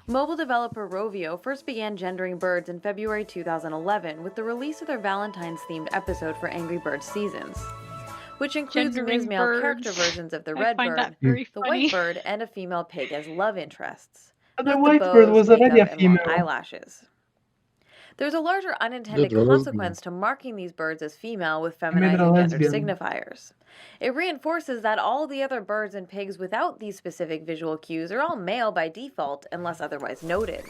Mobile developer Rovio first began gendering birds in February 2011 with the release of their Valentine's-themed episode for Angry Birds Seasons, which includes Gendering male birds. character versions of the I red find bird, that very the funny. white bird, and a female pig as love interests. The with white the bird bows, was already makeup, a and long female. eyelashes. There's a larger unintended they're consequence to marking these birds as female with feminizing gender signifiers. It reinforces that all the other birds and pigs without these specific visual cues are all male by default unless otherwise noted.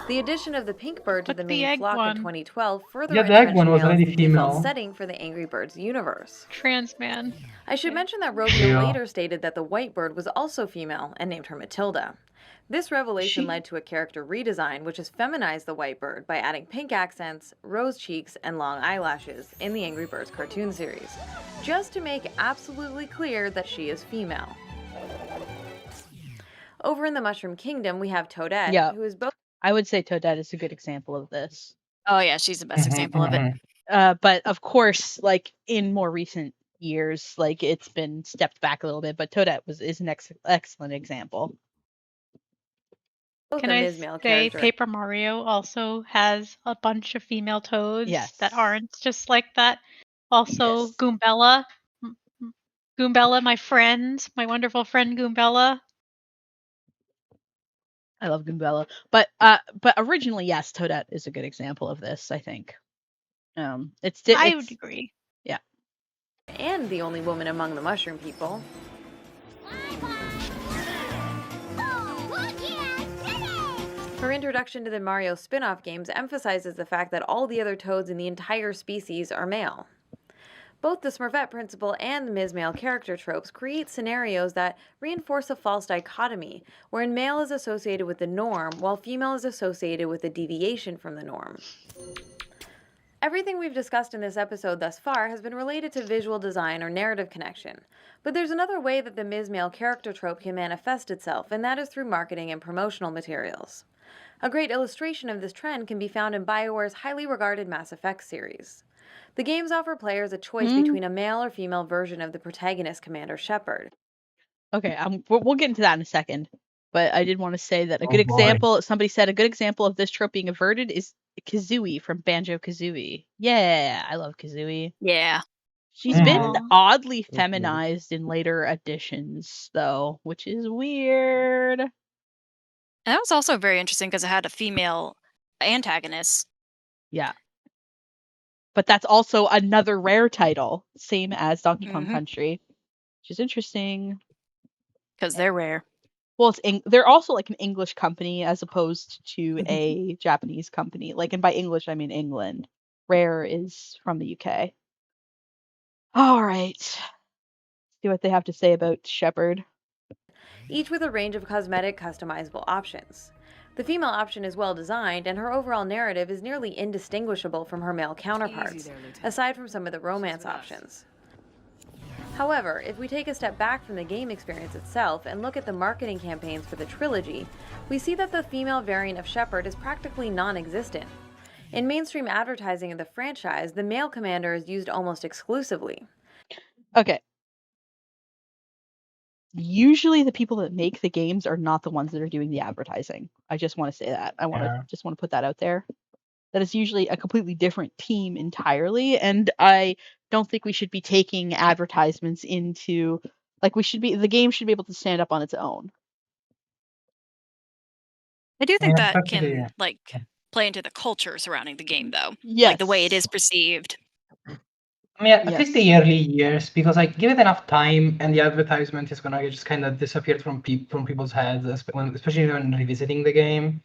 The addition of the pink bird to the main flock in 2012 further Yeah, the egg entrenched one was male as already the default female. setting for the Angry Birds universe. Trans man. I should mention that Rovio Yeah. later stated that the white bird was also female and named her Matilda. This revelation led to a character redesign which has feminized the white bird by adding pink accents, rose cheeks, and long eyelashes in the Angry Birds cartoon series, just to make absolutely clear that she is female. Over in the Mushroom Kingdom, we have Toadette, who is both... I would say Toadette is a good example of this. Oh yeah, she's the best example of it. But of course, like in more recent years, like it's been stepped back a little bit. But Toadette is an excellent example. Can I say Paper Mario also has a bunch of female toads that aren't just like that? Also, Goombella. Goombella, my friend, my wonderful friend Goombella. I love Goombella, but originally, yes, Toadette is a good example of this. I think. I would agree. Yeah. And the only woman among the mushroom people. Her introduction to the Mario spin-off games emphasizes the fact that all the other toads in the entire species are male. Both the Smurfette principle and the Ms. Male character tropes create scenarios that reinforce a false dichotomy, wherein male is associated with the norm, while female is associated with a deviation from the norm. Everything we've discussed in this episode thus far has been related to visual design or narrative connection, but there's another way that the Ms. Male character trope can manifest itself, and that is through marketing and promotional materials. A great illustration of this trend can be found in BioWare's highly regarded Mass Effect series. The games offer players a choice between a male or female version of the protagonist, Commander Shepard. Okay, we'll get into that in a second. But I did want to say that a good example, somebody said a good example of this trope being averted is Kazooie from Banjo-Kazooie. Yeah, I love Kazooie. Yeah. She's been oddly feminized in later editions, though, which is weird. And that was also very interesting because it had a female antagonist. Yeah. But that's also another rare title, same as Donkey Kong Country, which is interesting. Because they're rare. Well, they're also like an English company as opposed to a Japanese company. Like, and by English, I mean England. Rare is from the UK. All right. See what they have to say about Shepard. Each with a range of cosmetic customizable options. The female option is well designed, and her overall narrative is nearly indistinguishable from her male counterparts, aside from some of the romance options. However, if we take a step back from the game experience itself and look at the marketing campaigns for the trilogy, we see that the female variant of Shepard is practically non-existent. In mainstream advertising of the franchise, the male commander is used almost exclusively. Okay. Usually the people that make the games are not the ones that are doing the advertising. I just want to say that. I want to put that out there. That is usually a completely different team entirely, and I don't think we should be taking advertisements into the game should be able to stand up on its own. I do think Yeah, that actually, can play into the culture surrounding the game, though. Yes. Like the way it is perceived. I mean, at least the early years, because like give it enough time, and the advertisement is gonna just kind of disappear from people's heads, especially when revisiting the game.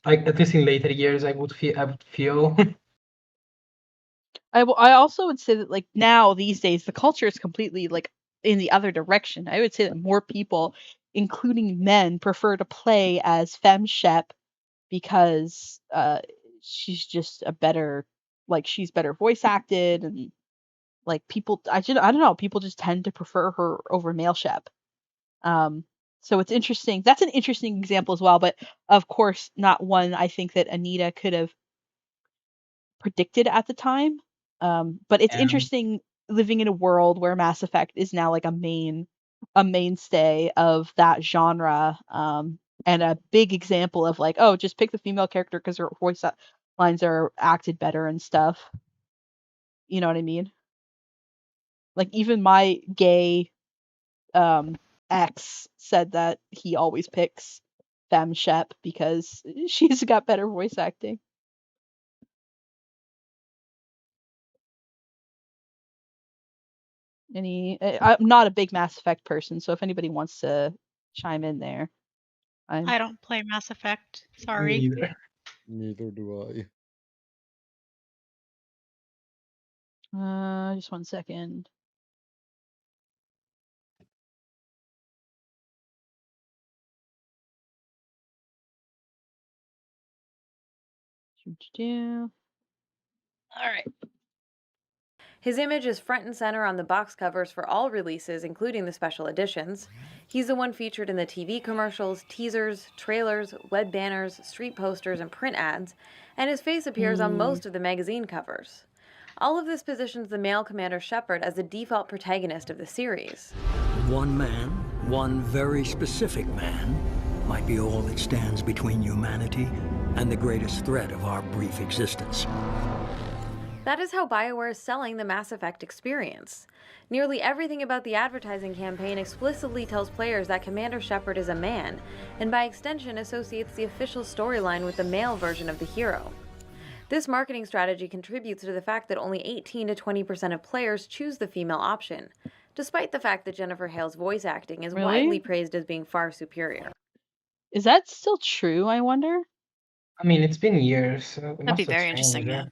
Like at least in later years, I would feel. I also would say that like now these days the culture is completely like in the other direction. I would say that more people, including men, prefer to play as femme shep because she's just a better she's better voice acted, and like people I don't know, people just tend to prefer her over male shep. So it's interesting. That's an interesting example as well, but of course not one I think that Anita could have predicted at the time. But it's interesting living in a world where Mass Effect is now like a mainstay of that genre, and a big example of like, oh, just pick the female character because her voice lines are acted better and stuff. You know what I mean? Like even my gay ex said that he always picks Femme Shep because she's got better voice acting. I'm not a big Mass Effect person, so if anybody wants to chime in there. I don't play Mass Effect. Sorry. Neither do I. Just one second. All right. His image is front and center on the box covers for all releases, including the special editions. He's the one featured in the TV commercials, teasers, trailers, web banners, street posters, and print ads, and his face appears on most of the magazine covers. All of this positions the male Commander Shepard as the default protagonist of the series. One man, one very specific man, might be all that stands between humanity and the greatest threat of our brief existence. That is how BioWare is selling the Mass Effect experience. Nearly everything about the advertising campaign explicitly tells players that Commander Shepard is a man, and by extension associates the official storyline with the male version of the hero. This marketing strategy contributes to the fact that only 18 to 20% of players choose the female option, despite the fact that Jennifer Hale's voice acting is widely praised as being far superior. Is that still true, I wonder? I mean, it's been years. So That'd be very interesting, yeah.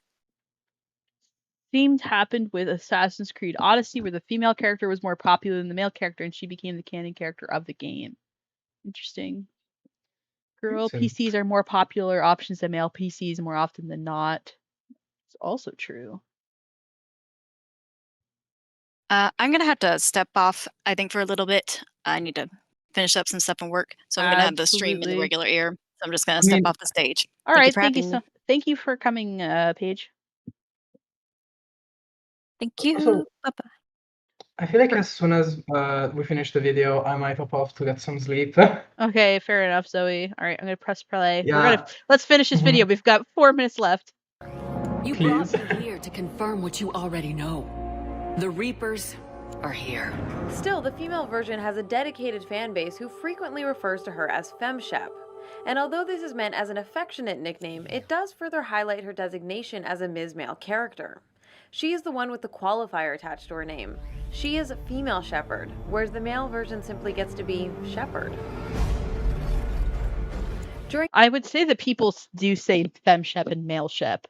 Themed happened with Assassin's Creed Odyssey, where the female character was more popular than the male character, and she became the canon character of the game. Interesting. Girl PCs are more popular options than male PCs more often than not. It's also true. I'm going to have to step off, I think, for a little bit. I need to finish up some stuff and work. So I'm going to have the stream in the regular ear. So I'm just going to step off the stage. All right. Thank you for coming, Paige. Thank you. Also, bye-bye. I feel like as soon as we finish the video, I might hop off to get some sleep. Okay, fair enough, Zoe. All right, I'm gonna press play. Yeah. Let's finish this video. We've got 4 minutes left. You brought me here to confirm what you already know. The Reapers are here. Still, the female version has a dedicated fan base who frequently refers to her as FemShep. And although this is meant as an affectionate nickname, it does further highlight her designation as a Ms. Male character. She is the one with the qualifier attached to her name. She is a female Shepard, whereas the male version simply gets to be Shepard. I would say that people do say femme shep and male shep,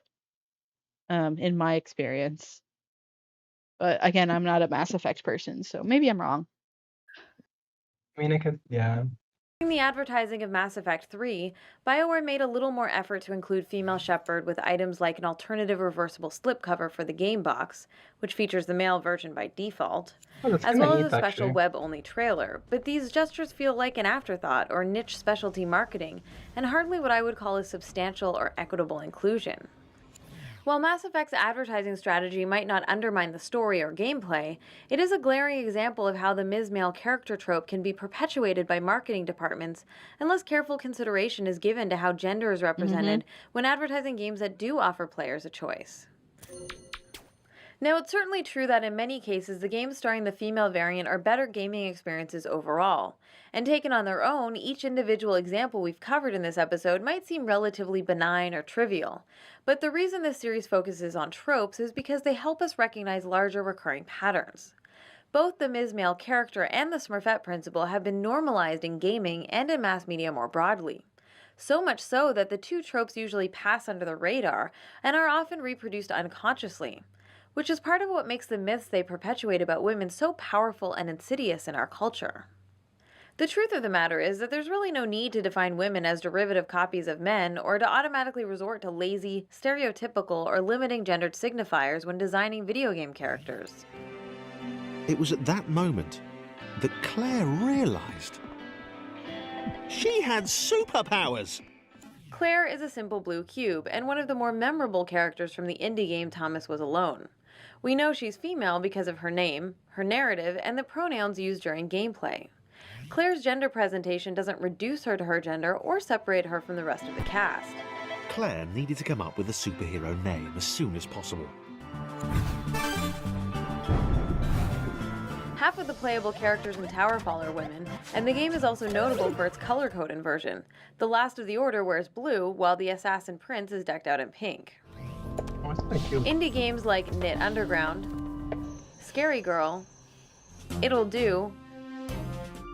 in my experience. But again, I'm not a Mass Effect person, so maybe I'm wrong. I mean, yeah. During the advertising of Mass Effect 3, BioWare made a little more effort to include female Shepard with items like an alternative reversible slipcover for the game box, which features the male version by default, Oh, that's as kinda well as a neat, special actually. web-only trailer, but these gestures feel like an afterthought or niche specialty marketing, and hardly what I would call a substantial or equitable inclusion. While Mass Effect's advertising strategy might not undermine the story or gameplay, it is a glaring example of how the Ms. Male character trope can be perpetuated by marketing departments unless careful consideration is given to how gender is represented when advertising games that do offer players a choice. Now, it's certainly true that in many cases, the games starring the female variant are better gaming experiences overall. And taken on their own, each individual example we've covered in this episode might seem relatively benign or trivial. But the reason this series focuses on tropes is because they help us recognize larger recurring patterns. Both the Ms. Male character and the Smurfette principle have been normalized in gaming and in mass media more broadly. So much so that the two tropes usually pass under the radar and are often reproduced unconsciously, which is part of what makes the myths they perpetuate about women so powerful and insidious in our culture. The truth of the matter is that there's really no need to define women as derivative copies of men or to automatically resort to lazy, stereotypical, or limiting gendered signifiers when designing video game characters. It was at that moment that Claire realised she had superpowers. Claire is a simple blue cube and one of the more memorable characters from the indie game Thomas Was Alone. We know she's female because of her name, her narrative, and the pronouns used during gameplay. Claire's gender presentation doesn't reduce her to her gender or separate her from the rest of the cast. Claire needed to come up with a superhero name as soon as possible. Half of the playable characters in Towerfall are women, and the game is also notable for its color code inversion. The Last of the Order wears blue, while the Assassin Prince is decked out in pink. Oh, that's quite cute. Indie games like Knit Underground, Scary Girl, It'll Do,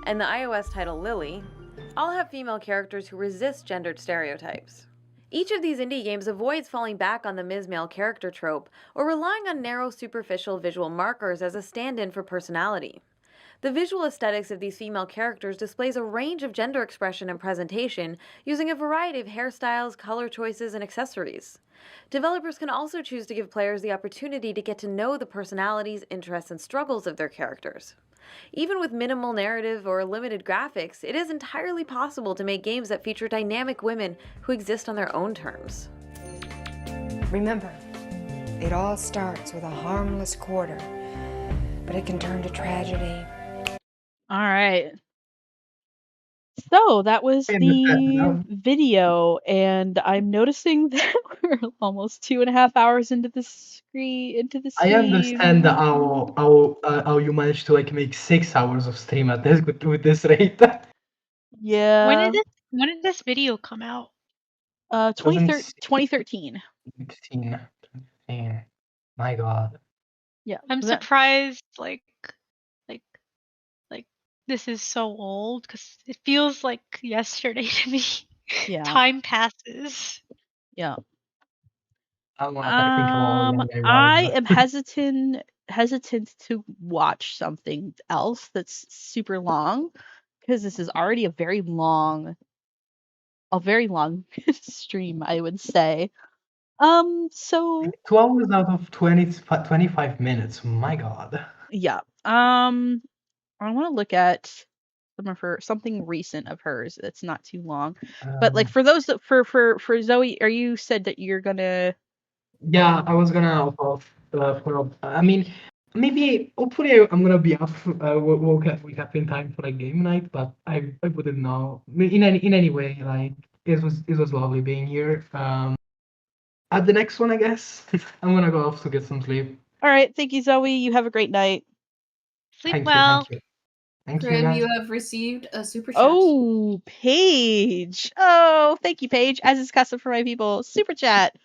and the iOS title Lily all have female characters who resist gendered stereotypes. Each of these indie games avoids falling back on the Ms. Male character trope or relying on narrow, superficial visual markers as a stand-in for personality. The visual aesthetics of these female characters displays a range of gender expression and presentation using a variety of hairstyles, color choices, and accessories. Developers can also choose to give players the opportunity to get to know the personalities, interests, and struggles of their characters. Even with minimal narrative or limited graphics, it is entirely possible to make games that feature dynamic women who exist on their own terms. Remember, it all starts with a harmless quarter, but it can turn to tragedy. All right. So that was the video, and I'm noticing that we're almost 2.5 hours into the stream. I understand how you managed to like make 6 hours of stream at this with this rate. Yeah. When did this video come out? 2013. 16. My God. Yeah. I'm surprised. Like this is so old because it feels like yesterday to me. Yeah. Time passes. Yeah. I I am hesitant to watch something else that's super long because this is already a very long stream, I would say. So 2 hours out of 25 minutes. My God. yeah. I want to look at something recent of hers that's not too long. But like for those that for Zoe, you said that you're gonna. Yeah, I was gonna I mean, maybe hopefully I'm gonna be up. Wake up in time for a game night, but I wouldn't know. In any way, like it was lovely being here. At the next one, I guess I'm gonna go off to get some sleep. All right, thank you, Zoe. You have a great night. Sleep well. Thank you, Grim, guys. you have received a super chat. Oh, Paige. Oh, thank you, Paige. As is custom for my people, super chat.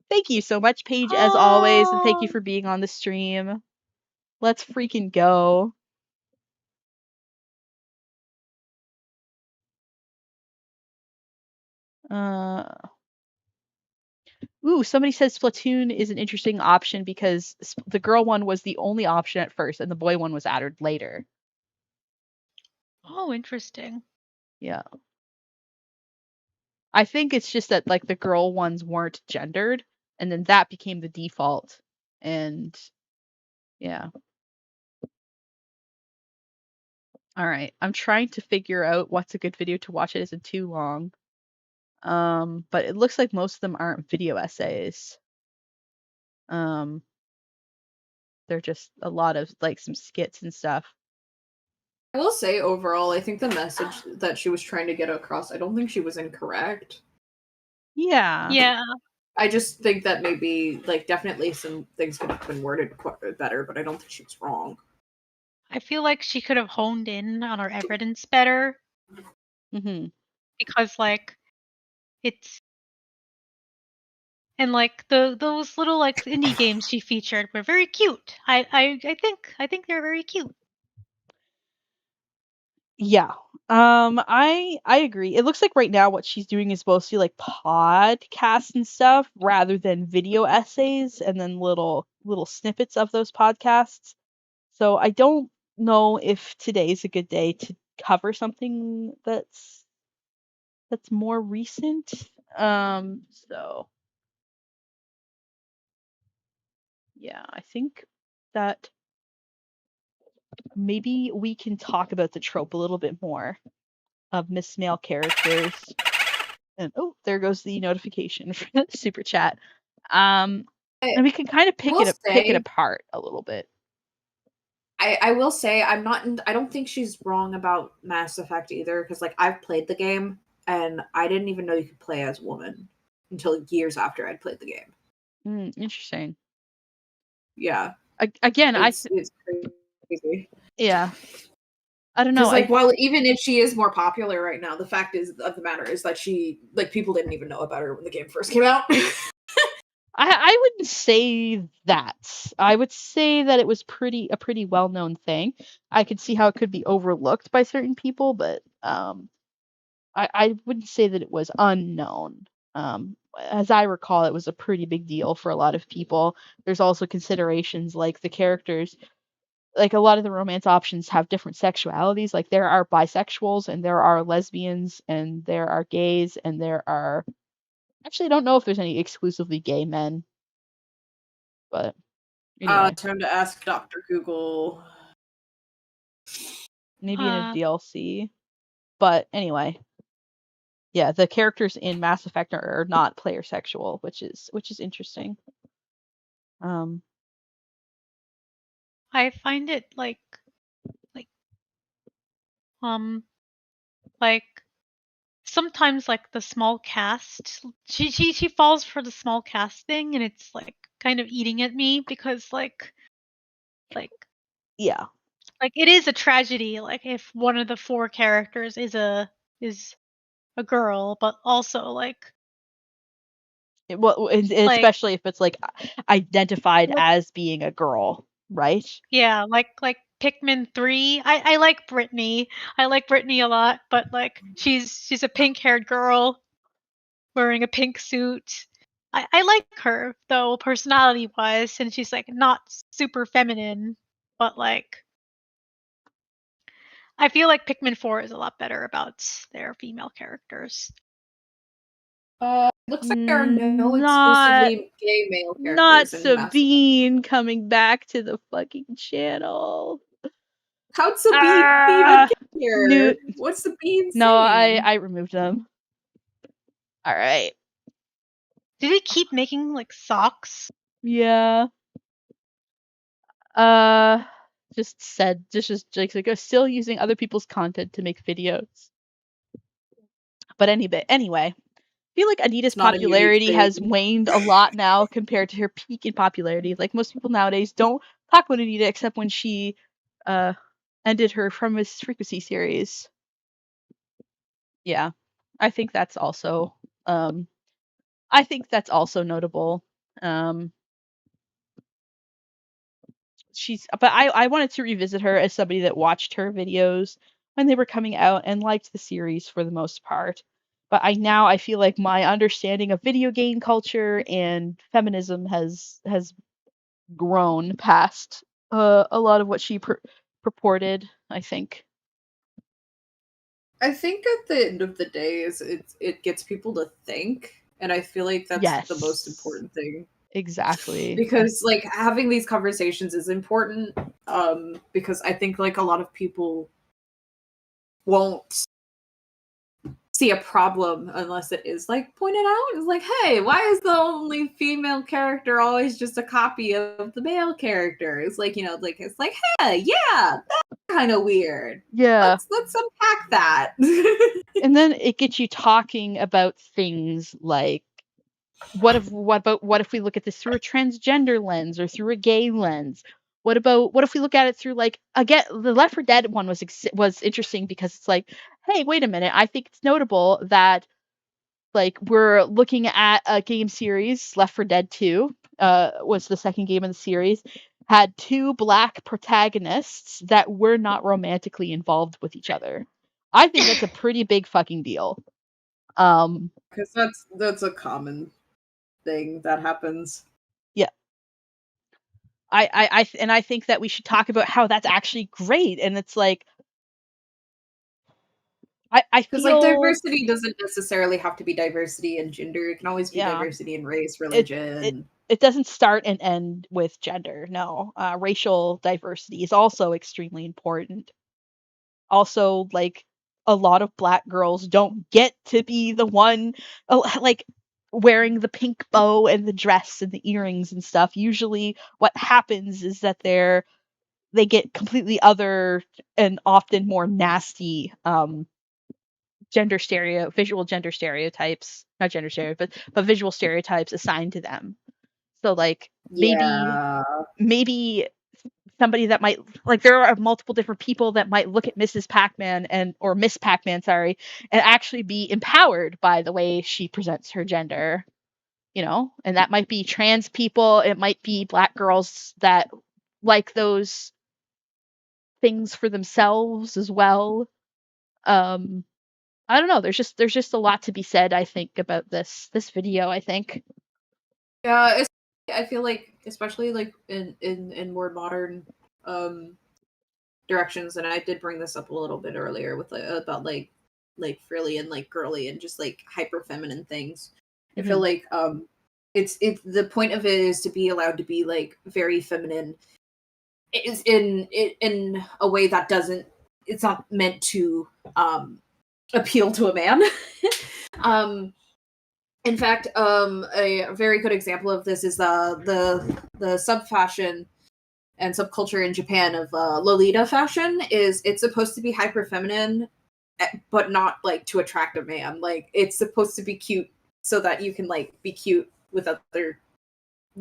Thank you so much, Paige, as always, and thank you for being on the stream. Let's freaking go. Ooh, somebody says Splatoon is an interesting option because the girl one was the only option at first, and the boy one was added later. Oh, interesting. Yeah. I think it's just that like the girl ones weren't gendered, and then that became the default. And yeah. All right. I'm trying to figure out what's a good video to watch. It isn't too long. But it looks like most of them aren't video essays. They're just a lot of like some skits and stuff. I will say overall, I think the message that she was trying to get across, I don't think she was incorrect. Yeah. Yeah. I just think that maybe, like, definitely some things could have been worded better, but I don't think she was wrong. I feel like she could have honed in on her evidence better. Mm-hmm. Because, like, it's... And, like, those little, like, indie games she featured were very cute. I think they're very cute. Yeah. I agree. It looks like right now what she's doing is mostly like podcasts and stuff rather than video essays and then little snippets of those podcasts. So I don't know if today's a good day to cover something that's more recent. So yeah, I think that maybe we can talk about the trope a little bit more of Miss Male characters. And oh, there goes the notification for the super chat. And we can kind of pick it apart a little bit. I will say I don't think she's wrong about Mass Effect either, because like I've played the game and I didn't even know you could play as a woman until years after I'd played the game. Interesting. Yeah. Again, it's crazy. Yeah. I don't know. Because like while even if she is more popular right now, the fact of the matter is that she like people didn't even know about her when the game first came out. I wouldn't say that. I would say that it was a pretty well-known thing. I could see how it could be overlooked by certain people, but I wouldn't say that it was unknown. As I recall, it was a pretty big deal for a lot of people. There's also considerations like the characters, like a lot of the romance options have different sexualities. Like there are bisexuals and there are lesbians and there are gays and there are... Actually, I don't know if there's any exclusively gay men. But anyway. Time to ask Dr. Google. Maybe in a DLC. But anyway. Yeah, the characters in Mass Effect are not player sexual, which is interesting. I find it like sometimes like the small cast, she falls for the small cast thing, and it's like kind of eating at me because like yeah, like it is a tragedy like if one of the four characters is a girl, but also like especially if it's like identified as being a girl, right? Yeah, like Pikmin 3. I like Brittany. I like Brittany a lot, but like she's a pink-haired girl wearing a pink suit. I like her though, personality-wise, and she's like not super feminine, but like I feel like Pikmin 4 is a lot better about their female characters. Looks like there are no exclusively gay male characters. Not Sabine coming back to the fucking channel. How'd Sabine even get here? What's Sabine saying? No, I removed them. All right. Did he keep making like socks? Yeah. Just like still using other people's content to make videos. But anyway, I feel like Anita's popularity has waned a lot now compared to her peak in popularity. Like most people nowadays don't talk about Anita except when she ended her Feminist Frequency series. Yeah. I think that's also notable. But I wanted to revisit her as somebody that watched her videos when they were coming out and liked the series for the most part. But I feel like my understanding of video game culture and feminism has grown past a lot of what she purported, I think. I think at the end of the day is it gets people to think, and I feel like that's the most important thing. Exactly. Because like having these conversations is important, because I think like a lot of people won't see a problem unless it is like pointed out. It's like, hey, why is the only female character always just a copy of the male character? It's like, you know, like it's like, hey, yeah, that's kind of weird. Yeah. Let's unpack that. And then it gets you talking about things like what if we look at this through a transgender lens or through a gay lens? What if we look at it through like, again, the Left 4 Dead one was interesting because it's like, hey, wait a minute, I think it's notable that like we're looking at a game series, Left 4 Dead 2 was the second game in the series, had two black protagonists that were not romantically involved with each other. I think that's a pretty big fucking deal. Because that's a common thing that happens. Yeah. I think that we should talk about how that's actually great, and it's like I Because feel like diversity doesn't necessarily have to be diversity in gender. It can always be diversity in race, religion. It doesn't start and end with gender. No, racial diversity is also extremely important. Also, like a lot of black girls don't get to be the one, like wearing the pink bow and the dress and the earrings and stuff. Usually, what happens is that they get completely other and often more nasty visual gender stereotypes, not gender stereotypes, but visual stereotypes assigned to them. So like maybe somebody that might, like, there are multiple different people that might look at Mrs. Pac-Man or Miss Pac-Man, sorry, and actually be empowered by the way she presents her gender, you know, and that might be trans people, it might be black girls that like those things for themselves as well. I don't know. There's just a lot to be said, I think, about this video, I think. Yeah, I feel like especially like in more modern directions, and I did bring this up a little bit earlier with about like frilly and like girly and just like hyper feminine things. I feel like it's the point of it is to be allowed to be like very feminine. It is in a way that doesn't. It's not meant to appeal to a man. In fact, a very good example of this is the sub fashion and subculture in Japan of Lolita fashion. It's supposed to be hyper feminine, but not like to attract a man. Like it's supposed to be cute so that you can like be cute with other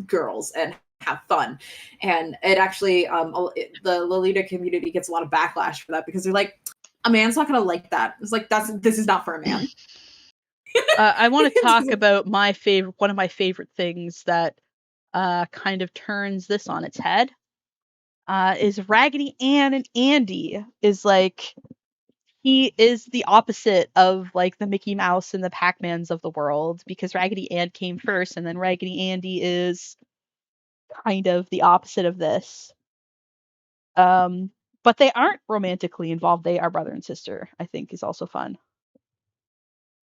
girls and have fun. And it actually the Lolita community gets a lot of backlash for that because they're like, a man's not gonna like that. It's like this is not for a man. I want to talk about one of my favorite things that kind of turns this on its head. Is Raggedy Ann and Andy is like, he is the opposite of like the Mickey Mouse and the Pac-Mans of the world, because Raggedy Ann came first and then Raggedy Andy is kind of the opposite of this. But they aren't romantically involved. They are brother and sister, I think is also fun.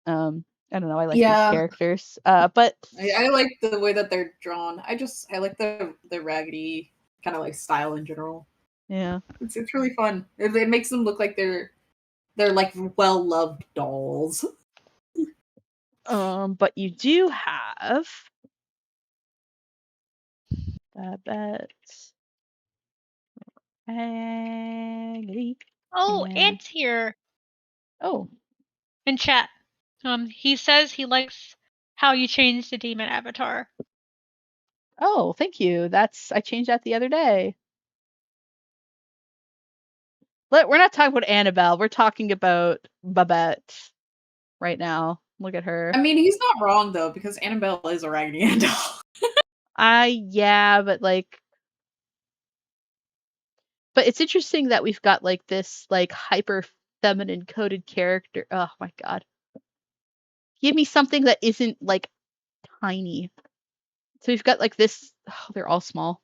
I don't know. I like these characters. But I like the way that they're drawn. I like the Raggedy kind of like style in general. Yeah, it's really fun. It makes them look like they're like well loved dolls. But you do have Raggedy. Oh, Ant's here. Oh. In chat. He says he likes how you changed the demon avatar. Oh, thank you. I changed that the other day. We're not talking about Annabelle. We're talking about Babette right now. Look at her. I mean, he's not wrong though, because Annabelle is a Raggedy Ann doll. Yeah, but like, but it's interesting that we've got like this like hyper feminine coded character. Oh my god. Give me something that isn't like tiny. So we've got like this. Oh, they're all small.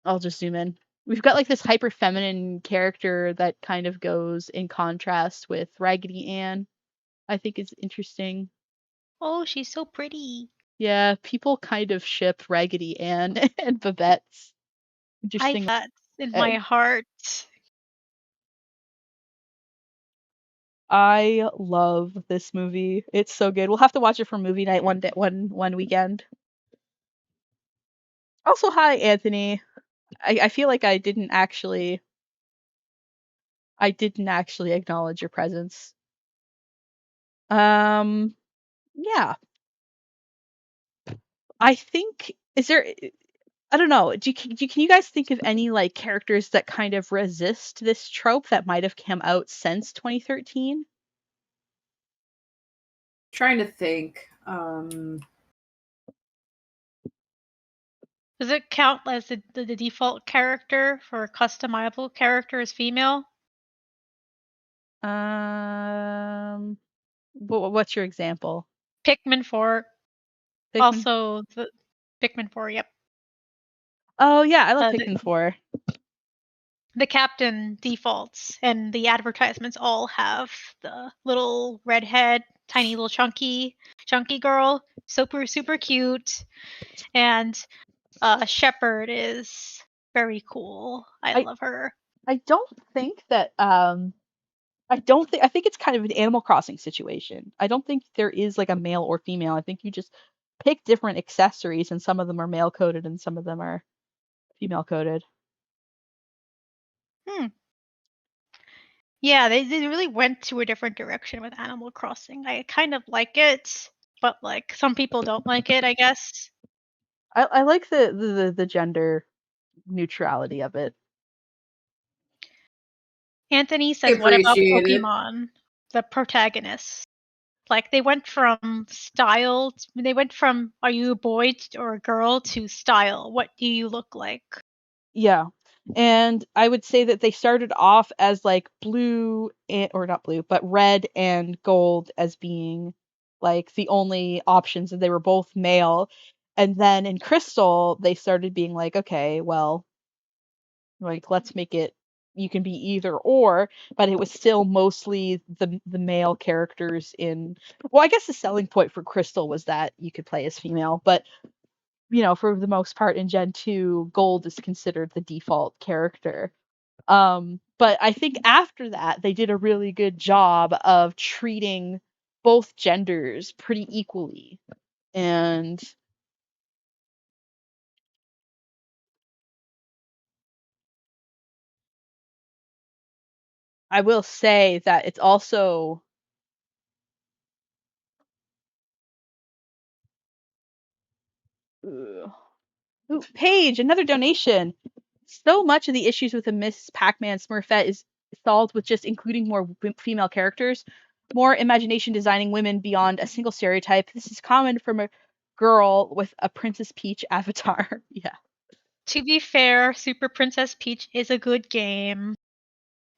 I'll just zoom in. we've got like this hyper feminine character that kind of goes in contrast with Raggedy Ann. I think is interesting. Oh, she's so pretty. Yeah, people kind of ship Raggedy Ann and Babette's. Interesting. That's in my heart. I love this movie. It's so good. We'll have to watch it for movie night one weekend. Also, hi Anthony. I feel like I didn't actually acknowledge your presence. Yeah. I think I don't know. Can you guys think of any like characters that kind of resist this trope that might have come out since 2013? Trying to think. Does it count as the default character for a customizable character as female? What's your example? Pikmin 4. Pikmin? Also, the Pikmin 4, yep. Oh yeah, I love Pikmin 4. The captain defaults, and the advertisements all have the little redhead, tiny little chunky girl, super cute, and Shepherd is very cool. I love her. I don't think that I think it's kind of an Animal Crossing situation. I don't think there is like a male or female. I think you just pick different accessories, and some of them are male coded and some of them are female coded. Yeah, they really went to a different direction with Animal Crossing. I kind of like it, but like some people don't like it, I guess. I like the gender neutrality of it. Anthony says, what about Appreciate it. Pokemon? The protagonists. Like they went from style, they went from are you a boy or a girl to style. What do you look like? Yeah. And I would say that they started off as like blue or not blue, but red and gold as being like the only options, and they were both male. And then in Crystal, they started being like, okay, well, like let's make it you can be either or, but it was still mostly the male characters in well, I guess the selling point for Crystal was that you could play as female, but for the most part in Gen 2, Gold is considered the default character. But I think after that, they did a really good job of treating both genders pretty equally. And I will say that it's also Ooh, Paige, another donation. So much of the issues with the Miss Pac-Man Smurfette is solved with just including more female characters, more imagination designing women beyond a single stereotype. This is common from a girl with a Princess Peach avatar. Yeah. To be fair, Super Princess Peach is a good game.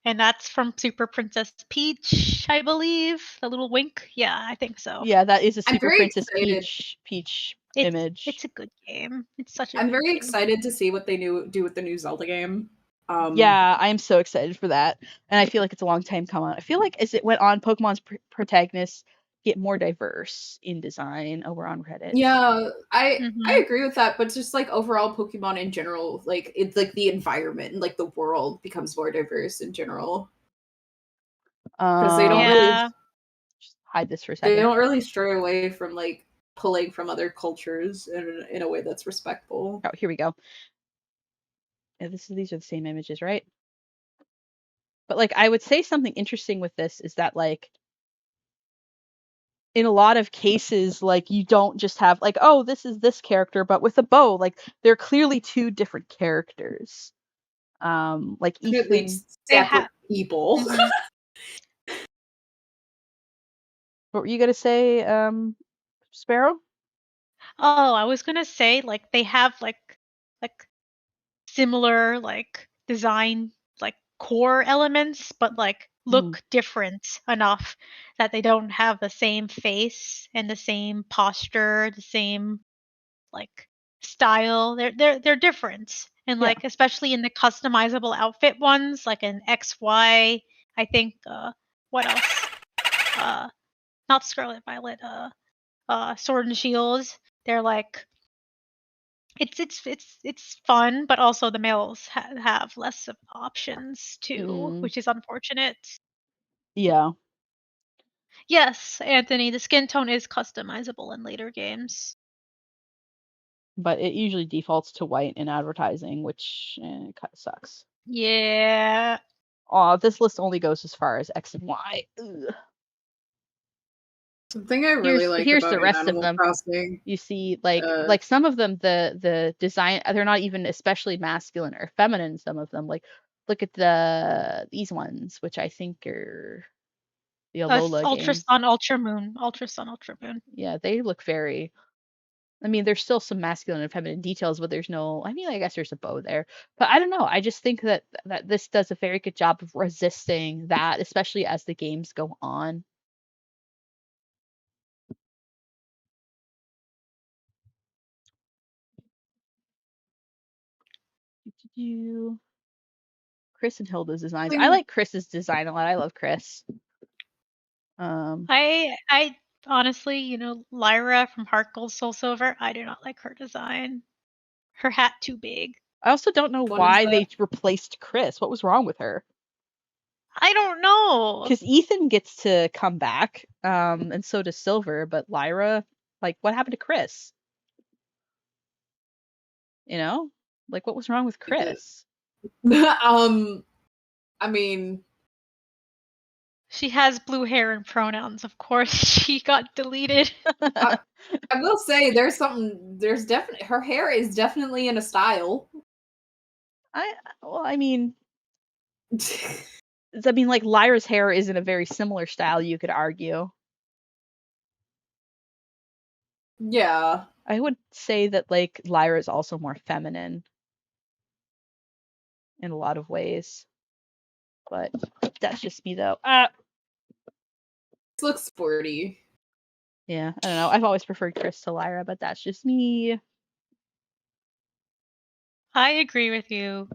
And that's from Super Princess Peach, I believe. The little wink. Yeah, I think so. Yeah, that is a I'm Super very Princess excited. Peach image. It's a good game. It's such a I'm good very game. excited to see what they do with the new Zelda game. Yeah, I am so excited for that, and I feel like it's a long time coming. I feel like as it went on, Pokemon's protagonists get more diverse in design over on Reddit. Yeah, I agree with that, but it's just like overall Pokemon in general, like it's like the environment and like the world becomes more diverse in general. Because they don't really just hide this for a second. They don't really stray away from like pulling from other cultures in a way that's respectful. Oh, here we go. Yeah, these are the same images, right? But like I would say something interesting with this is that like in a lot of cases, like you don't just have like, oh, this is this character, but with a bow, like they're clearly two different characters. Like Ethan, separate people. What were you gonna say, Sparrow? Oh, I was gonna say like they have like similar like design like core elements, but like look different enough that they don't have the same face and the same posture, the same like style. They're different, And Yeah. like especially in the customizable outfit ones, like an XY, I think what else? Not Scarlet Violet, Sword and Shield. They're like it's fun, but also the males have less of options too, which is unfortunate. Yeah. Yes, Anthony, the skin tone is customizable in later games. But it usually defaults to white in advertising, which kind of sucks. Yeah. Aw, this list only goes as far as X and Y. Ugh. The thing I really like Here's about the rest Animal of them. Crossing, You see, like some of them, the design, they're not even especially masculine or feminine. Some of them, like look at these ones, which I think are the Alola Ultra game. Sun, Ultra Moon, Ultra Sun, Ultra Moon. Yeah, they look very. I mean, there's still some masculine and feminine details, but there's no. I mean, I guess there's a bow there, but I don't know. I just think that this does a very good job of resisting that, especially as the games go on. Chris and Hilda's designs. I like Chris's design a lot. I love Chris. I honestly, Lyra from Heart Gold Soul Silver, I do not like her design. Her hat too big. I also don't know why they replaced Chris. What was wrong with her? I don't know. Because Ethan gets to come back, and so does Silver, but Lyra, like, what happened to Chris? Like, what was wrong with Chris? I mean, she has blue hair and pronouns. Of course, she got deleted. I will say there's definitely her hair is definitely in a style. Like Lyra's hair is in a very similar style, you could argue. Yeah. I would say that like Lyra is also more feminine in a lot of ways. But that's just me though. This looks sporty. Yeah, I don't know. I've always preferred Chris to Lyra, but that's just me. I agree with you.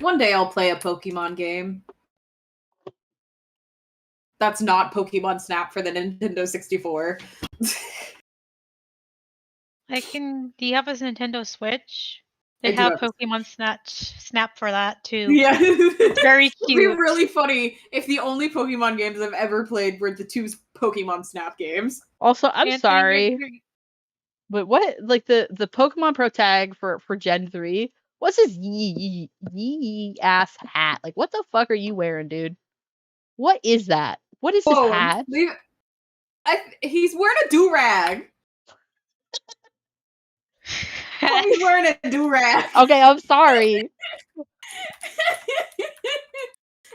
One day I'll play a Pokemon game. That's not Pokemon Snap for the Nintendo 64. Do you have a Nintendo Switch? They have Pokemon Snap for that too. Yeah. It's very cute. It'd be really funny if the only Pokemon games I've ever played were the 2 Pokemon Snap games. Also, I'm sorry, but what, like the Pokemon Pro tag for Gen 3? What's his yee ass hat? Like, what the fuck are you wearing, dude? What is that? What is his hat? He's wearing a do-rag. He's wearing a do-rag. Okay, I'm sorry.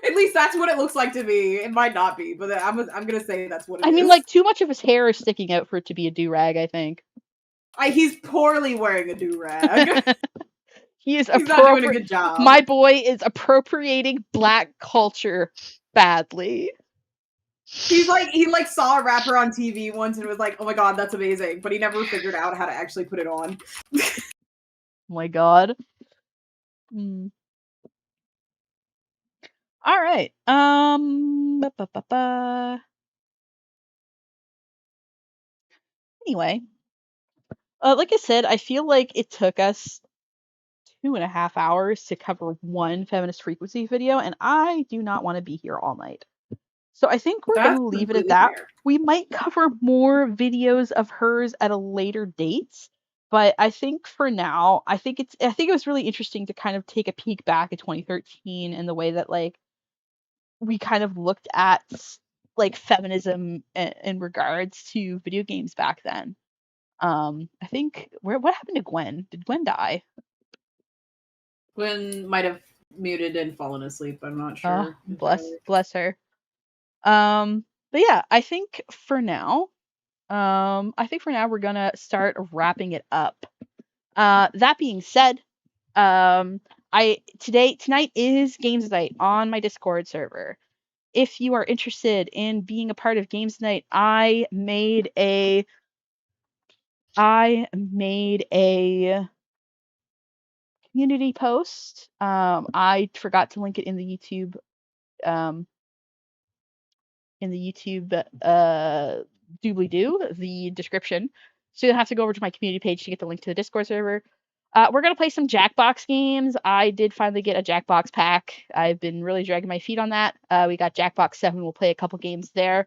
At least that's what it looks like to me. It might not be, but I'm gonna say that's what it is. I mean, like, too much of his hair is sticking out for it to be a do-rag, I think. He's poorly wearing a do-rag. He's not doing a good job. My boy is appropriating Black culture badly. He saw a rapper on TV once and was like, "Oh my god, that's amazing," but he never figured out how to actually put it on. Oh my god. All right. Anyway, like I said, I feel like it took us 2.5 hours to cover one feminist frequency video, and I do not want to be here all night. So I think we're going to leave it at that. Fair. We might cover more videos of hers at a later date, but I think for now, I think it was really interesting to kind of take a peek back at 2013 and the way that like we kind of looked at like feminism in regards to video games back then. I think what happened to Gwen? Did Gwen die? Gwen might have muted and fallen asleep. I'm not sure. Bless her. But yeah, I think for now we're gonna start wrapping it up. That being said, tonight is Games Night on my Discord server. If you are interested in being a part of Games Night, I made a community post. I forgot to link it in the YouTube doobly-doo, the description. So you'll have to go over to my community page to get the link to the Discord server. We're going to play some Jackbox games. I did finally get a Jackbox pack. I've been really dragging my feet on that. We got Jackbox 7. We'll play a couple games there.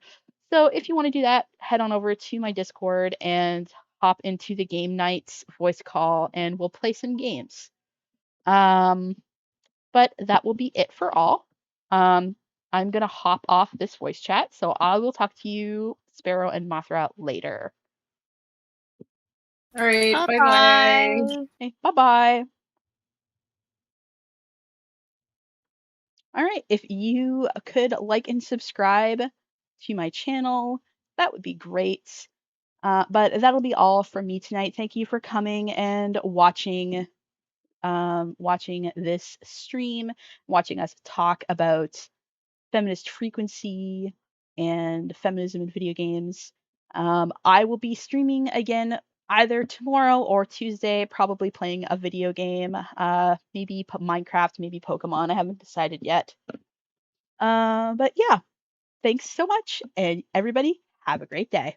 So if you want to do that, head on over to my Discord and hop into the game nights voice call, and we'll play some games. But that will be it for all. I'm going to hop off this voice chat, so I will talk to you, Sparrow and Mothra, later. All right, Bye-bye. bye-bye. Okay, bye-bye. All right, if you could like and subscribe to my channel, that would be great. But that'll be all from me tonight. Thank you for coming and watching this stream, watching us talk about feminist frequency and feminism in video games. I will be streaming again either tomorrow or Tuesday, probably playing a video game, maybe Minecraft, maybe Pokemon. I haven't decided yet. But yeah, thanks so much, and everybody have a great day.